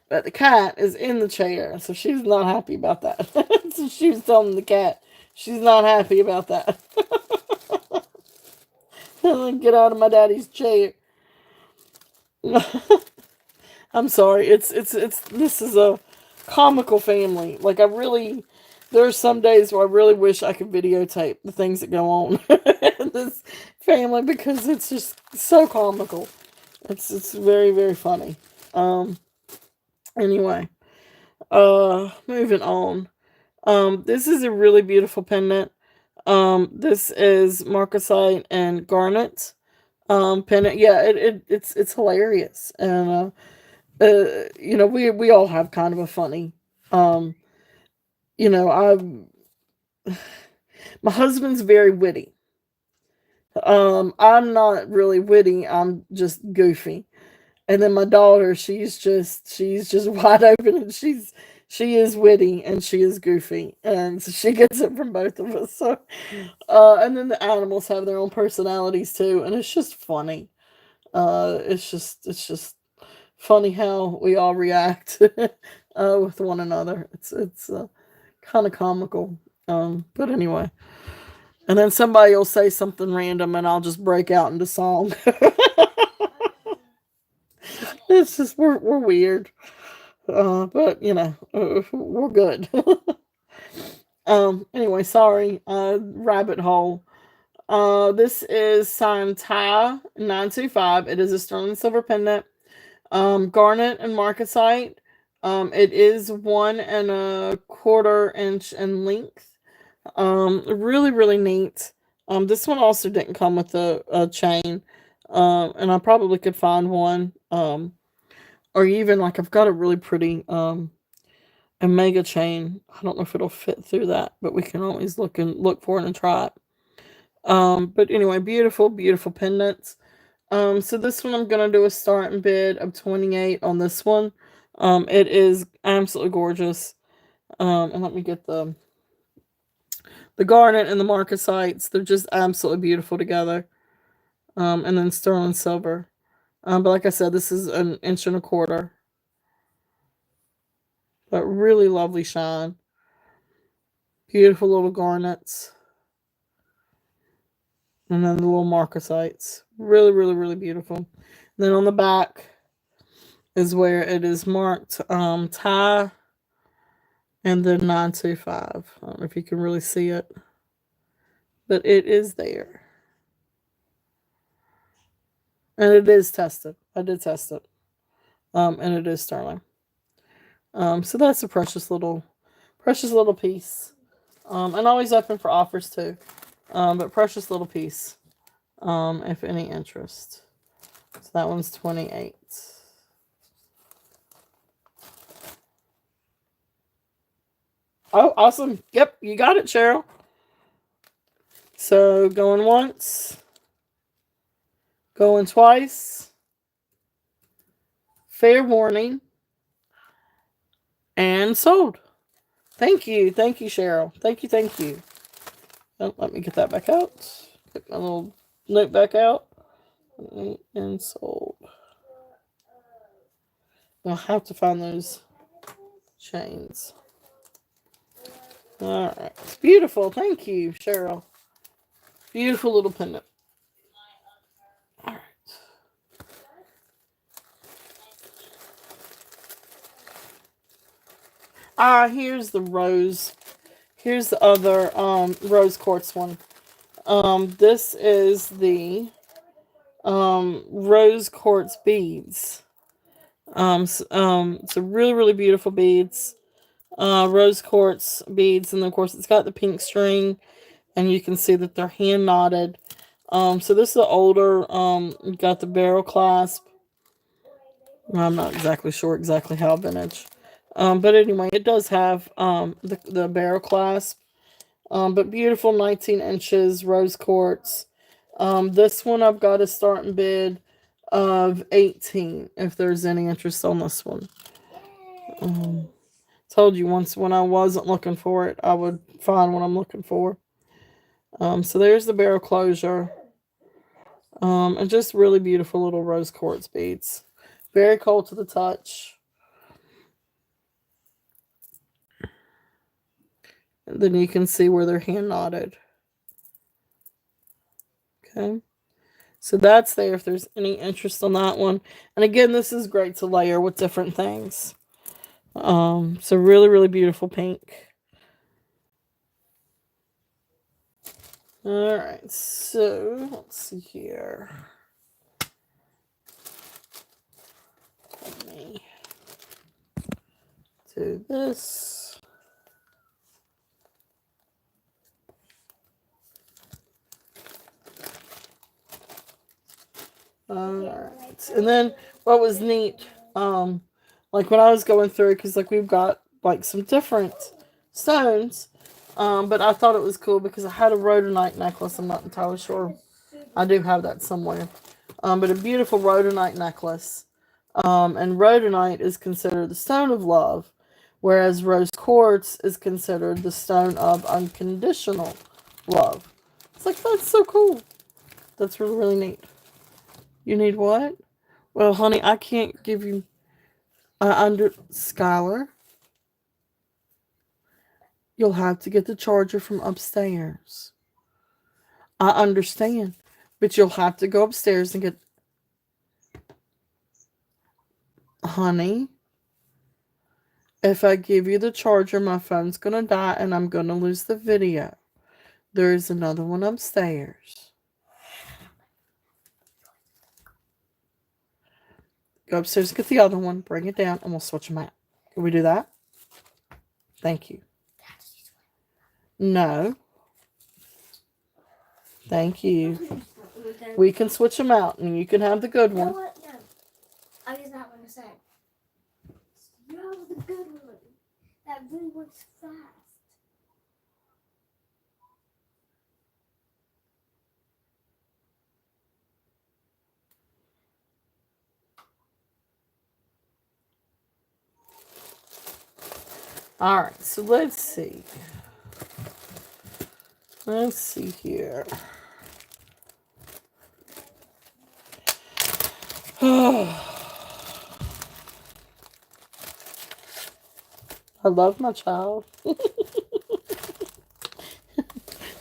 But the cat is in the chair, so she's not happy about that. So she was telling the cat she's not happy about that. Get out of my daddy's chair. I'm sorry. This is a comical family. Like, there are some days where I really wish I could videotape the things that go on in this family because it's just so comical. It's very, very funny. Um, anyway, moving on. This is a really beautiful pendant. This is marcasite and garnet. Pendant. Yeah, it's hilarious. And we all have kind of a funny, um, I my husband's very witty. I'm not really witty. I'm just goofy. And then my daughter, she's just wide open, and she is witty and she is goofy, and so she gets it from both of us. So, and then the animals have their own personalities too, and it's just funny. It's just funny how we all react with one another. It's kind of comical. But anyway, and then somebody will say something random, and I'll just break out into song. It's just we're weird, but we're good. Anyway, sorry. Rabbit hole. This is signed Ty 925. It is a sterling silver pendant. Garnet and marcasite. It is 1.25 inch in length. Really, really neat. This one also didn't come with a chain. And I probably could find one. Or even like I've got a really pretty a mega chain. I don't know if it'll fit through that, but we can always look for it and try it. But anyway, beautiful, beautiful pendants. So this one I'm gonna do a starting bid of 28 on this one. It is absolutely gorgeous. And let me get the garnet and the marcasites. They're just absolutely beautiful together. And then sterling silver. But like I said, this is 1.25 inches. But really lovely shine. Beautiful little garnets. And then the little marcasites. Really, really, really beautiful. And then on the back is where it is marked Thai and then 925. I don't know if you can really see it, but it is there. And it is tested. I did test it. And it is sterling. So that's a precious little piece. And always open for offers too. But precious little piece. If any interest. So that one's 28. Oh, awesome. Yep, you got it, Cheryl. So going once, going twice. Fair warning. And sold. Thank you. Thank you, Cheryl. Thank you. Thank you. Oh, let me get that back out. Get my little note back out. And sold. I'll have to find those chains. Alright. Beautiful. Thank you, Cheryl. Beautiful little pendant. Alright. Here's the rose. Here's the other rose quartz one. This is the rose quartz beads. It's a really, really beautiful beads. Rose quartz beads, and of course it's got the pink string, and you can see that they're hand knotted. So this is the older, got the barrel clasp. I'm not exactly sure exactly how vintage. But anyway, it does have the barrel clasp. But beautiful 19 inches rose quartz. This one I've got a starting bid of 18 if there's any interest on this one. Told you once when I wasn't looking for it, I would find what I'm looking for. So there's the barrel closure. And just really beautiful little rose quartz beads. Very cold to the touch. And then you can see where they're hand knotted. Okay. So that's there if there's any interest on that one. And again, this is great to layer with different things. So really, really beautiful pink. All right, so let's see here. Let me do this. All right, and then what was neat, like when I was going through, because like we've got like some different stones, but I thought it was cool because I had a rhodonite necklace. I'm not entirely sure. I do have that somewhere. But a beautiful rhodonite necklace. And rhodonite is considered the stone of love, whereas rose quartz is considered the stone of unconditional love. It's like, that's so cool. That's really, really neat. You need what? Well, honey, I can't give you Skylar. You'll have to get the charger from upstairs. I understand, but you'll have to go upstairs and get. Honey, if I give you the charger, my phone's gonna die and I'm gonna lose the video. There is another one upstairs. Go upstairs and get the other one, bring it down, and we'll switch them out. Can we do that? Thank you. No. Thank you. We can switch them out, and you can have the good one. You know what? No. I just not want to say. You have the good one. That really works fast. Alright, so let's see. Let's see here. I love my child.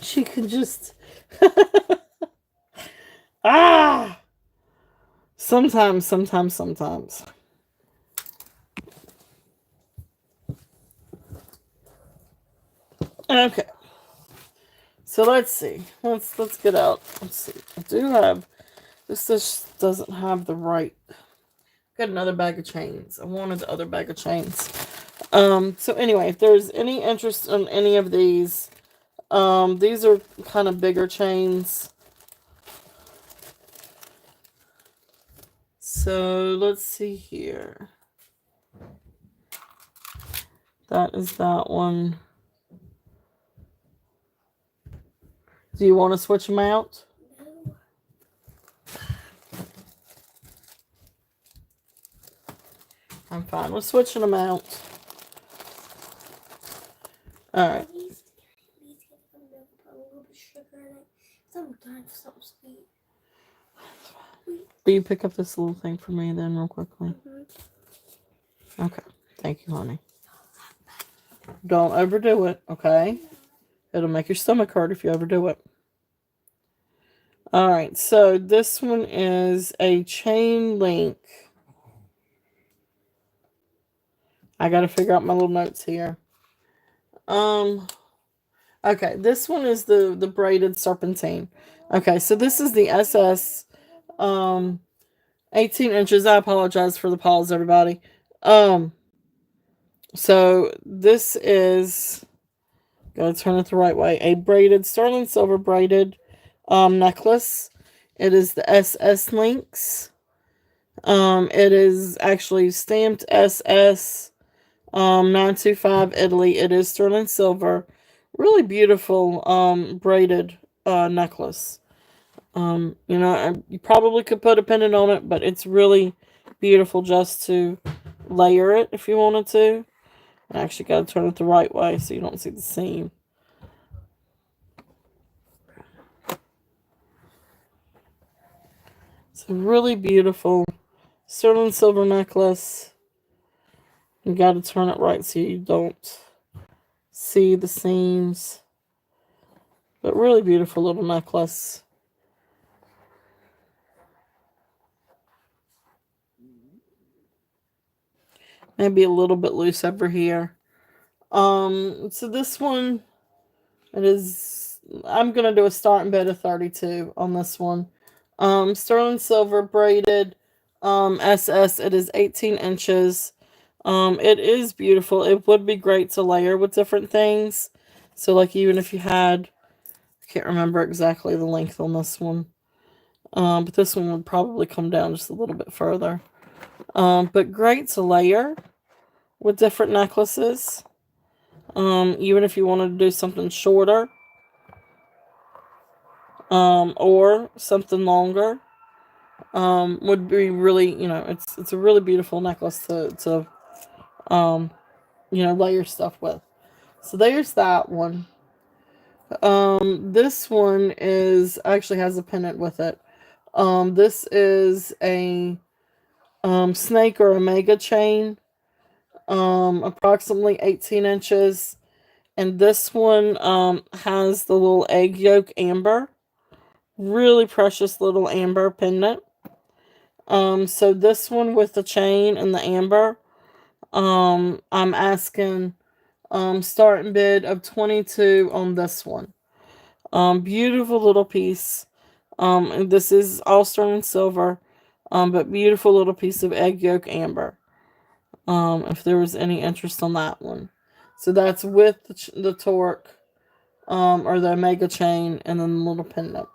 She can just... Sometimes. Okay. So let's see. Let's get out. Let's see. I do have this just doesn't have the right. Got another bag of chains. I wanted the other bag of chains. So anyway, if there's any interest in any of these are kind of bigger chains. So let's see here. That is that one. Do you want to switch them out? No. I'm fine with switching them out. Alright. Will you pick up this little thing for me then real quickly? Mm-hmm. Okay. Thank you, honey. Don't overdo it, okay? It'll make your stomach hurt if you overdo it. Alright, so this one is a chain link. I gotta figure out my little notes here. Okay, this one is the braided serpentine. Okay, so this is the SS 18 inches. I apologize for the pause, everybody. So this is, gotta turn it the right way, a braided sterling silver braided necklace. It is the SS links. It is actually stamped SS 925 Italy. It is sterling silver. Really beautiful braided necklace. You probably could put a pendant on it, but it's really beautiful just to layer it if you wanted to. I actually got to turn it the right way so you don't see the seam. It's a really beautiful sterling silver necklace. You got to turn it right so you don't see the seams. But really beautiful little necklace. Maybe a little bit loose over here. So this one, it is, I'm going to do a starting bid of 32 on this one. Sterling silver braided, SS, it is 18 inches. It is beautiful. It would be great to layer with different things. So like even if you had, I can't remember exactly the length on this one. But this one would probably come down just a little bit further. But great to layer with different necklaces. Even if you wanted to do something shorter, or something longer, would be really, it's a really beautiful necklace to layer stuff with. So there's that one. This one is actually has a pendant with it. This is a snake or omega chain, approximately 18 inches. And this one has the little egg yolk amber. Really precious little amber pendant. So this one with the chain and the amber, I'm asking starting bid of 22 on this one. Beautiful little piece. And this is all sterling silver, but beautiful little piece of egg yolk amber. If there was any interest on that one. So that's with the torque, or the omega chain, and then the little pendant.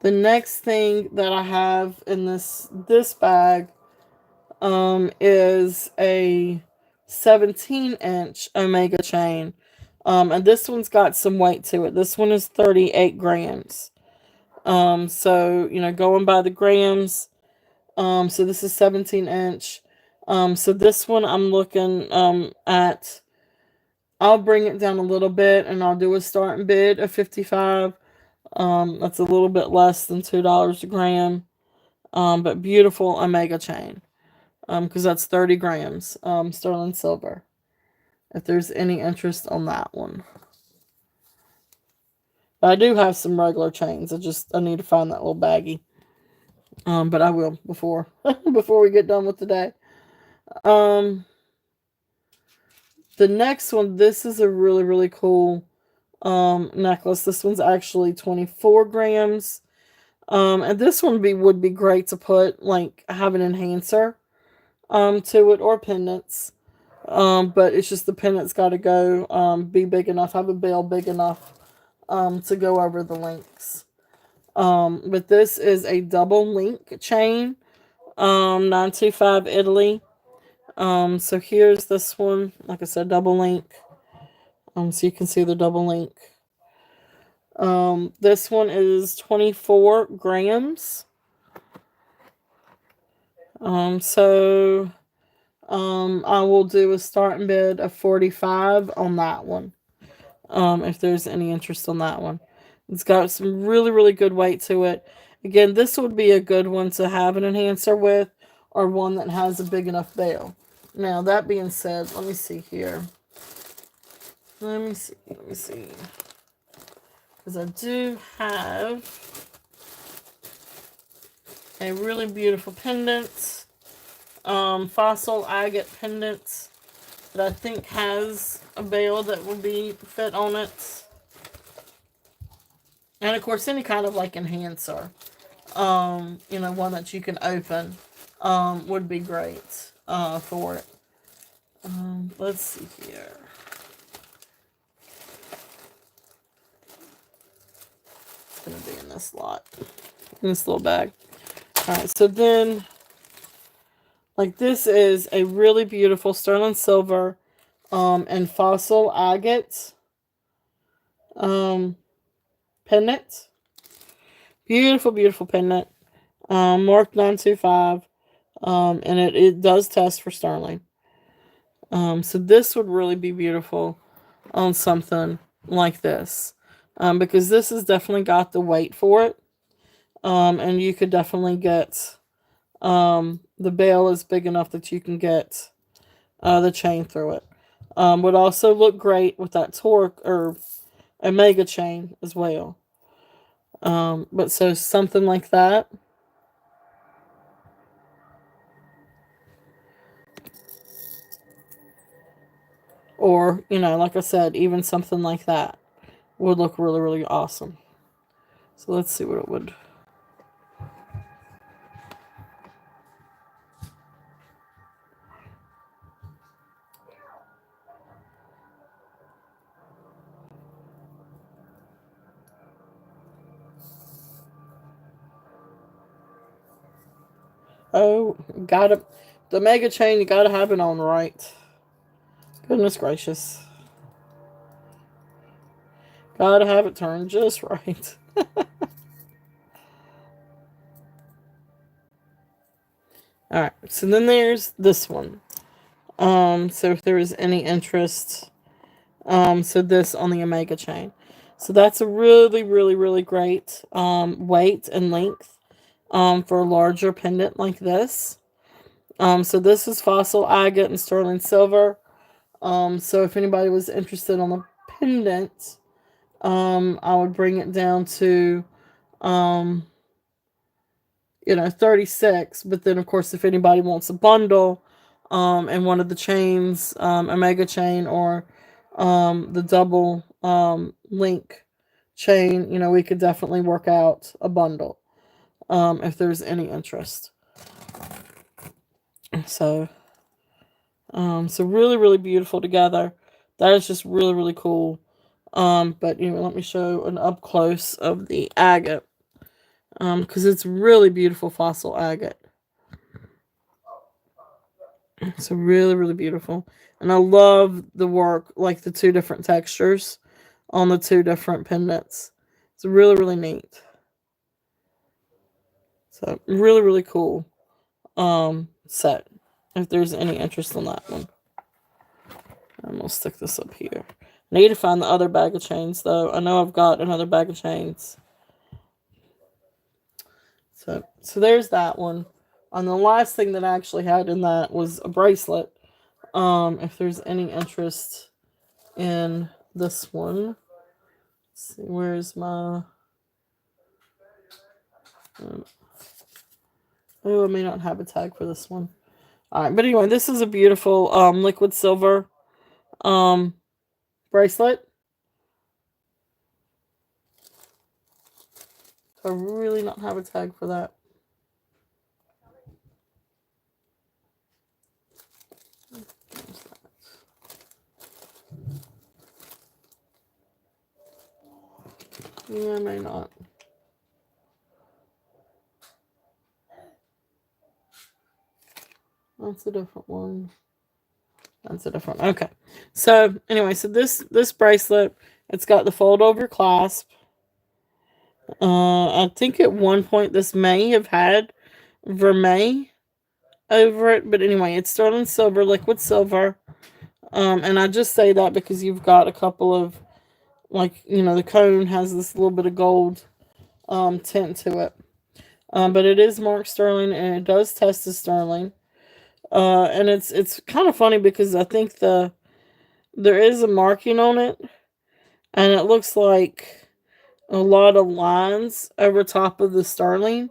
The next thing that I have in this bag, is a 17-inch omega chain. And this one's got some weight to it. This one is 38 grams. So, going by the grams, so this is 17-inch. So this one I'm looking at, I'll bring it down a little bit and I'll do a starting bid of 55. That's a little bit less than $2 a gram. But beautiful omega chain. Because that's 30 grams, sterling silver. If there's any interest on that one. But I do have some regular chains. I need to find that little baggie. But I will before we get done with the day. The next one, this is a really, really cool necklace. This one's actually 24 grams. And this one would be great to put, like, have an enhancer to it, or pendants. But it's just the pendant's got to go, be big enough, have a bell big enough to go over the links. But this is a double link chain, 925 Italy. So here's this one, like I said, double link. So you can see the double link. This one is 24 grams. So I will do a starting bid of 45 on that one. If there's any interest on that one. It's got some really, really good weight to it. Again, this would be a good one to have an enhancer with, or one that has a big enough bail. Now, that being said, let me see here. Let me see. Because I do have a really beautiful pendant. Fossil agate pendant that I think has a bail that would be fit on it. And of course, any kind of like enhancer, one that you can open, would be great, for it. Let's see here. It's going to be in this lot, in this little bag. Alright, so then, like, this is a really beautiful sterling silver, and fossil agate, pendant. Beautiful, beautiful pendant. Marked 925. And it does test for sterling. So this would really be beautiful on something like this. Because this has definitely got the weight for it. And you could definitely get, the bail is big enough that you can get the chain through it. Would also look great with that torque or omega chain as well. But so something like that. Or, like I said, even something like that would look really, really awesome. So let's see what it would. Oh, gotta. The mega chain, you gotta have it on right. Goodness gracious. Gotta have it turned just right. Alright, so then there's this one. So if there is any interest, so this on the Omega chain. So that's a really, really, really great weight and length for a larger pendant like this. So this is fossil agate and sterling silver. So if anybody was interested on the pendant, I would bring it down to 36. But then of course if anybody wants a bundle, and one of the chains, Omega chain or the double link chain, we could definitely work out a bundle if there's any interest. So so really, really beautiful together. That is just really, really cool. But let me show an up close of the agate. Because it's really beautiful fossil agate. So really, really beautiful. And I love the work, like the two different textures on the two different pendants. It's really, really neat. So really, really cool set. If there's any interest in that one. I'm gonna stick this up here. I need to find the other bag of chains though. I know I've got another bag of chains. So there's that one. And the last thing that I actually had in that was a bracelet. If there's any interest in this one. Let's see, where's my oh, I may not have a tag for this one. Alright, but anyway, this is a beautiful liquid silver bracelet. I really not have a tag for that. Yeah, I may not. That's a different one. That's a different one. Okay. So anyway, so this bracelet, it's got the fold over clasp. I think at one point this may have had vermeil over it, but anyway, it's sterling silver, liquid silver. And I just say that because you've got a couple of, like, the cone has this little bit of gold tint to it. But it is marked sterling and it does test as sterling. And it's kind of funny because I think there is a marking on it, and it looks like a lot of lines over top of the sterling,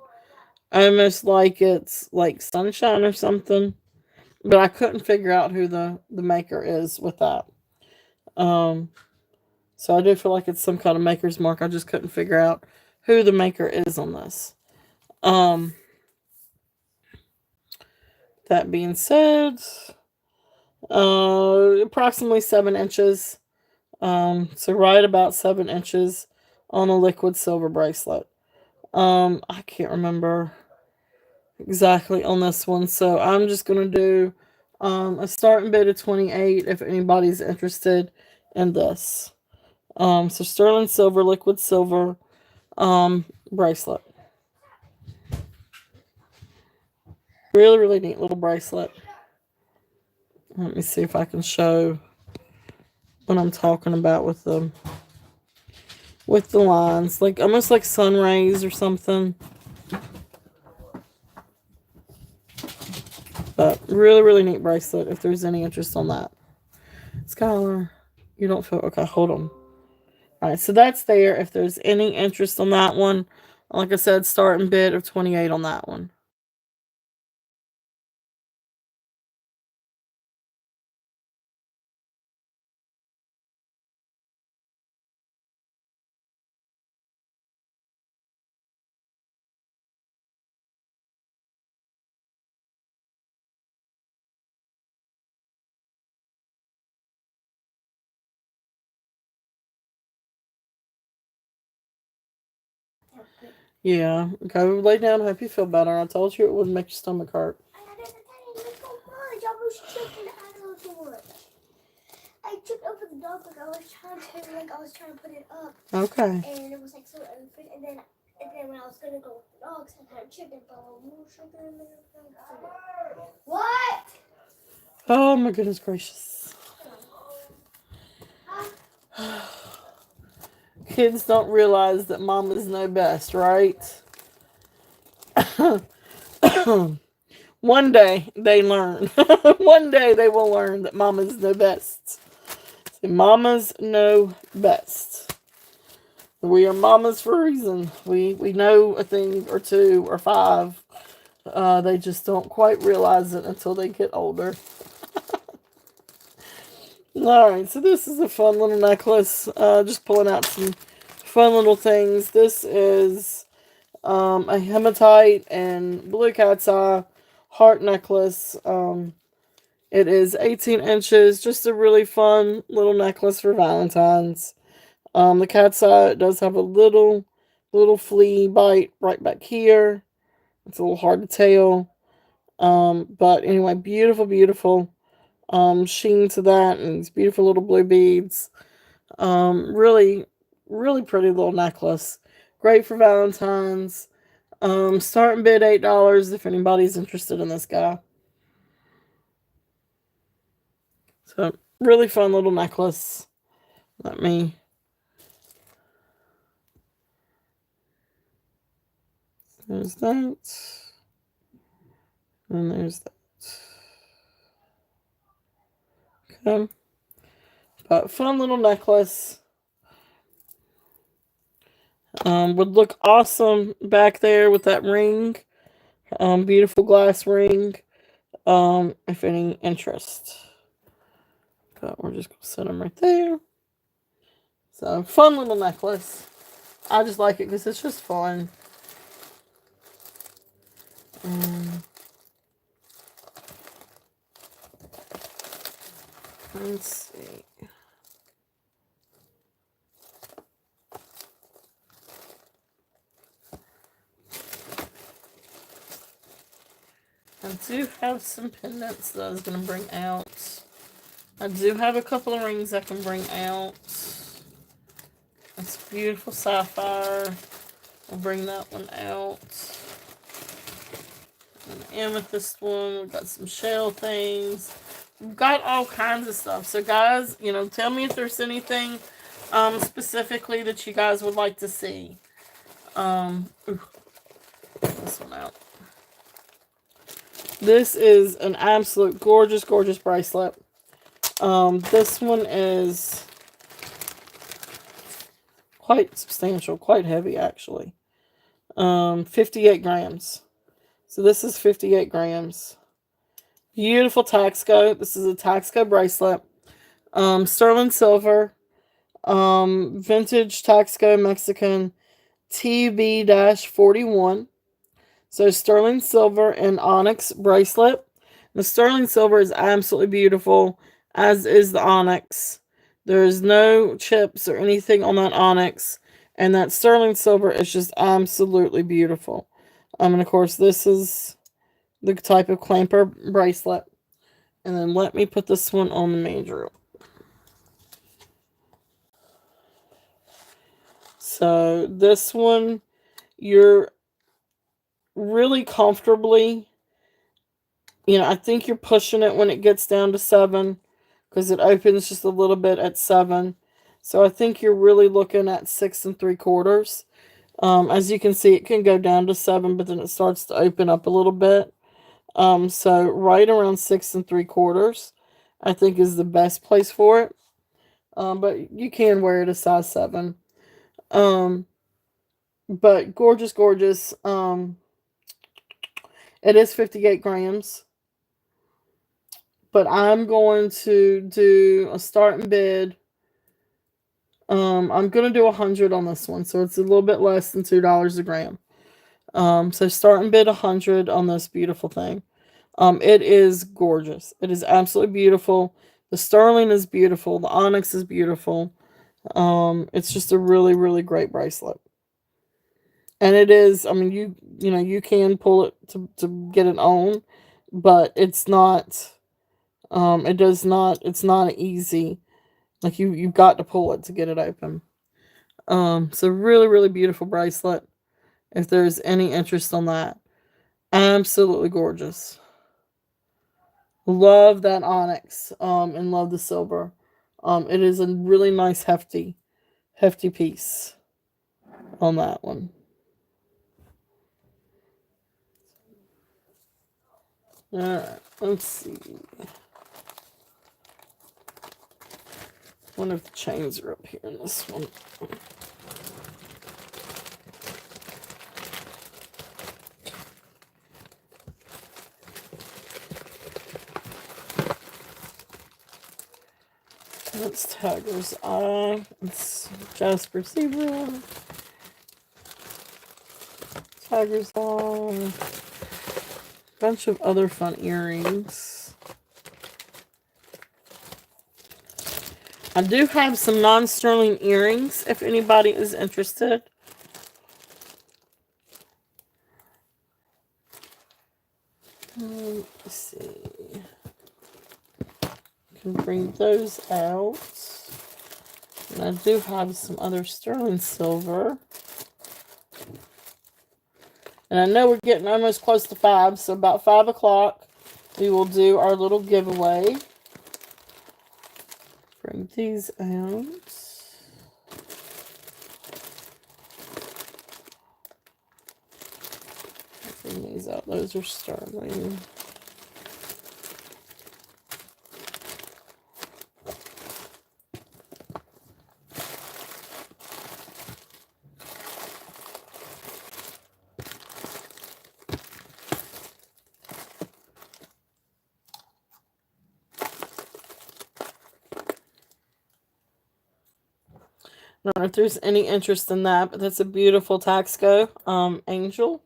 almost like it's like sunshine or something. But I couldn't figure out who the maker is with that. So I do feel like it's some kind of maker's mark. I just couldn't figure out who the maker is on this. That being said, approximately 7 inches. So right about 7 inches on a liquid silver bracelet. I can't remember exactly on this one, so I'm just gonna do a starting bid of 28 if anybody's interested in this. So sterling silver, liquid silver bracelet. Really, really neat little bracelet. Let me see if I can show what I'm talking about with the lines, like almost like sun rays or something. But really, really neat bracelet if there's any interest on that. Skylar, you don't feel okay, hold on. All right, so that's there. If there's any interest on that one, like I said, starting bid of 28 on that one. Yeah, go lay down. Hope you feel better. I told you it wouldn't make your stomach hurt. I tripped over the dog I was trying to put it up. Okay. And it was like so open, and then when I was gonna go with the dogs, I kind of tripped and fell in there. What? Oh my goodness gracious. Kids don't realize that mamas know best, right? One day they learn. One day they will learn that mamas know best. See, mamas know best. We are mamas for a reason. We know a thing or two or five. They just don't quite realize it until they get older. Alright, so this is a fun little necklace. Just pulling out some fun little things. This is a hematite and blue cat's eye heart necklace. It is 18 inches. Just a really fun little necklace for Valentine's. The cat's eye does have a little flea bite right back here. It's a little hard to tell. But anyway, beautiful sheen to that, and these beautiful little blue beads. Really pretty little necklace. Great for Valentine's. Starting bid $8 if anybody's interested in this guy. So really fun little necklace. Let me. There's that. And there's that. Okay. But fun little necklace. Would look awesome back there with that ring. Beautiful glass ring. If any interest. But we're just going to set them right there. So, fun little necklace. I just like it because it's just fun. Let's see. I do have some pendants that I was going to bring out. I do have a couple of rings I can bring out. It's beautiful sapphire. I'll bring that one out. An amethyst one. We've got some shell things. We've got all kinds of stuff. So guys, tell me if there's anything specifically that you guys would like to see. This one out. This is an absolute gorgeous bracelet. This one is quite substantial, quite heavy actually. 58 grams. So this is 58 grams. Beautiful Taxco. This is a Taxco bracelet. Sterling silver. Vintage Taxco Mexican TB-41. So sterling silver and onyx bracelet. The sterling silver is absolutely beautiful, as is the onyx. There's no chips or anything on that onyx. And that sterling silver is just absolutely beautiful. And of course, this is the type of clamper bracelet. And then let me put this one on the mandrel. So this one, you're really comfortably, I think you're pushing it when it gets down to 7, because it opens just a little bit at 7. So I think you're really looking at 6 3/4. As you can see, it can go down to 7, but then it starts to open up a little bit. So right around 6 3/4, I think is the best place for it. But you can wear it a size 7. Um, but gorgeous, gorgeous. It is 58 grams. But I'm going to do a starting bid. I'm going to do 100 on this one, so it's a little bit less than $2 a gram. So starting bid 100 on this beautiful thing. It is gorgeous. It is absolutely beautiful. The sterling is beautiful. The onyx is beautiful. It's just a really, really great bracelet. And it is, I mean, you know, you can pull it to get it on, but it's not, it's not easy. Like you've got to pull it to get it open. So really, really beautiful bracelet. If there's any interest on that. Absolutely gorgeous. Love that onyx, and love the silver. It is a really nice hefty piece on that one. Alright, let's see. I wonder if the chains are up here in this one. That's Tiger's Eye. It's Jasper Zebra. Tiger's Eye. Bunch of other fun earrings. I do have some non-sterling earrings if anybody is interested. Let's see. Can bring those out. And I do have some other sterling silver. And I know we're getting almost close to 5, so about 5 o'clock we will do our little giveaway. Bring these out. Bring these out. Those are sterling. I don't know if there's any interest in that, but that's a beautiful Taxco angel.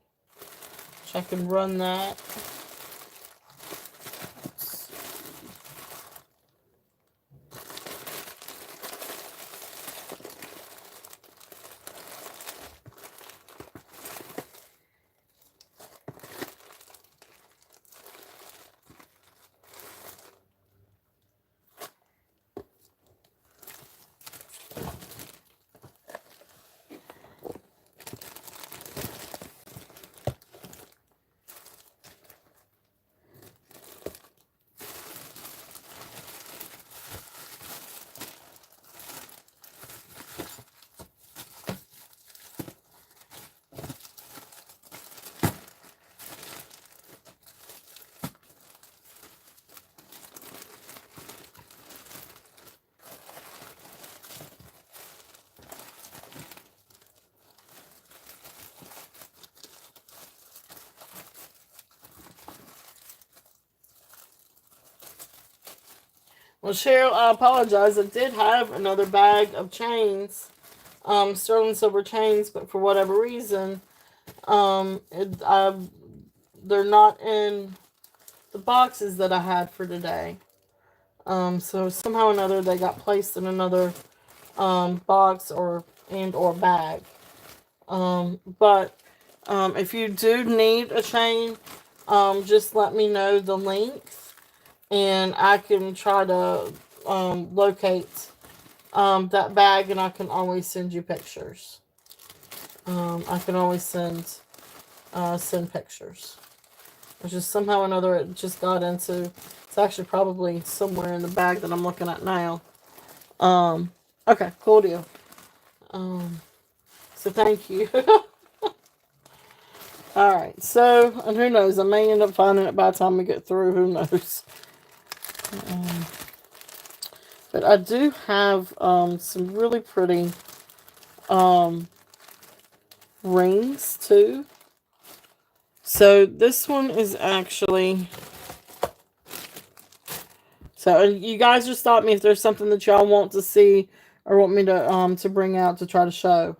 Which I can run that. Well, Cheryl, I apologize. I did have another bag of chains, sterling silver chains, but for whatever reason, they're not in the boxes that I had for today. So somehow or another they got placed in another box or bag. But if you do need a chain, just let me know the length. And I can try to locate that bag, and I can always send you pictures. I can always send pictures. It's just somehow or another it just got into. It's actually probably somewhere in the bag that I'm looking at now. Okay, cool deal. So thank you. All right. So, and who knows? I may end up finding it by the time we get through. Who knows? But I do have some really pretty rings too. So this one is actually... So you guys just stop me if there's something that y'all want to see or want me to bring out to try to show.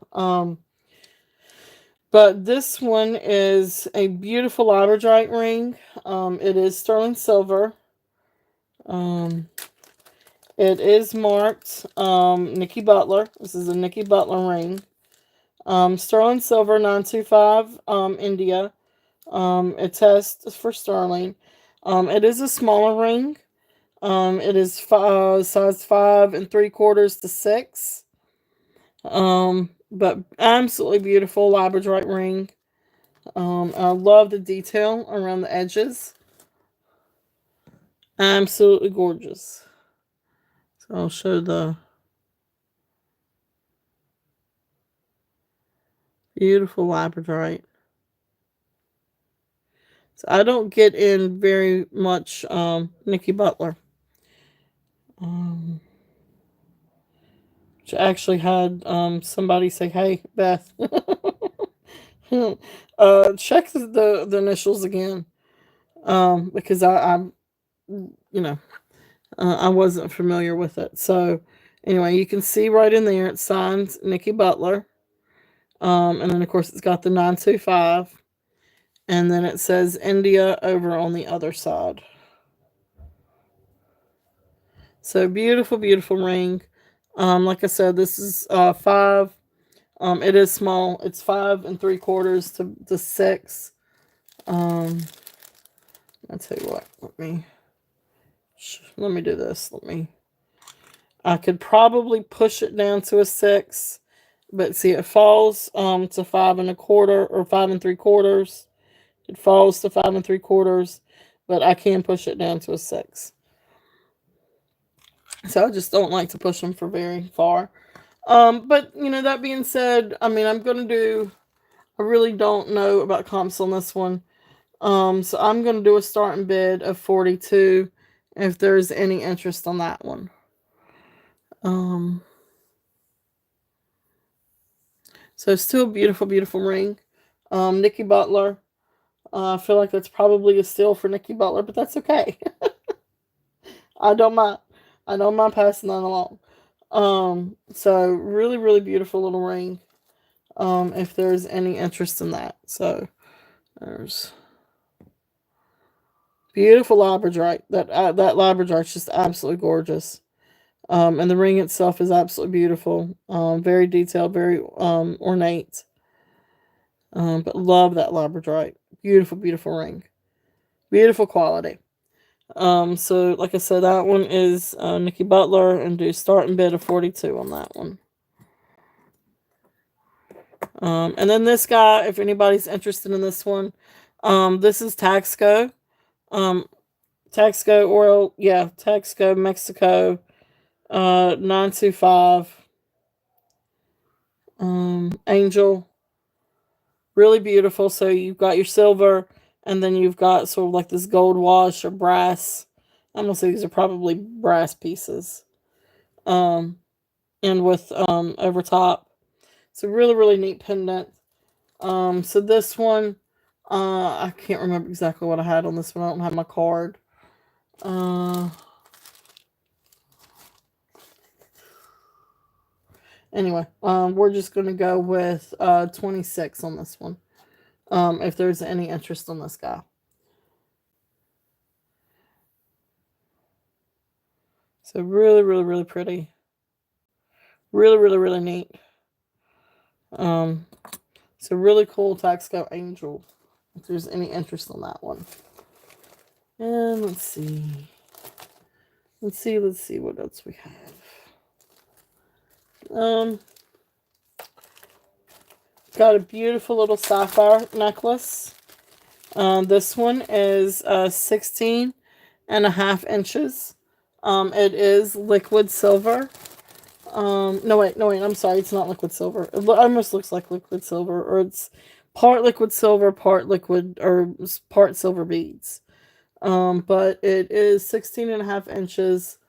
But this one is a beautiful labradorite ring. It is sterling silver. It is marked Nikki Butler. This is a Nikki Butler ring. Sterling silver 925 India. It tests for sterling. It is a smaller ring. It is size 5 3/4 to 6. But absolutely beautiful labradorite ring. I love the detail around the edges. Absolutely gorgeous. So I'll show the beautiful labradorite. So I don't get in very much Nikki Butler. Which actually had somebody say, "Hey, Beth, check the initials again," because I I wasn't familiar with it. So anyway, you can see right in there it's signed Nikki Butler, and then of course it's got the 925, and then it says India over on the other side. So beautiful, beautiful ring. Like I said, this is 5. It is small. It's 5 3/4 to 6. I'll tell you what. Let me do this. I could probably push it down to a 6, but see, it falls to 5 1/4 or 5 3/4. It falls to 5 3/4, but I can push it down to a 6. So I just don't like to push them for very far. But that being said, I mean, I really don't know about comps on this one. So I'm gonna do a starting bid of 42 if there's any interest on that one. So still beautiful, beautiful ring. Nikki Butler. I feel like that's probably a steal for Nikki Butler, but that's okay. I don't mind. I don't mind passing that along. So really, really beautiful little ring. If there's any interest in that. So there's beautiful labradorite. That labradorite's just absolutely gorgeous. And the ring itself is absolutely beautiful. Very detailed, very ornate. But love that labradorite. Beautiful, beautiful ring. Beautiful quality. So like I said, that one is Nikki Butler, and do starting bid of 42 on that one. And then this guy, if anybody's interested in this one, this is Taxco. Taxco oil, yeah, Taxco Mexico, 925. Angel, really beautiful. So you've got your silver, and then you've got sort of like this gold wash or brass. I'm gonna say these are probably brass pieces. And with over top. It's a really, really neat pendant. So this one, I can't remember exactly what I had on this one. I don't have my card. Anyway, we're just gonna go with 26 on this one. If there's any interest on this guy. So really, really, really pretty. Really, really, really neat. So really cool Taxco Angel. If there's any interest on that one. And let's see. Let's see what else we have. Got a beautiful little sapphire necklace. This one is 16.5 inches. It is liquid silver. No wait, I'm sorry, it's not liquid silver. It almost looks like liquid silver, or it's part liquid silver, part liquid, or part silver beads. But it is 16.5 inches.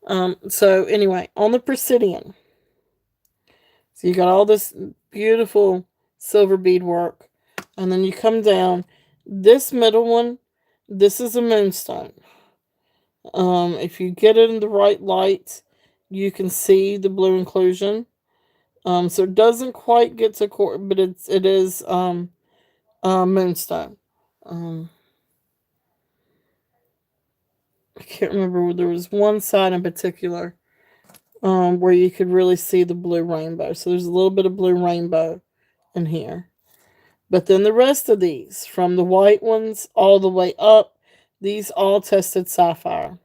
So anyway, on the Presidian, so you got all this beautiful silver beadwork, and then you come down. This middle one, this is a moonstone. If you get it in the right light, you can see the blue inclusion. So it doesn't quite get to but it is moonstone. Um, I can't remember. There was one side in particular where you could really see the blue rainbow. So there's a little bit of blue rainbow in here. But then the rest of these, from the white ones all the way up, these all tested sapphire.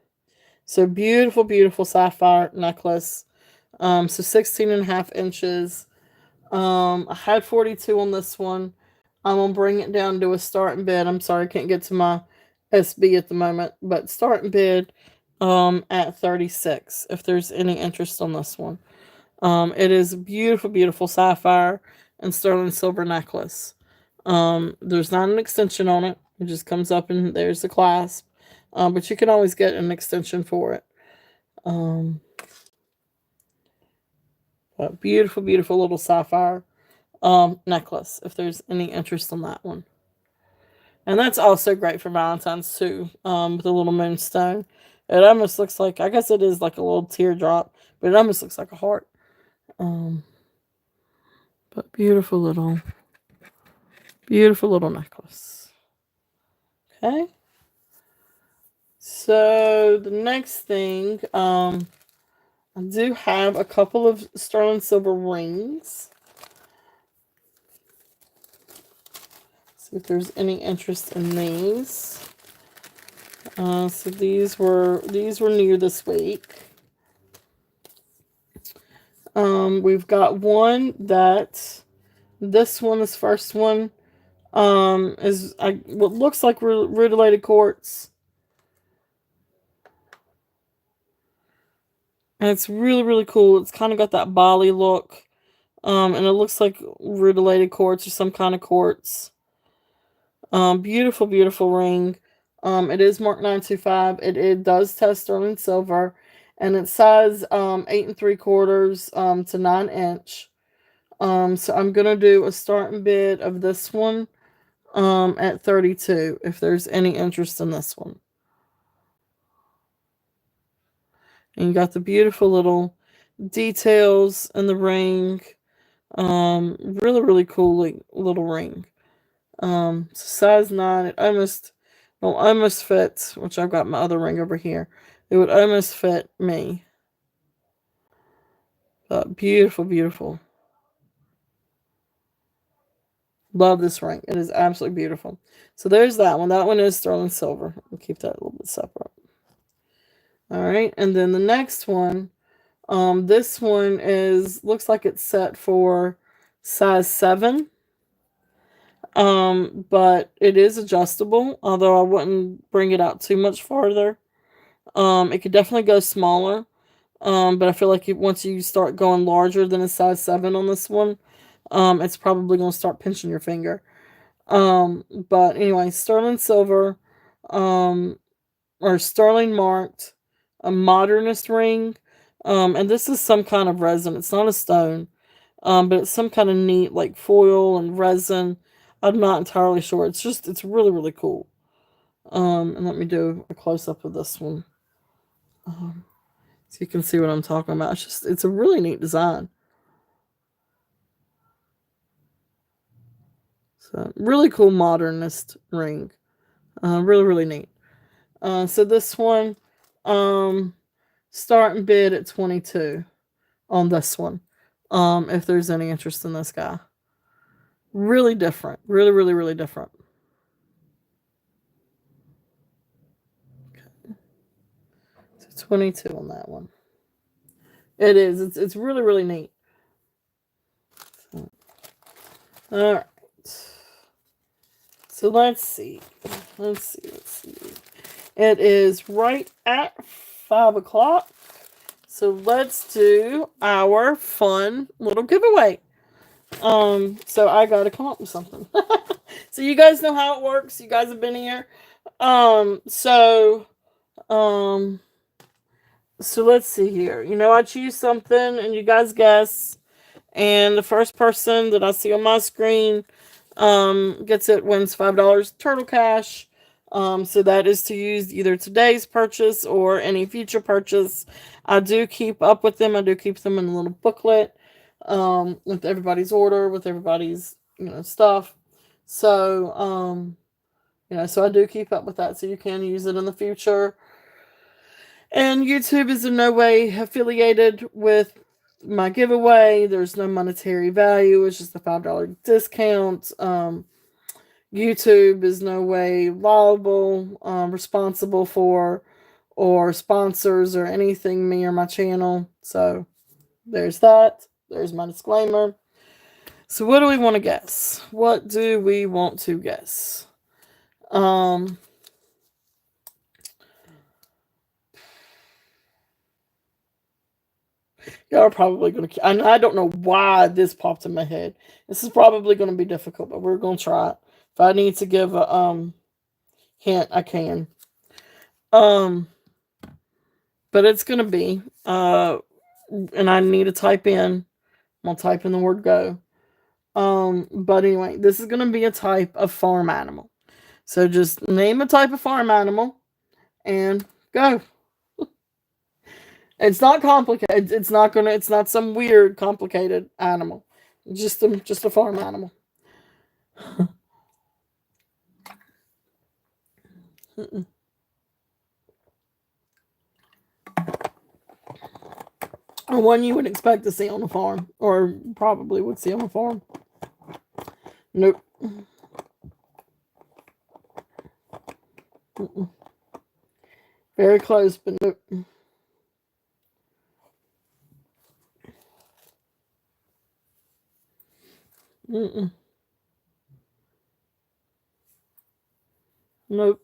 So beautiful, beautiful sapphire necklace. So 16.5 inches. I had 42 on this one. I'm gonna bring it down to a starting bid. I'm sorry I can't get to my SB at the moment, but starting bid at 36 if there's any interest on this one. It is a beautiful, beautiful sapphire and sterling silver necklace. There's not an extension on it. It just comes up and there's the clasp. But you can always get an extension for it. A beautiful, beautiful little sapphire necklace if there's any interest in that one. And that's also great for Valentine's too, with a little moonstone. It almost looks like, I guess it is like a little teardrop, but it almost looks like a heart. But beautiful little necklace. Okay. So the next thing, I do have a couple of sterling silver rings. See if there's any interest in these. So these were new this week. We've got one that this first one, is what looks like rutilated quartz. And it's really, really cool. It's kind of got that Bali look. And it looks like rutilated quartz or some kind of quartz. Beautiful, beautiful ring. It is marked 925. It does test sterling silver. And it size 8 3/4 to 9 inch. So I'm gonna do a starting bid of this one at 32 if there's any interest in this one. And you got the beautiful little details in the ring. Really, really cool little ring. Size 9. It almost fits, which I've got my other ring over here. It would almost fit me. But beautiful, beautiful. Love this ring. It is absolutely beautiful. So there's that one. That one is sterling silver. We'll keep that a little bit separate. All right, and then the next one, this one looks like it's set for size 7. But it is adjustable, although I wouldn't bring it out too much farther. It could definitely go smaller. But I feel like once you start going larger than a size 7 on this one, it's probably going to start pinching your finger. But anyway, sterling silver, or sterling marked, a modernist ring. And this is some kind of resin. It's not a stone, but it's some kind of neat like foil and resin. I'm not entirely sure. It's really, really cool. And let me do a close up of this one. So you can see what I'm talking about. It's a really neat design. So really cool modernist ring. Really, really neat. So this one, starting bid at 22 on this one. If there's any interest in this guy. Really different. Really, really, really different. Okay. So 22 on that one. It is. It's really, really neat. All right. So let's see. Let's see. It is right at 5 o'clock. So let's do our fun little giveaway. So I gotta come up with something. So you guys know how it works. You guys have been here. So So let's see here. I choose something and you guys guess. And the first person that I see on my screen gets it, wins $5 Turtle Cash. So that is to use either today's purchase or any future purchase. I do keep up with them. I do keep them in a little booklet with everybody's order, with everybody's stuff. So so I do keep up with that. So you can use it in the future. And YouTube is in no way affiliated with my giveaway. There's no monetary value. It's just a $5 discount. YouTube is no way liable, responsible for, or sponsors or anything me or my channel. So there's that. There's my disclaimer. So what do we want to guess? What do we want to guess? Y'all are probably going to... I don't know why this popped in my head. This is probably going to be difficult, but we're going to try it. If I need to give a hint, I can. But it's going to be... and I need to type in... I'm going to type in the word go. But anyway, this is going to be a type of farm animal. So just name a type of farm animal and go. It's not complicated. It's not some weird, complicated animal. Just a farm animal. Or one you would expect to see on a farm, or probably would see on a farm. Nope. Very close, but nope. Nope.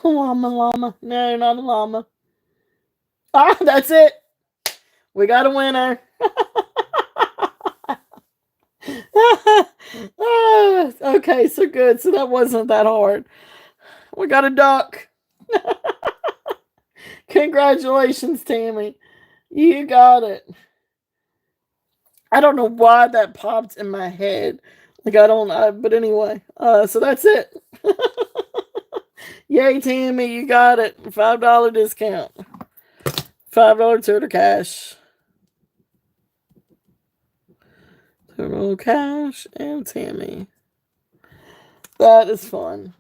Llama. No, not a llama. Ah, that's it. We got a winner. Okay, so good. So that wasn't that hard. We got a duck. Congratulations, Tammy. You got it. I don't know why that popped in my head. Like, I don't know. But anyway, so that's it. Yay, Tammy, you got it. $5 discount. $5 Turtle Cash. Turtle Cash and Tammy. That is fun.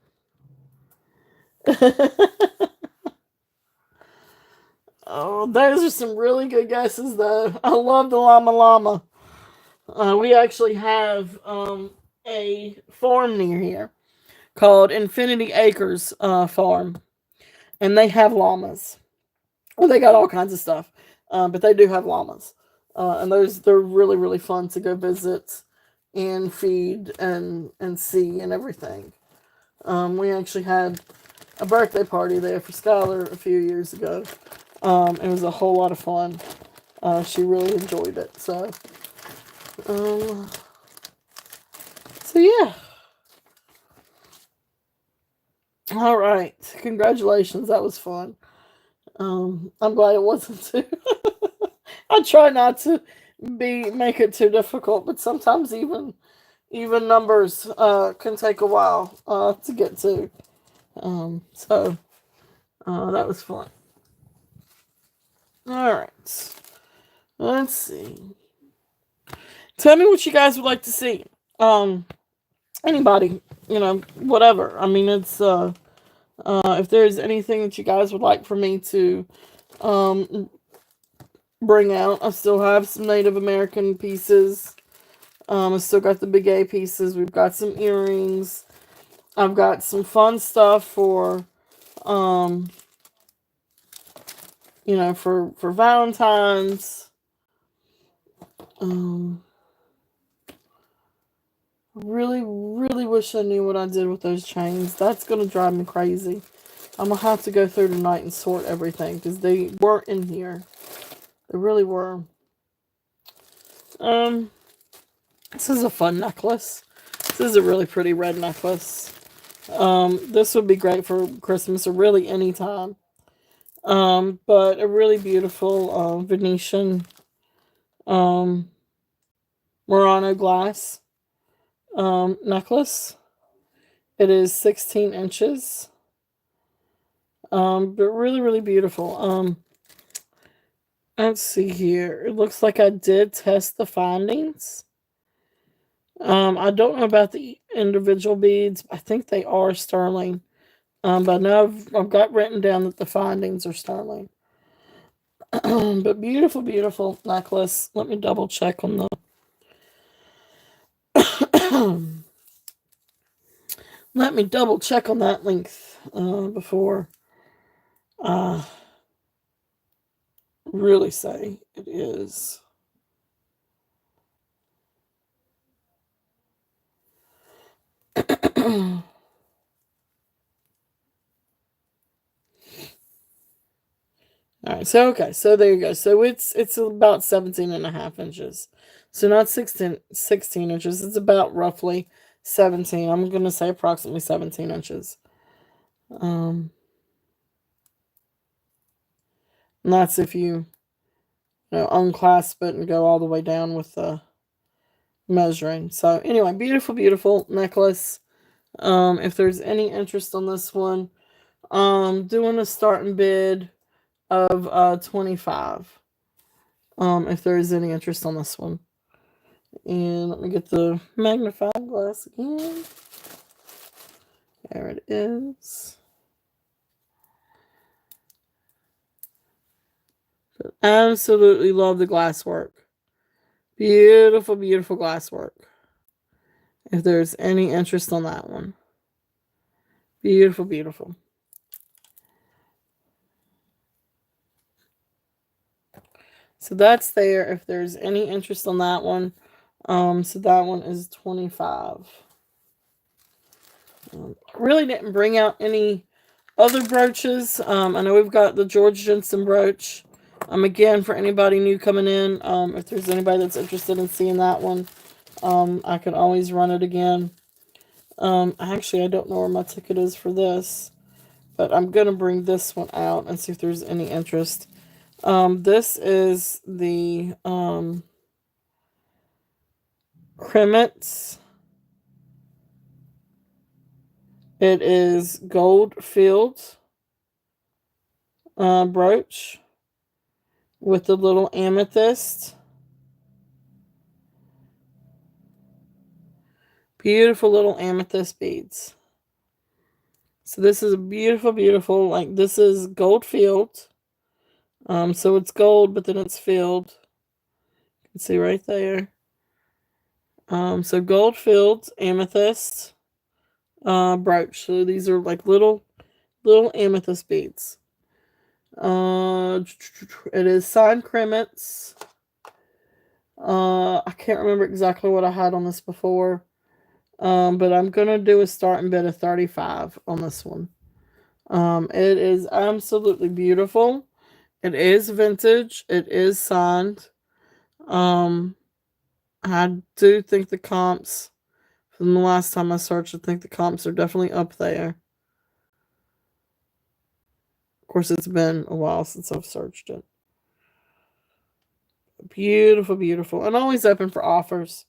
Oh, those are some really good guesses, though. I love the llama. We actually have a farm near here called Infinity Acres Farm, and they have llamas. Well, they got all kinds of stuff, but they do have llamas, and they're really, really fun to go visit and feed and see and everything. We actually had a birthday party there for Skylar a few years ago. It was a whole lot of fun. She really enjoyed it. So yeah. All right. Congratulations. That was fun. I'm glad it wasn't too. I try not to make it too difficult, but sometimes even numbers can take a while to get to. So that was fun. All right. Let's see. Tell me what you guys would like to see. Anybody, whatever. I mean, it's if there's anything that you guys would like for me to bring out, I still have some Native American pieces. I still got the Big A pieces. We've got some earrings. I've got some fun stuff for for Valentine's. Really, really wish I knew what I did with those chains. That's going to drive me crazy. I'm going to have to go through tonight and sort everything because they weren't in here. They really were. This is a fun necklace. This is a really pretty red necklace. This would be great for Christmas or really any time. But a really beautiful Venetian um, Murano glass necklace. It is 16 inches. But really, really beautiful. Let's see here. It looks like I did test the findings. I don't know about the individual beads. I think they are sterling. But now I've got written down that the findings are sterling. But beautiful, beautiful necklace. Let me double check on the. Let me double check on that length before I really say it is. All right, so okay, so there you go. So it's about 17 and a half inches. So not 16 inches. It's about roughly 17. I'm going to say approximately 17 inches. Um, and that's if you unclasp it and go all the way down with the measuring. So anyway, beautiful, beautiful necklace. If there's any interest on this one, doing a starting bid of 25. If there is any interest on this one. And let me get the magnifying glass again. There it is. Absolutely love the glass work. Beautiful, beautiful glass work. If there's any interest on that one. Beautiful, beautiful. So that's there if there's any interest on that one. So that one is 25. Really didn't bring out any other brooches. I know we've got the Georg Jensen brooch. Again, for anybody new coming in, if there's anybody that's interested in seeing that one, I can always run it again. Actually, I don't know where my ticket is for this, but I'm going to bring this one out and see if there's any interest. This is the Kremitz. It is gold filled brooch with the little amethyst. Beautiful little amethyst beads. So this is a beautiful, beautiful, like this is gold filled. So it's gold, but then it's filled. You can see right there. So gold filled amethyst brooch. So these are like little amethyst beads. It is signed Kremitz. I can't remember exactly what I had on this before. But I'm gonna do a starting bid of 35 on this one. It is absolutely beautiful. It is vintage. It is signed. Um, I do think the comps from the last time I searched, I think the comps are definitely up there. Of course, it's been a while since I've searched it. Beautiful, beautiful, and always open for offers.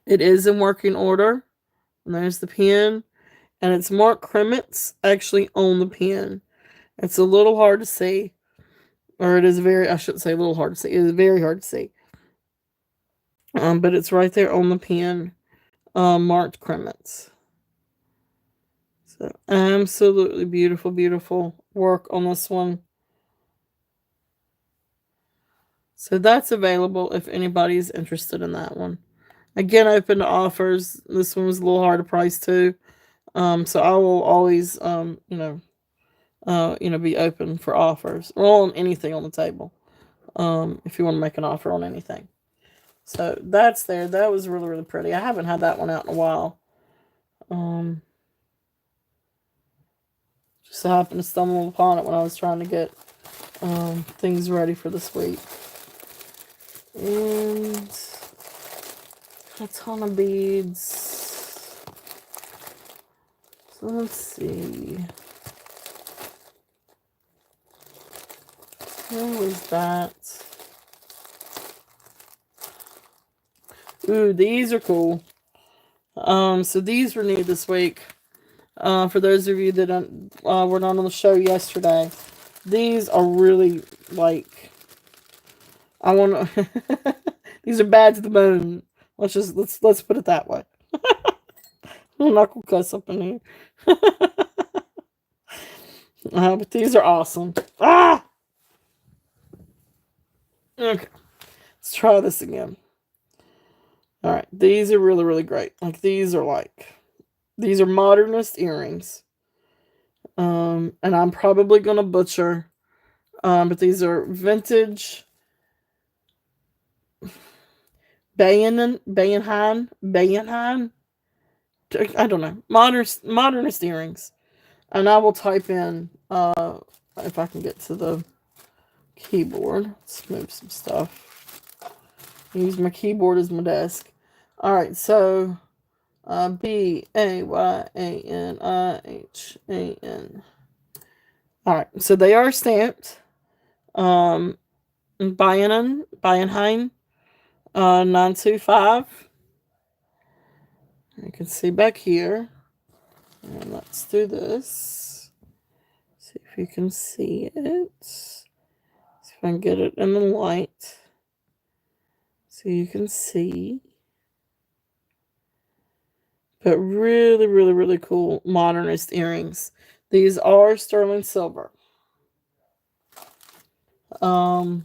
It is in working order. And there's the pen. And it's marked Kremitz actually on the pen. It's a little hard to see. Or it is very, I shouldn't say a little hard to see. It is very hard to see. But it's right there on the pen. Marked Kremitz. So absolutely beautiful, beautiful work on this one. So that's available if anybody's interested in that one. Again, open to offers. This one was a little hard to price too. So I will always, be open for offers or on anything on the table. If you want to make an offer on anything. So that's there. That was really, really pretty. I haven't had that one out in a while. Just so happened to stumble upon it when I was trying to get things ready for this week. And a ton of beads. Let's see. Where was that? Ooh, these are cool. So these were new this week. For those of you that were not on the show yesterday, these are really like, I want to. These are bad to the bone. Let's put it that way. I'm not gonna cuss up in here. But these are awesome. Ah. Okay, let's try this again. All right, these are really, really great. These are modernist earrings. And I'm probably gonna butcher. But these are vintage Bayenheim. I don't know. Modernist earrings. And I will type in if I can get to the keyboard. Let's move some stuff. Use my keyboard as my desk. Alright, so Bayanhihan. Alright, so they are stamped. Bayenheim 925. You can see back here. And let's do this. See if you can see it. See if I can get it in the light. So you can see. But really, really, really cool modernist earrings. These are sterling silver. 22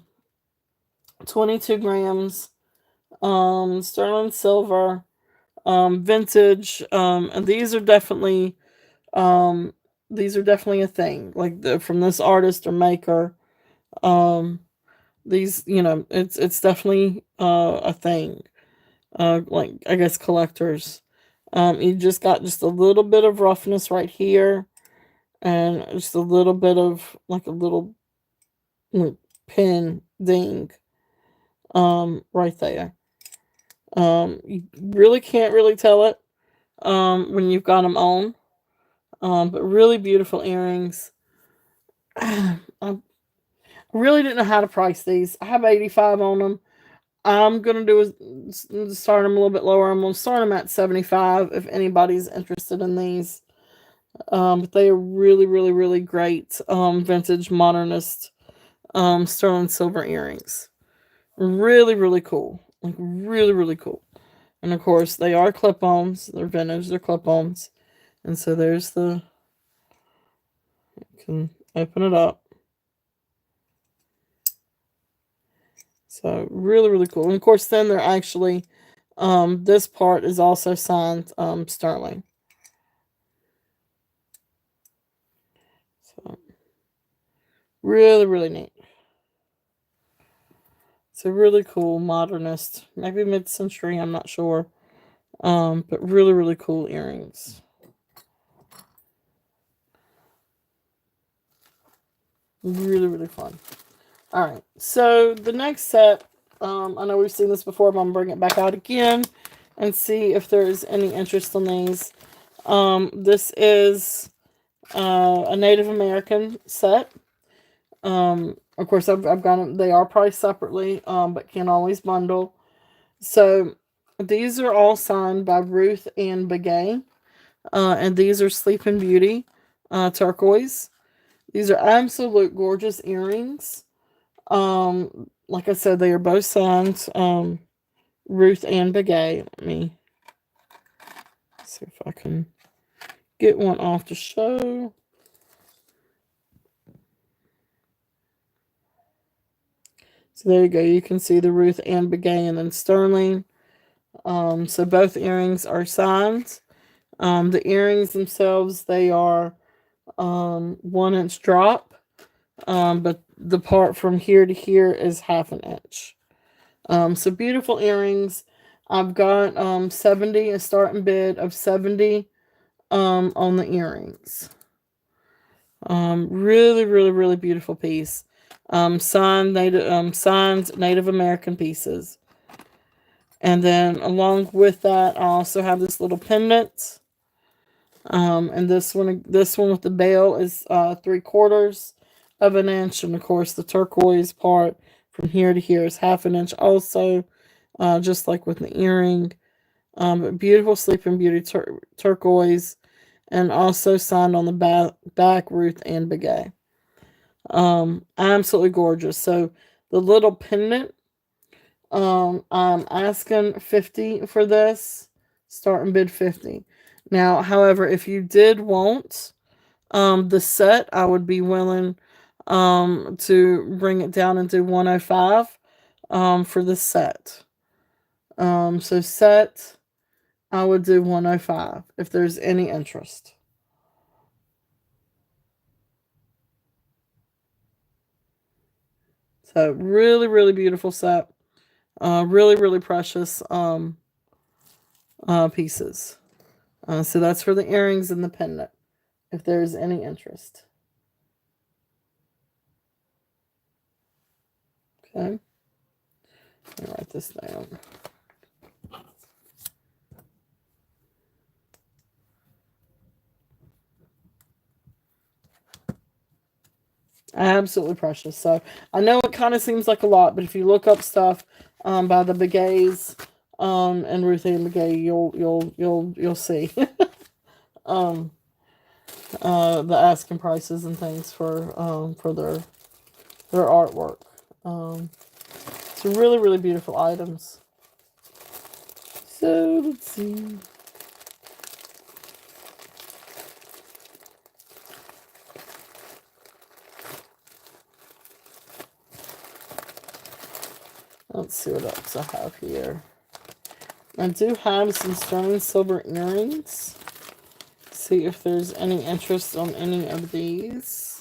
grams. Sterling silver. Vintage. And these are definitely a thing. From this artist or maker. These, it's definitely a thing. I guess collectors. You just got just a little bit of roughness right here, and just a little bit of a little pin ding, right there. You really can't really tell it, when you've got them on. But really beautiful earrings. I really didn't know how to price these. I have 85 on them. I'm going to start them a little bit lower. I'm going to start them at 75 if anybody's interested in these. But they are really, really, really great vintage modernist sterling silver earrings. Really, really cool. Really, really cool. And of course, they are clip-ons. They're vintage. They're clip-ons. And so there's you can open it up. So really, really cool. And of course, then they're actually, this part is also signed sterling. So really, really neat. It's a really cool modernist, maybe mid-century, I'm not sure. But really, really cool earrings. Really, really fun. Alright, so the next set, I know we've seen this before, but I'm going to bring it back out again and see if there's any interest in these. This is a Native American set. Of course, I've got them. They are priced separately, but can always bundle. So these are all signed by Ruth Ann Begay, and these are Sleeping Beauty turquoise. These are absolute gorgeous earrings. Like I said, they are both signed Ruth Ann Begay. Let me see if I can get one off to show. So there you go. You can see the Ruth Ann Begay and then sterling. So both earrings are signed. The earrings themselves, they are 1 inch drop. But the part from here to here is 1/2 inch. So beautiful earrings. I've got 70, a starting bid of 70 on the earrings. Really, really, really beautiful piece. Signed Native American pieces. And then along with that, I also have this little pendant. And this one with the bail is 3/4 of an inch, and of course the turquoise part from here to here is 1/2 inch also, just like with the earring. Beautiful Sleeping Beauty turquoise, and also signed on the back Ruth and Begay. Absolutely gorgeous. So the little pendant, I'm asking 50 for this, starting bid 50. Now, however, if you did want the set, I would be willing to bring it down and do 105 for the set. So set, I would do 105 if there's any interest. So really, really beautiful set. Really, really precious pieces. So that's for the earrings and the pendant, if there's any interest. Okay. Let me write this down. Absolutely precious. So I know it kind of seems like a lot, but if you look up stuff by the Begays and Ruth Ann Begay, you'll see um, the asking prices and things for their artwork. It's really, really beautiful items. So let's see. Let's see what else I have here. I do have some sterling silver earrings. See if there's any interest on any of these.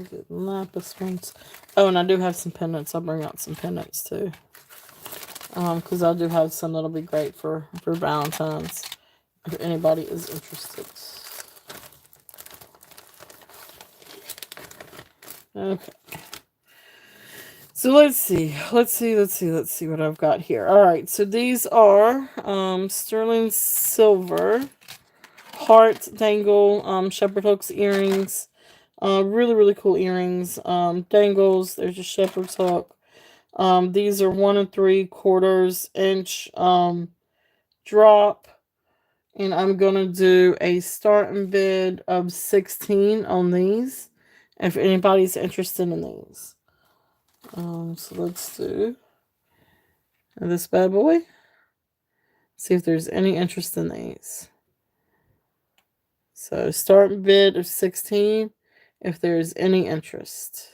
Get lapis ones. Oh, and I do have some pendants. I'll bring out some pendants too. Because I do have some that'll be great for Valentine's, if anybody is interested. Okay. So let's see what I've got here. All right, so these are sterling silver heart dangle shepherd hooks earrings. Really, really cool earrings. Dangles. There's a shepherd's hook. These are 1 3/4 inch drop, and I'm gonna do a starting bid of 16 on these. If anybody's interested in these, so let's do this bad boy. See if there's any interest in these. So starting bid of 16. If there's any interest.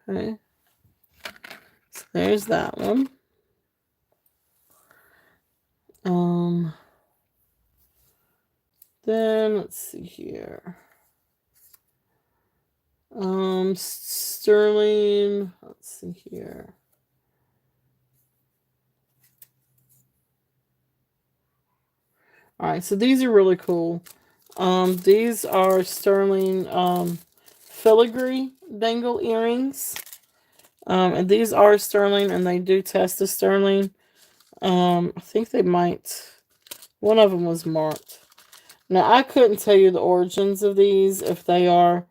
Okay. So there's that one. Then let's see here. Sterling. Let's see here. All right, so these are really cool. These are sterling filigree dangle earrings. And these are sterling, and they do test as sterling. I think they might. One of them was marked. Now, I couldn't tell you the origins of these, if they are,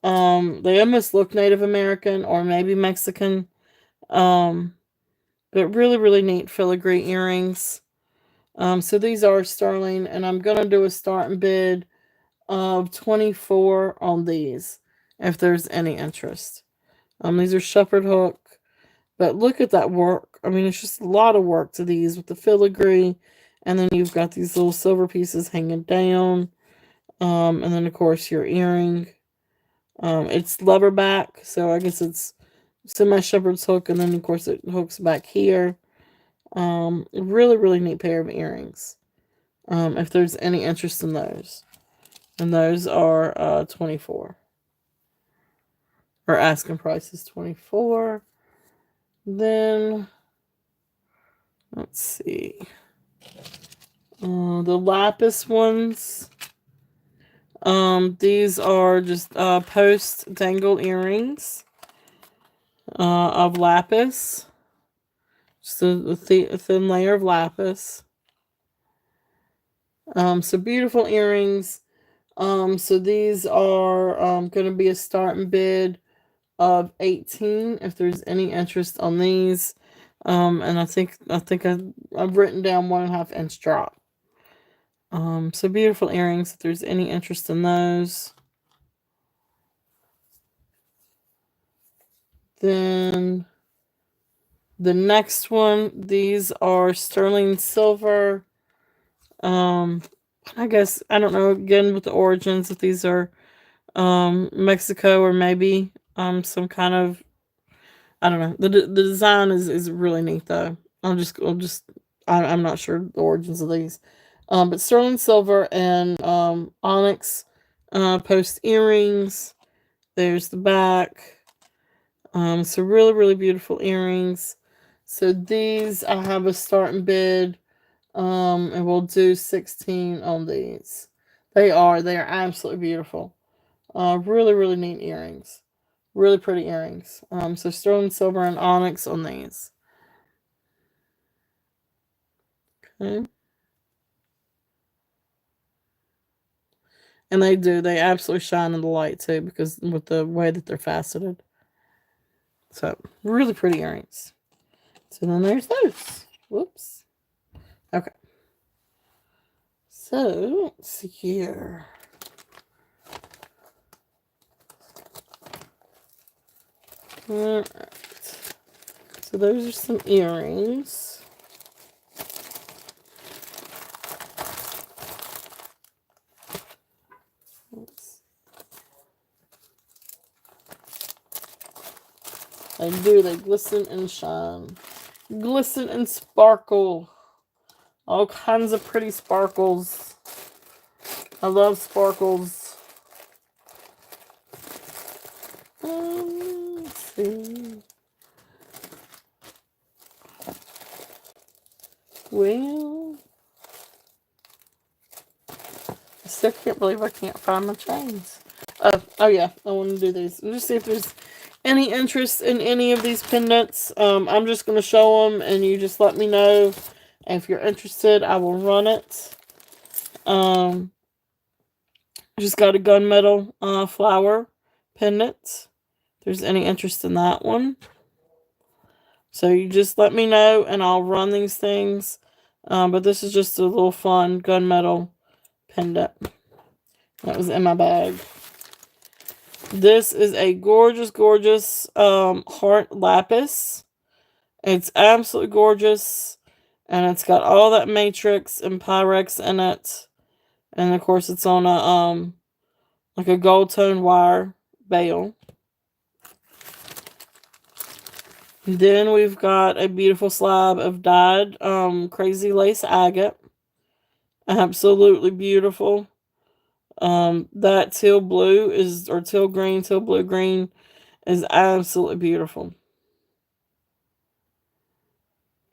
they almost look Native American or maybe Mexican. But really, really neat filigree earrings. So these are sterling, and I'm going to do a starting bid of 24 on these, if there's any interest. These are shepherd hook, but look at that work. I mean, it's just a lot of work to these with the filigree, and then you've got these little silver pieces hanging down, and then of course your earring. It's lever back, so I guess it's semi shepherd's hook, and then of course it hooks back here. Really, really neat pair of earrings. If there's any interest in those. And those are 24. Or asking price is 24. Then let's see. The lapis ones. These are just post dangle earrings of lapis. Just a thin layer of lapis. So beautiful earrings. So these are going to be a starting bid of 18 if there's any interest on these. And I think I've written down 1.5 inch drop. So beautiful earrings if there's any interest in those. Then the next one, these are sterling silver. I guess I don't know again with the origins if these are Mexico or maybe some kind of, I don't know. The design is really neat though. I'm not sure the origins of these. But sterling silver and onyx post earrings. There's the back. So really, really beautiful earrings. So these I have a starting bid. And we'll do 16 on these. They are absolutely beautiful. Really, really neat earrings. Really pretty earrings. So sterling silver and onyx on these. Okay. And they absolutely shine in the light too, because with the way that they're faceted. So really pretty earrings. So then there's those. Whoops. Okay. So let's see here. Alright. So those are some earrings. They glisten and shine. Glisten and sparkle. All kinds of pretty sparkles. I love sparkles. Let's see. Well, I still can't believe I can't find my chains. Oh yeah, I want to do these. Just see if there's any interest in any of these pendants. I'm just going to show them and you just let me know. And if you're interested, I will run it. Just got a gunmetal flower pendant. If there's any interest in that one. So you just let me know and I'll run these things. But this is just a little fun gunmetal pendant. That was in my bag. This is a gorgeous, gorgeous heart lapis. It's absolutely gorgeous. And it's got all that matrix and Pyrex in it. And of course it's on a like a gold tone wire bail. Then we've got a beautiful slab of dyed crazy lace agate. Absolutely beautiful. That teal blue is, or teal blue green is absolutely beautiful.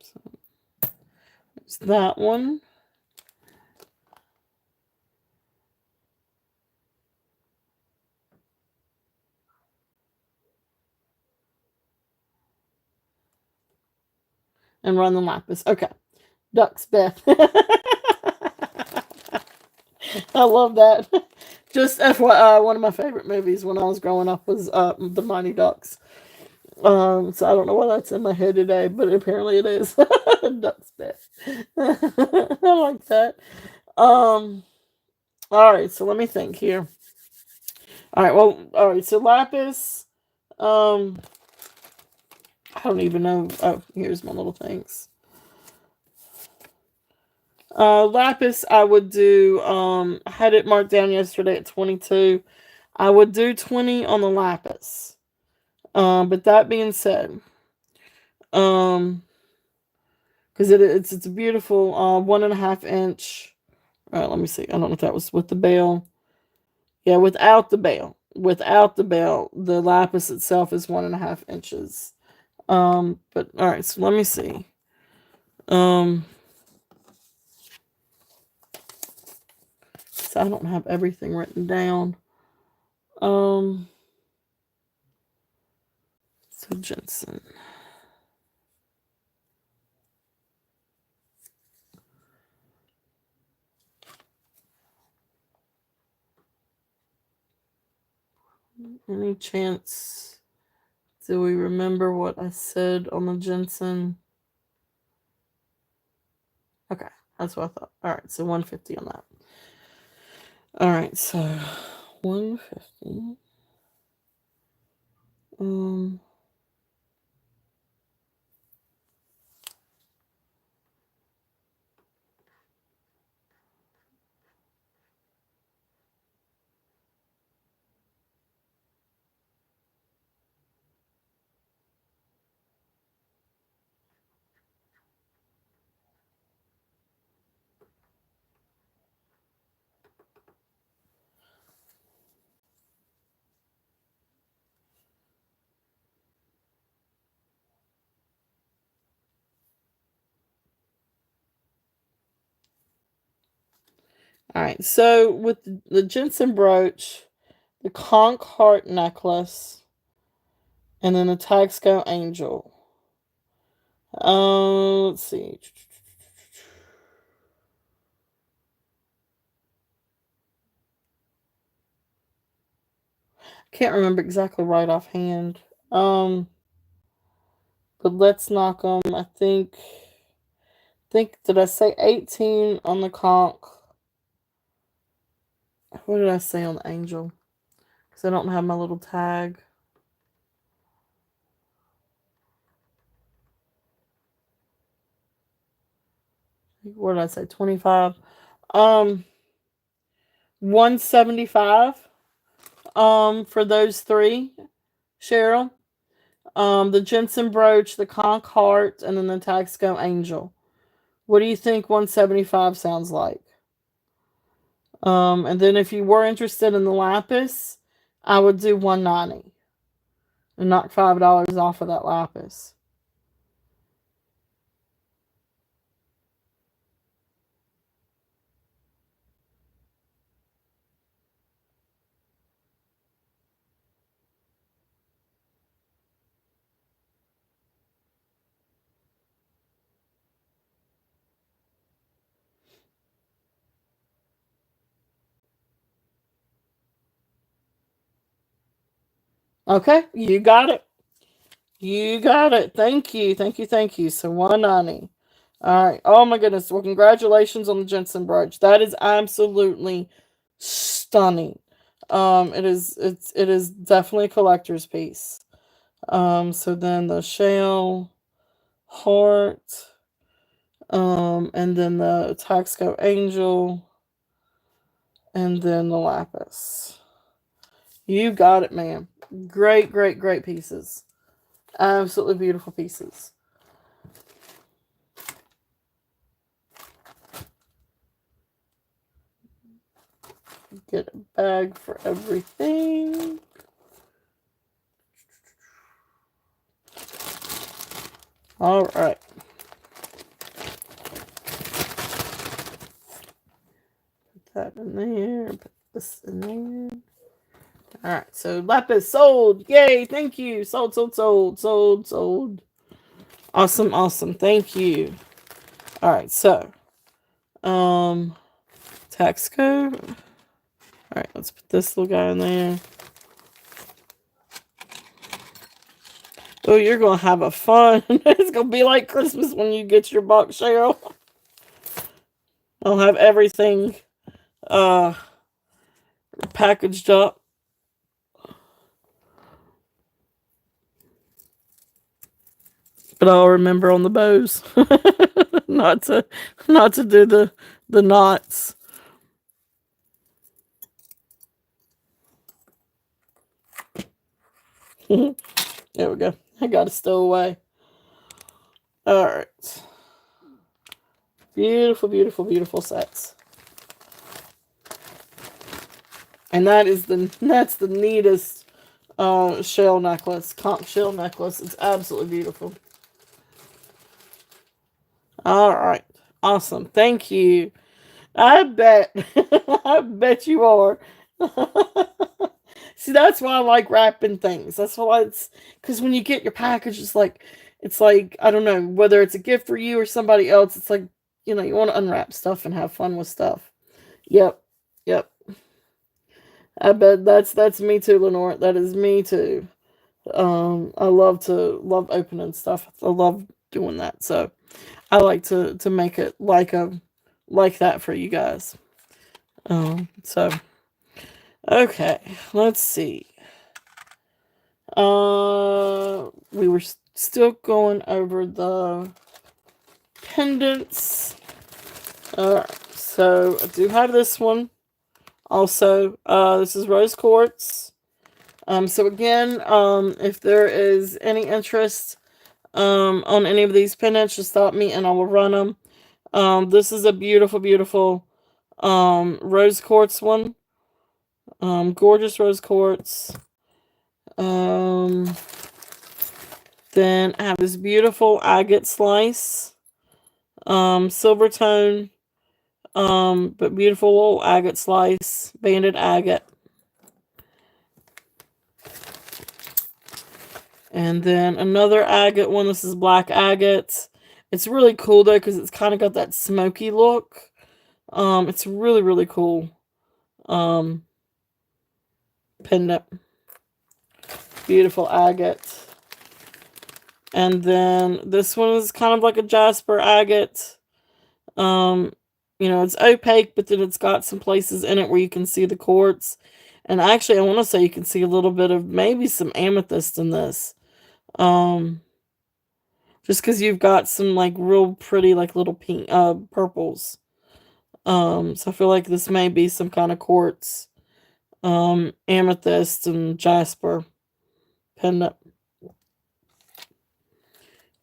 So, it's that one. And run the lapis. Okay. Ducks, Beth. I love that. Just FYI, one of my favorite movies when I was growing up was The Mighty Ducks. So I don't know why that's in my head today, but apparently it is. Ducks, Beth. I like that. All right, so let me think here. All right, so lapis. I don't even know. Oh, here's my little things. Lapis, I would do, I had it marked down yesterday at 22. I would do 20 on the lapis. But that being said, because it's a beautiful 1.5 inch. Let me see. I don't know if that was with the bail. Yeah, without the bell. Without the bell, the lapis itself is 1.5 inches. But all right, so let me see. So I don't have everything written down. So Jensen. Any chance? Do we remember what I said on the Jensen? Okay, that's what I thought. All right, so 150 on that. All right, so 150. Um. All right, so with the Jensen brooch, the conch heart necklace, and then the Taxco angel. Let's see. Can't remember exactly right offhand. But let's knock them. I think did I say 18 on the conch? What did I say on the angel? Because I don't have my little tag. What did I say? 25. 175. For those three, Cheryl. The Jensen brooch, the conch heart, and then the Taxco angel. What do you think 175 sounds like? And then if you were interested in the lapis, I would do 190 and knock $5 off of that lapis. Okay, you got it. You got it. Thank you. Thank you. Thank you. So 190. All right. Oh my goodness. Well, congratulations on the Jensen brooch. That is absolutely stunning. It is definitely a collector's piece. So then the shell heart, and then the Taxco angel, and then the lapis. You got it, man. Great, great, great pieces. Absolutely beautiful pieces. Get a bag for everything. All right. Put that in there. Put this in there. All right. So lapis sold. Yay. Thank you. Sold, sold, sold, sold, sold. Awesome, awesome. Thank you. All right. So, Taxco. All right. Let's put this little guy in there. Oh, you're going to have a fun. It's going to be like Christmas when you get your box, Cheryl. I'll have everything packaged up. But I'll remember on the bows not to do the knots. There we go. I got a stowaway. All right. Beautiful, beautiful, beautiful sets. And that's the neatest shell necklace, conch shell necklace. It's absolutely beautiful. All right, awesome. Thank you. I bet, I bet you are. See, that's why I like wrapping things. That's why it's because when you get your package, it's like I don't know whether it's a gift for you or somebody else. It's like you want to unwrap stuff and have fun with stuff. Yep, yep. I bet that's me too, Lenore. That is me too. I love opening stuff. I love doing that. So I like to make it like that for you guys. So okay, let's see. We were still going over the pendants. So I do have this one. Also, this is rose quartz. So again, if there is any interest on any of these pendants, just stop me and I will run them. This is a beautiful, beautiful rose quartz one. Gorgeous rose quartz. Then I have this beautiful agate slice. Silver tone. But beautiful little agate slice. Banded agate. And then another agate one. This is black agate. It's really cool though because it's kind of got that smoky look. It's really, really cool. Pendant. Beautiful agate. And then this one is kind of like a jasper agate. It's opaque, but then it's got some places in it where you can see the quartz. And actually, I want to say you can see a little bit of maybe some amethyst in this. Just because you've got some like real pretty like little pink purples. So I feel like this may be some kind of quartz, amethyst and jasper pendant.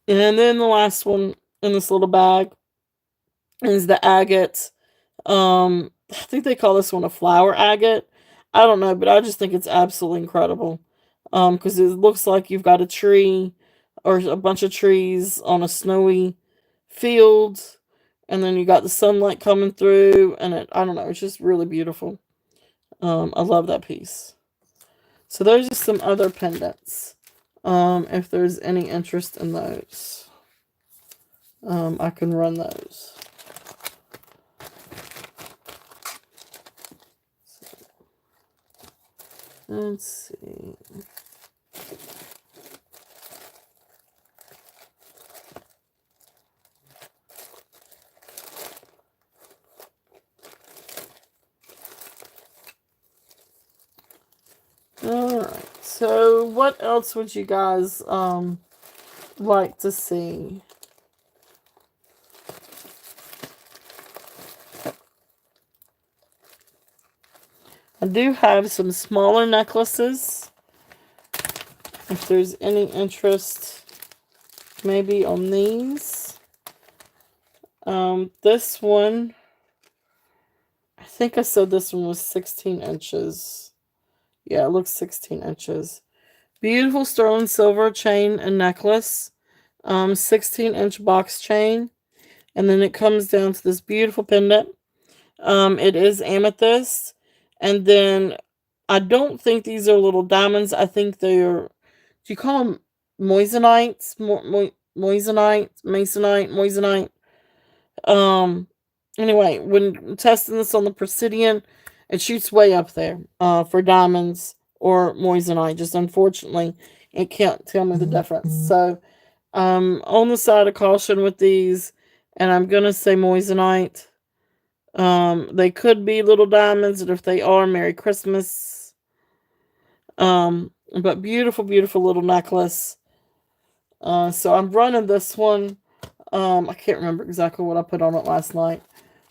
And then the last one in this little bag is the agate. I think they call this one a flower agate. I don't know, but I just think it's absolutely incredible. Because it looks like you've got a tree or a bunch of trees on a snowy field, and then you got the sunlight coming through, and I don't know, it's just really beautiful. I love that piece. So those are some other pendants. If there's any interest in those, I can run those. Let's see. Alright, so what else would you guys like to see? I do have some smaller necklaces. If there's any interest, maybe on these. This one, I think I said this one was 16 inches. Yeah, it looks 16 inches. Beautiful sterling silver chain and necklace. 16-inch box chain. And then it comes down to this beautiful pendant. It is amethyst. And then I don't think these are little diamonds. I think they're, do you call them moissanite? Moissanite? Masonite? Moissanite? Anyway, when testing this on the Presidian, it shoots way up there for diamonds or moissanite. Just unfortunately, it can't tell me the difference. So, on the side of caution with these, and I'm going to say moissanite. They could be little diamonds, and if they are, Merry Christmas. But beautiful, beautiful little necklace. So I'm running this one. I can't remember exactly what I put on it last night.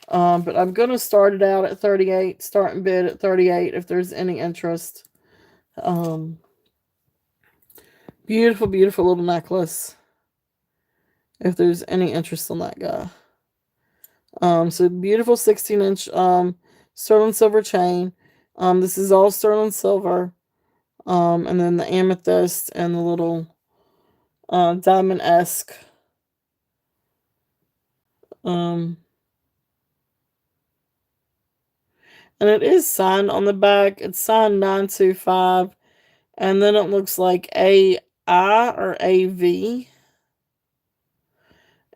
But I'm going to start it out at 38, starting bid at 38 if there's any interest. Beautiful, beautiful little necklace. If there's any interest on that guy. So beautiful 16-inch sterling silver chain. This is all sterling silver. And then the amethyst and the little diamond-esque. Um, and it is signed on the back. It's signed 925. And then it looks like AI or AV.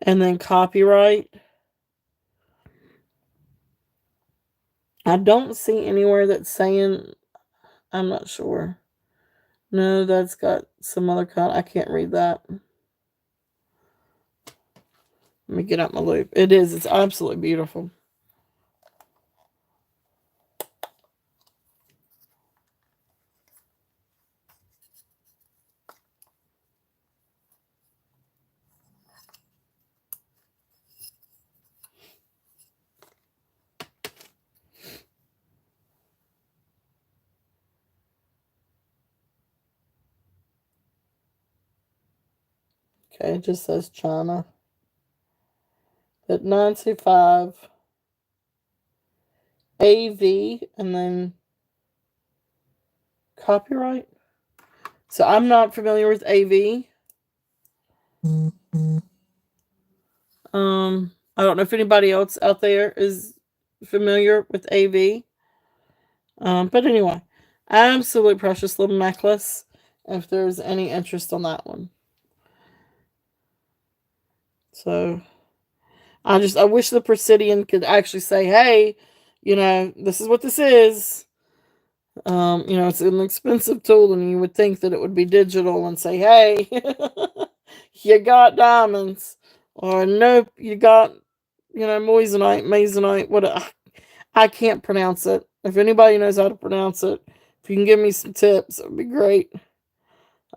And then copyright. I don't see anywhere that's saying, I'm not sure. No, that's got some other kind. I can't read that. Let me get out my loop. It is. It's absolutely beautiful. Okay, it just says China. At 925 AV and then copyright. So I'm not familiar with AV. I don't know if anybody else out there is familiar with AV. But anyway, absolutely precious little necklace. If there's any interest on that one. So I wish the Presidian could actually say, hey, this is what this is. It's an expensive tool, and you would think that it would be digital and say, hey, you got diamonds. Or nope, you got, moissanite, what I can't pronounce it. If anybody knows how to pronounce it, if you can give me some tips, it would be great.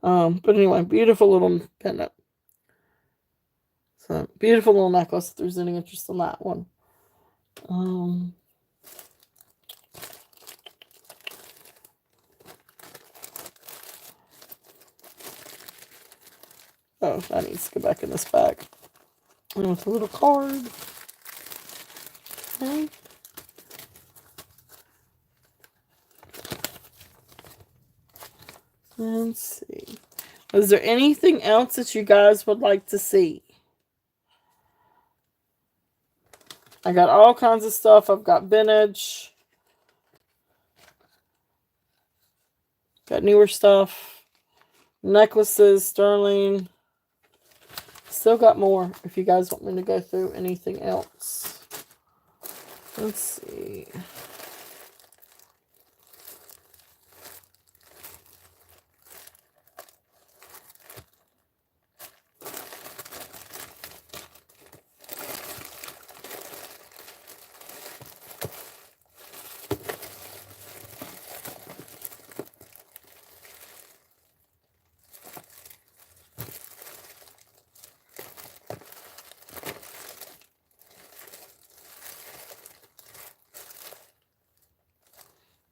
But anyway, beautiful little pendant. So beautiful little necklace if there's any interest in that one. Oh, I need to go back in this bag. And with a little card. Okay. Let's see. Is there anything else that you guys would like to see? I got all kinds of stuff. I've got vintage. Got newer stuff. Necklaces, sterling. Still got more if you guys want me to go through anything else. Let's see.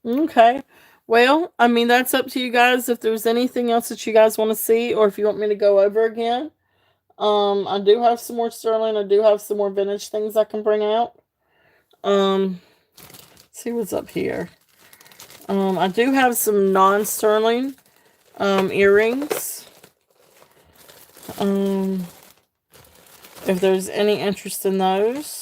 Okay. Well, I mean, that's up to you guys. If there's anything else that you guys want to see, or if you want me to go over again. I do have some more sterling. I do have some more vintage things I can bring out. Let's see what's up here. I do have some non-sterling earrings. If there's any interest in those.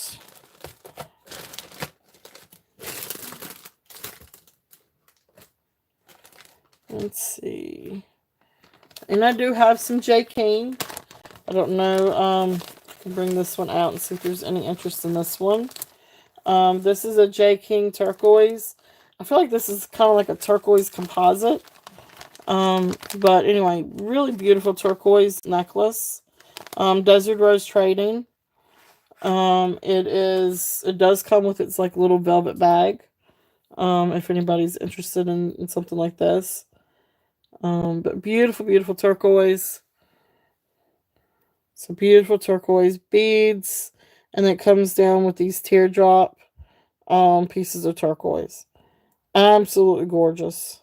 Let's see. And I do have some J. King. I don't know. I can bring this one out and see if there's any interest in this one. This is a J. King turquoise. I feel like this is kind of like a turquoise composite. But anyway, really beautiful turquoise necklace. Desert Rose Trading. It does come with its like little velvet bag. If anybody's interested in something like this. But beautiful, beautiful turquoise. So beautiful turquoise beads. And it comes down with these teardrop pieces of turquoise. Absolutely gorgeous.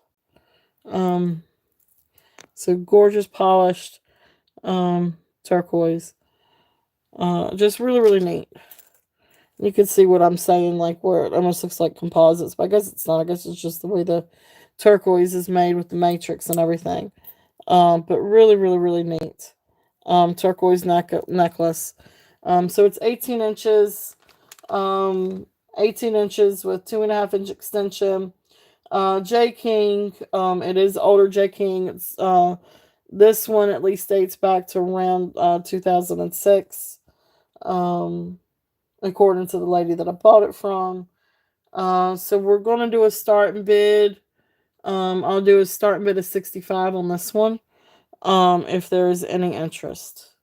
So gorgeous polished turquoise. Just really, really neat. You can see what I'm saying, like where it almost looks like composites, but I guess it's not. I guess it's just the way the turquoise is made with the matrix and everything. But really, really, really neat. Turquoise necklace. So it's 18 inches. Um, 18 inches with 2.5 inch extension. J King. It is older J King. It's this one at least dates back to around 2006. Um, according to the lady that I bought it from. So we're gonna do a starting bid. I'll do a starting bid of 65 on this one. If there's any interest.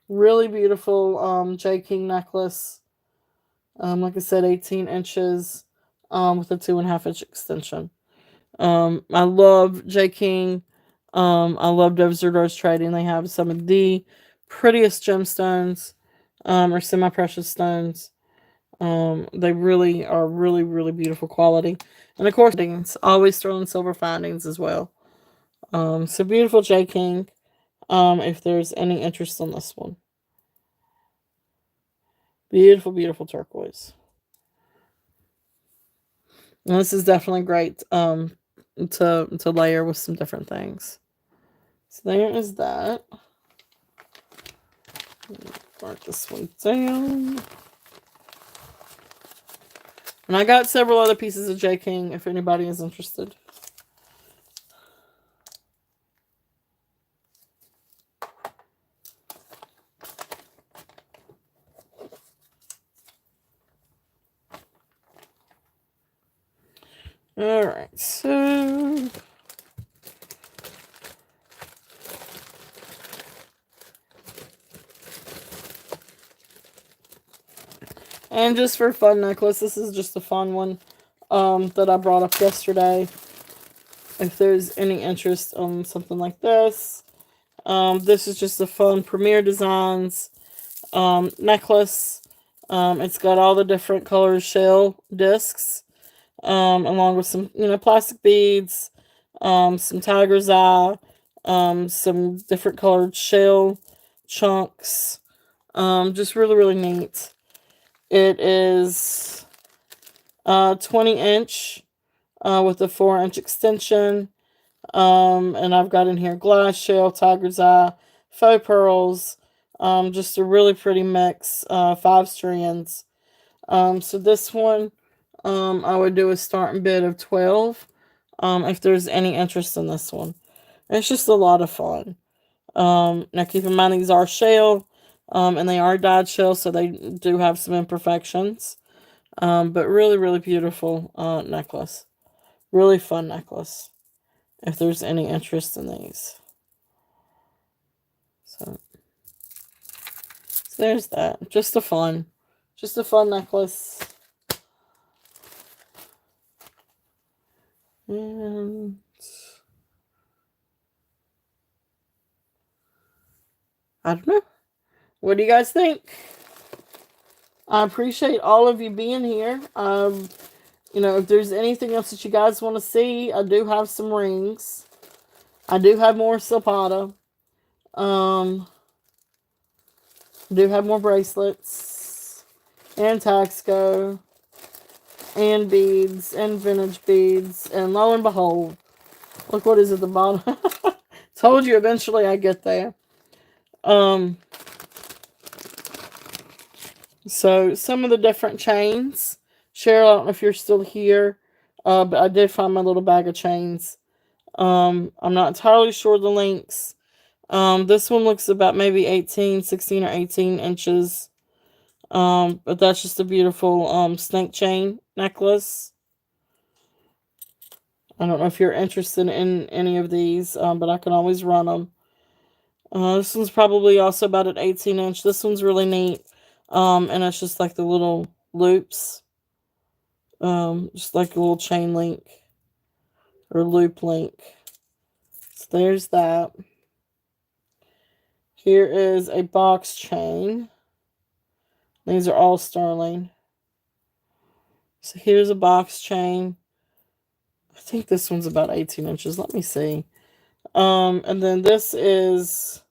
Really beautiful J King necklace. Like I said, 18 inches. With a 2.5 inch extension. I love J King. I love Doves Trading. They have some of the prettiest gemstones, or semi-precious stones. They really are really, really beautiful quality. And of course, always throwing silver findings as well. So beautiful J King. If there's any interest on this one. Beautiful, beautiful turquoise. And this is definitely great to layer with some different things. So there is that. Mark this one down. And I got several other pieces of J King if anybody is interested. Alright, so and just for fun necklace, this is just a fun one that I brought up yesterday. If there's any interest on something like this. This is just a fun Premier Designs necklace. It's got all the different color shell discs, along with some, plastic beads, some tiger's eye, some different colored shell chunks. Just really, really neat. It is 20 inch with a 4-inch extension. And I've got in here glass shell, tiger's eye, faux pearls. Just a really pretty mix. 5 strands. So this one, I would do a starting bid of 12. If there's any interest in this one. It's just a lot of fun. Now keep in mind these are shell, and they are dyed shell, so they do have some imperfections. But really, really beautiful necklace. Really fun necklace. If there's any interest in these. So there's that. Just a fun necklace. And I don't know. What do you guys think? I appreciate all of you being here. If there's anything else that you guys want to see, I do have some rings. I do have more Silpata. Do have more bracelets. And Taxco. And beads. And vintage beads. And lo and behold, look what is at the bottom. Told you eventually I'd get there. So some of the different chains. Cheryl, I don't know if you're still here. But I did find my little bag of chains. I'm not entirely sure the lengths. This one looks about maybe 16 or 18 inches. But that's just a beautiful snake chain necklace. I don't know if you're interested in any of these, but I can always run them. This one's probably also about an 18 inch. This one's really neat. And it's just like the little loops. Just like a little chain link. Or loop link. So there's that. Here is a box chain. These are all sterling. So here's a box chain. I think this one's about 18 inches. Let me see. And then this is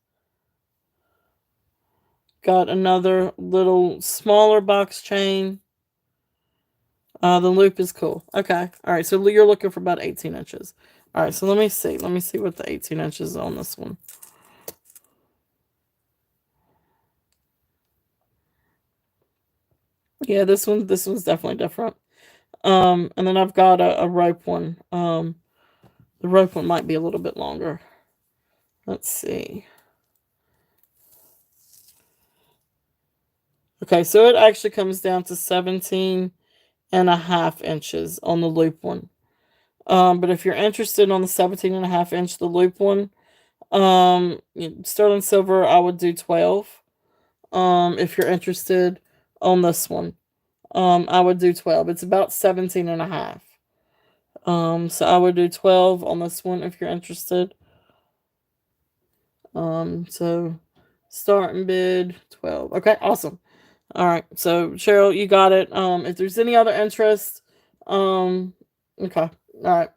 got another little smaller box chain. The loop is cool. Okay. All right. So you're looking for about 18 inches. All right. So let me see. Let me see what the 18 inches is on this one. Yeah, this one's definitely different. And then I've got a rope one. The rope one might be a little bit longer. Let's see. Okay, so it actually comes down to 17.5 inches on the loop one. But if you're interested on the 17.5 inch, the loop one, sterling silver, I would do 12. If you're interested on this one, I would do 12. It's about 17.5. So I would do 12 on this one if you're interested. So starting bid 12. Okay, awesome. All right, so Cheryl, you got it. If there's any other interest, okay, all right.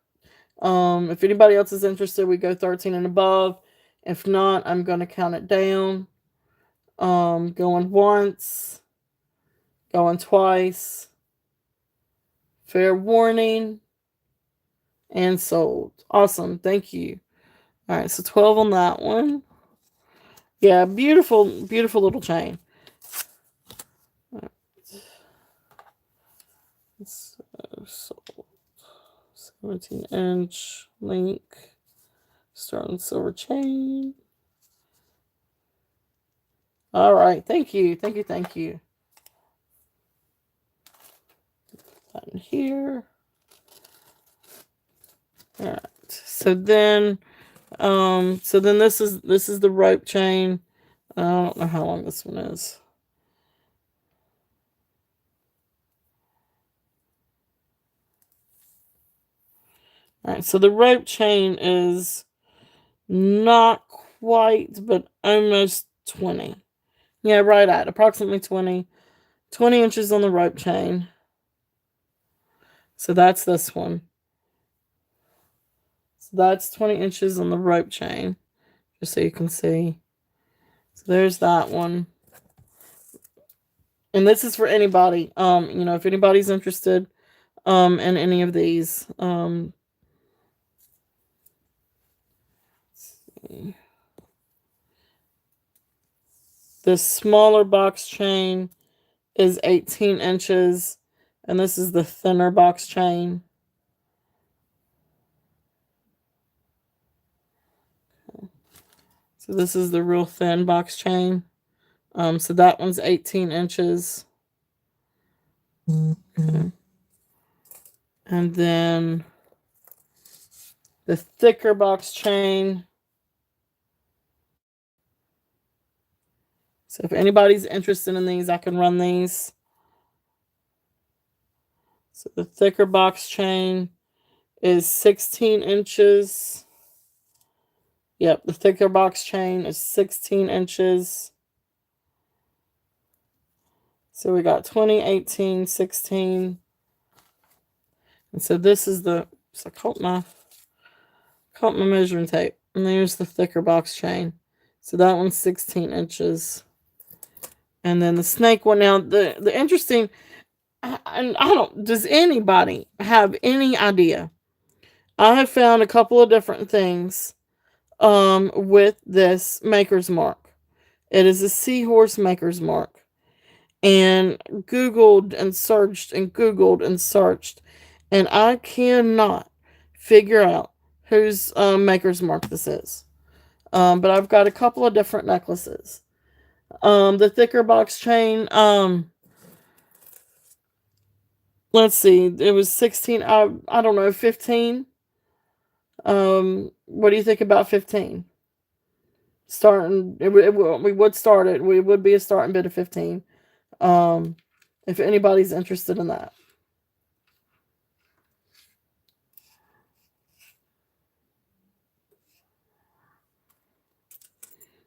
If anybody else is interested, we go 13 and above. If not, I'm gonna count it down. Going once, going twice. Fair warning, and sold. Awesome, thank you. All right, so 12 on that one. Yeah, beautiful, beautiful little chain. So sold. 17-inch link. Sterling silver chain. All right, thank you, thank you, thank you. That in here. All right. So then this is the rope chain. I don't know how long this one is. All right, so the rope chain is not quite, but almost 20. Yeah, right at approximately 20 inches on the rope chain. So that's this one. So that's 20 inches on the rope chain, just so you can see. So there's that one. And this is for anybody. If anybody's interested in any of these. Let's see. This smaller box chain is 18 inches, and this is the thinner box chain. So this is the real thin box chain. So that one's 18 inches. Okay. And then the thicker box chain. So if anybody's interested in these, I can run these. So the thicker box chain is 16 inches. Yep, the thicker box chain is 16 inches. So we got 20, 18, 16. And so this is the, so I caught my measuring tape. And there's the thicker box chain. So that one's 16 inches. And then the snake one. Now, the interesting, and does anybody have any idea? I have found a couple of different things with this maker's mark. It is a seahorse maker's mark. And Googled and searched and Googled and searched. And I cannot figure out whose maker's mark this is. But I've got a couple of different necklaces. The thicker box chain, let's see, it was 16, I don't know, 15. What do you think about 15? Starting, we would start it. We would be a starting bid of 15. If anybody's interested in that.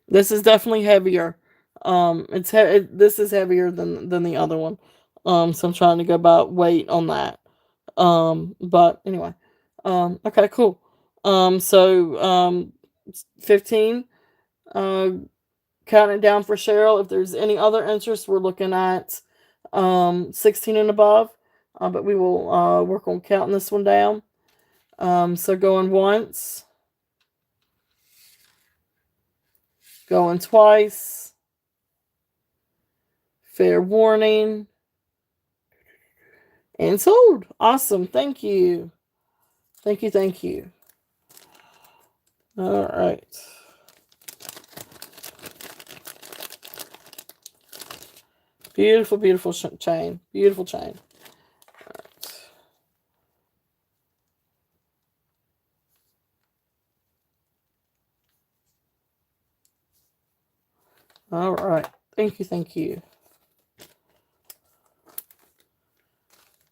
This is definitely heavier. This is heavier than the other one. So I'm trying to go by weight on that. But anyway. Okay, cool. 15. counting down for Cheryl. If there's any other interest, we're looking at 16 and above. But we will work on counting this one down. So going once, going twice, fair warning, and sold. Awesome. Thank you. Thank you. Thank you. All right. Beautiful, beautiful chain. Beautiful chain. All right. Thank you. Thank you.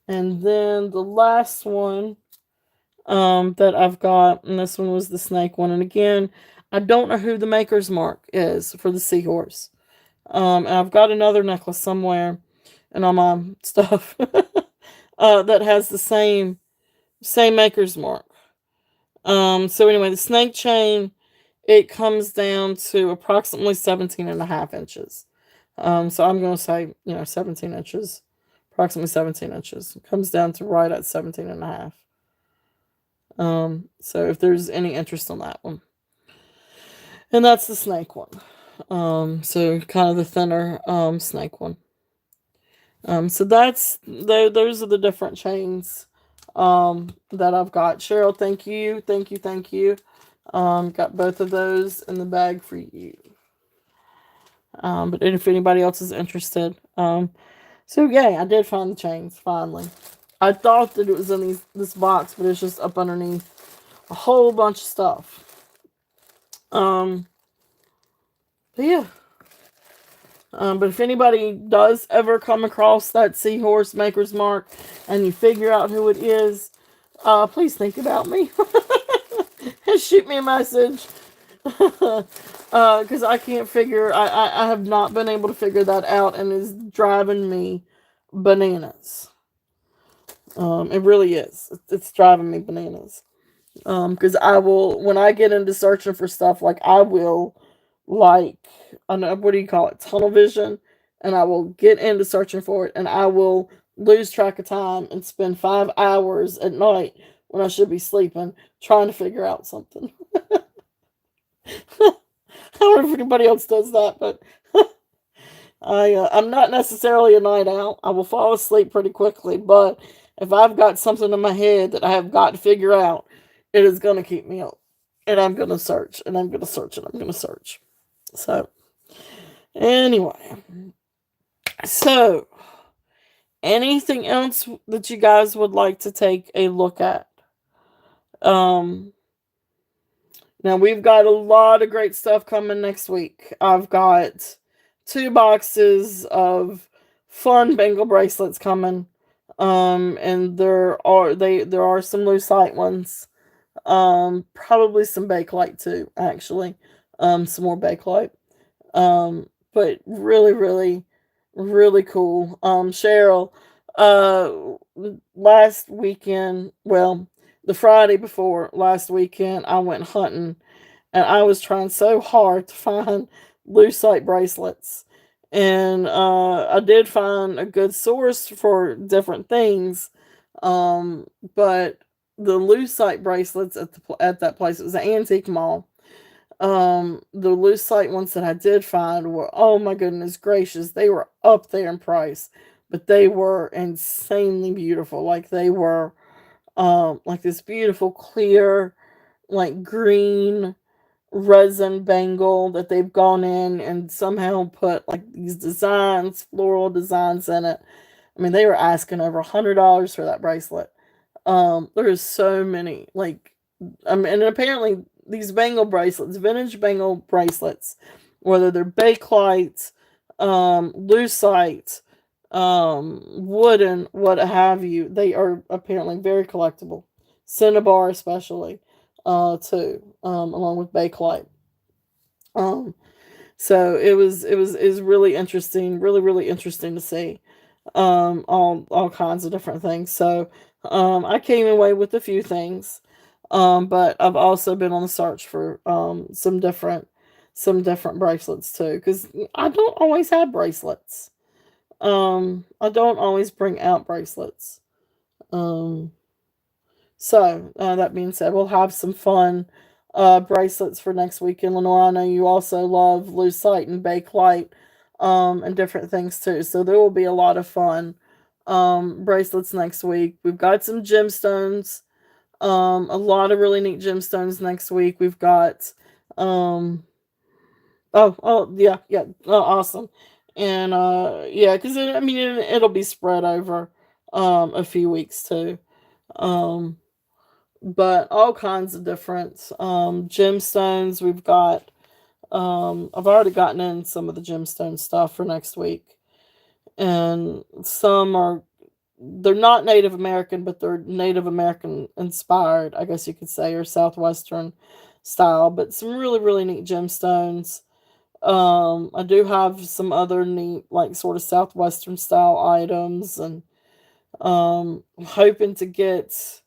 And then the last one that I've got, and this one was the snake one. And again, I don't know who the maker's mark is for the seahorse. And I've got another necklace somewhere and all my stuff that has the same maker's mark. So anyway, the snake chain, it comes down to approximately 17 and a half inches. So I'm going to say, 17 inches, approximately 17 inches. It comes down to right at 17 and a half. So if there's any interest on that one. And that's the snake one. So kind of the thinner snake one. So those are the different chains that I've got. Cheryl, thank you. Thank you. Thank you. Got both of those in the bag for you. But if anybody else is interested. So yeah, I did find the chains finally. I thought that it was in this box, but it's just up underneath a whole bunch of stuff. But yeah. But if anybody does ever come across that seahorse maker's mark and you figure out who it is, please think about me. And shoot me a message. Because I can't figure, I have not been able to figure that out, and it's driving me bananas. It really is. It's driving me bananas. Because I will, when I get into searching for stuff, like I will, like, I know, what do you call it? Tunnel vision. And I will get into searching for it, and I will lose track of time and spend 5 hours at night when I should be sleeping trying to figure out something. I don't know if anybody else does that, but I'm not necessarily a night owl. I will fall asleep pretty quickly, but if I've got something in my head that I have got to figure out, it is going to keep me up. And I'm going to search, and I'm going to search, and I'm going to search. So, anyway. So, anything else that you guys would like to take a look at? Now we've got a lot of great stuff coming next week. I've got 2 boxes of fun bangle bracelets coming. And there are some lucite ones. Probably some Bakelite too, actually. Some more Bakelite. But really, really, really cool. Cheryl, last weekend, well, the Friday before last weekend, I went hunting, and I was trying so hard to find lucite bracelets. And I did find a good source for different things. But the lucite bracelets at that place, it was an antique mall. The lucite ones that I did find were, oh my goodness gracious, they were up there in price, but they were insanely beautiful. Like they were like this beautiful clear, like green resin bangle that they've gone in and somehow put like these designs, floral designs in it. I mean, they were asking over $100 for that bracelet. There's so many, like, and apparently these bangle bracelets, vintage bangle bracelets, whether they're Bakelite, lucite, wooden, what have you, they are apparently very collectible. Cinnabar especially, too, along with Bakelite. So it was really interesting, really, really interesting to see, all kinds of different things. So, I came away with a few things, but I've also been on the search for, some different some different bracelets too, because I don't always have bracelets. I don't always bring out bracelets. Um, so that being said, we'll have some fun bracelets for next weekend. Lenore, I know you also love lucite and bakelite and different things too. So there will be a lot of fun bracelets next week. We've got some gemstones, a lot of really neat gemstones next week. We've got um, awesome. And yeah, because I mean it'll be spread over a few weeks too. Um, but all kinds of different gemstones. We've got I've already gotten in some of the gemstone stuff for next week, and some are, they're not Native American, but they're Native American inspired, I guess you could say, or Southwestern style, but some really really neat gemstones. I do have some other neat, like, sort of Southwestern style items, and hoping to get,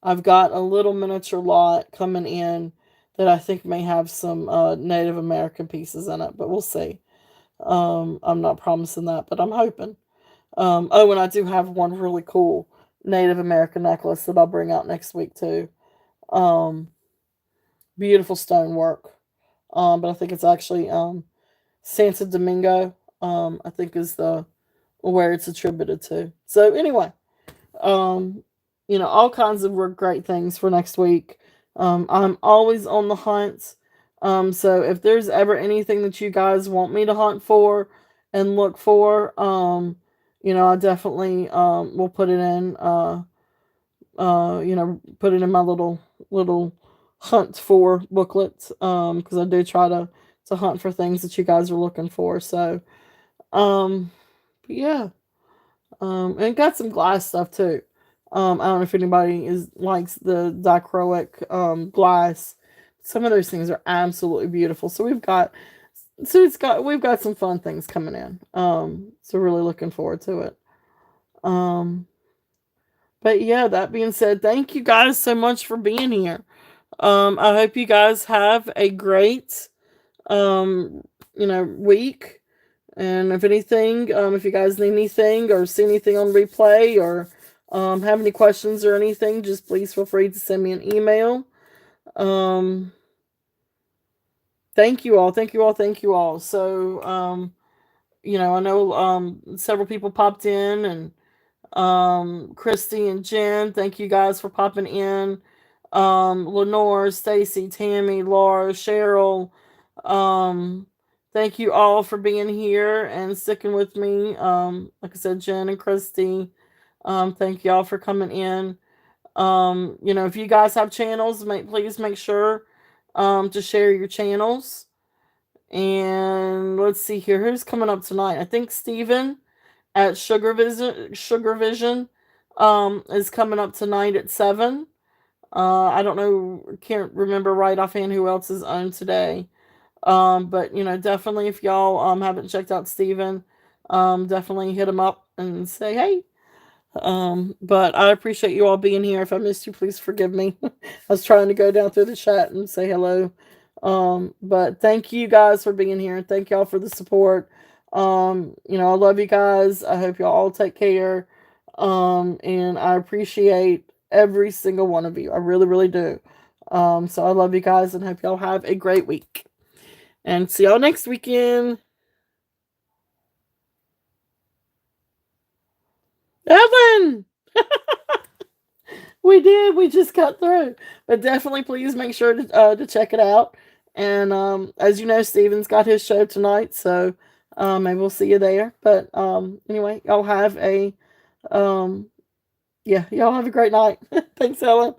I've got a little miniature lot coming in that I think may have some Native American pieces in it, but we'll see. I'm not promising that, but I'm hoping. Oh, and I do have one really cool Native American necklace that I'll bring out next week too. Um, Beautiful stonework. But I think it's actually Santo Domingo. I think is the where it's attributed to. So anyway, um, all kinds of great things for next week. I'm always on the hunt. So if there's ever anything that you guys want me to hunt for and look for, I definitely will put it in. Put it in my little hunt for booklet. Because I do try to hunt for things that you guys are looking for. So, um, yeah. And it got some glass stuff too. I don't know if anybody is likes the dichroic glass. Some of those things are absolutely beautiful. We've got some fun things coming in. So really looking forward to it. Um, but yeah, that being said, thank you guys so much for being here. I hope you guys have a great week. And if anything, if you guys need anything or see anything on replay or have any questions or anything, just please feel free to send me an email. Um, Thank you all. Thank you all. Thank you all. So, I know several people popped in, and Christy and Jen, thank you guys for popping in. Lenore, Stacy, Tammy, Laura, Cheryl, um, thank you all for being here and sticking with me. Like I said, Jen and Christy, thank you all for coming in. If you guys have channels, please make sure to share your channels. And let's see here, who's coming up tonight? I think Steven at Sugar Vision is coming up tonight at 7. I don't know, can't remember right offhand who else is on today. But definitely if y'all haven't checked out Steven, definitely hit him up and say hey. But I appreciate you all being here. If I missed you, please forgive me. I was trying to go down through the chat and say hello. But thank you guys for being here. Thank y'all for the support. I love you guys. I hope y'all all take care. And I appreciate every single one of you. I really, really do. So I love you guys and hope y'all have a great week. And see y'all next weekend. Evan! We did. We just got through. But definitely please make sure to check it out. And as you know, Steven's got his show tonight. So maybe we'll see you there. But anyway, y'all have a y'all have a great night. Thanks, Ellen.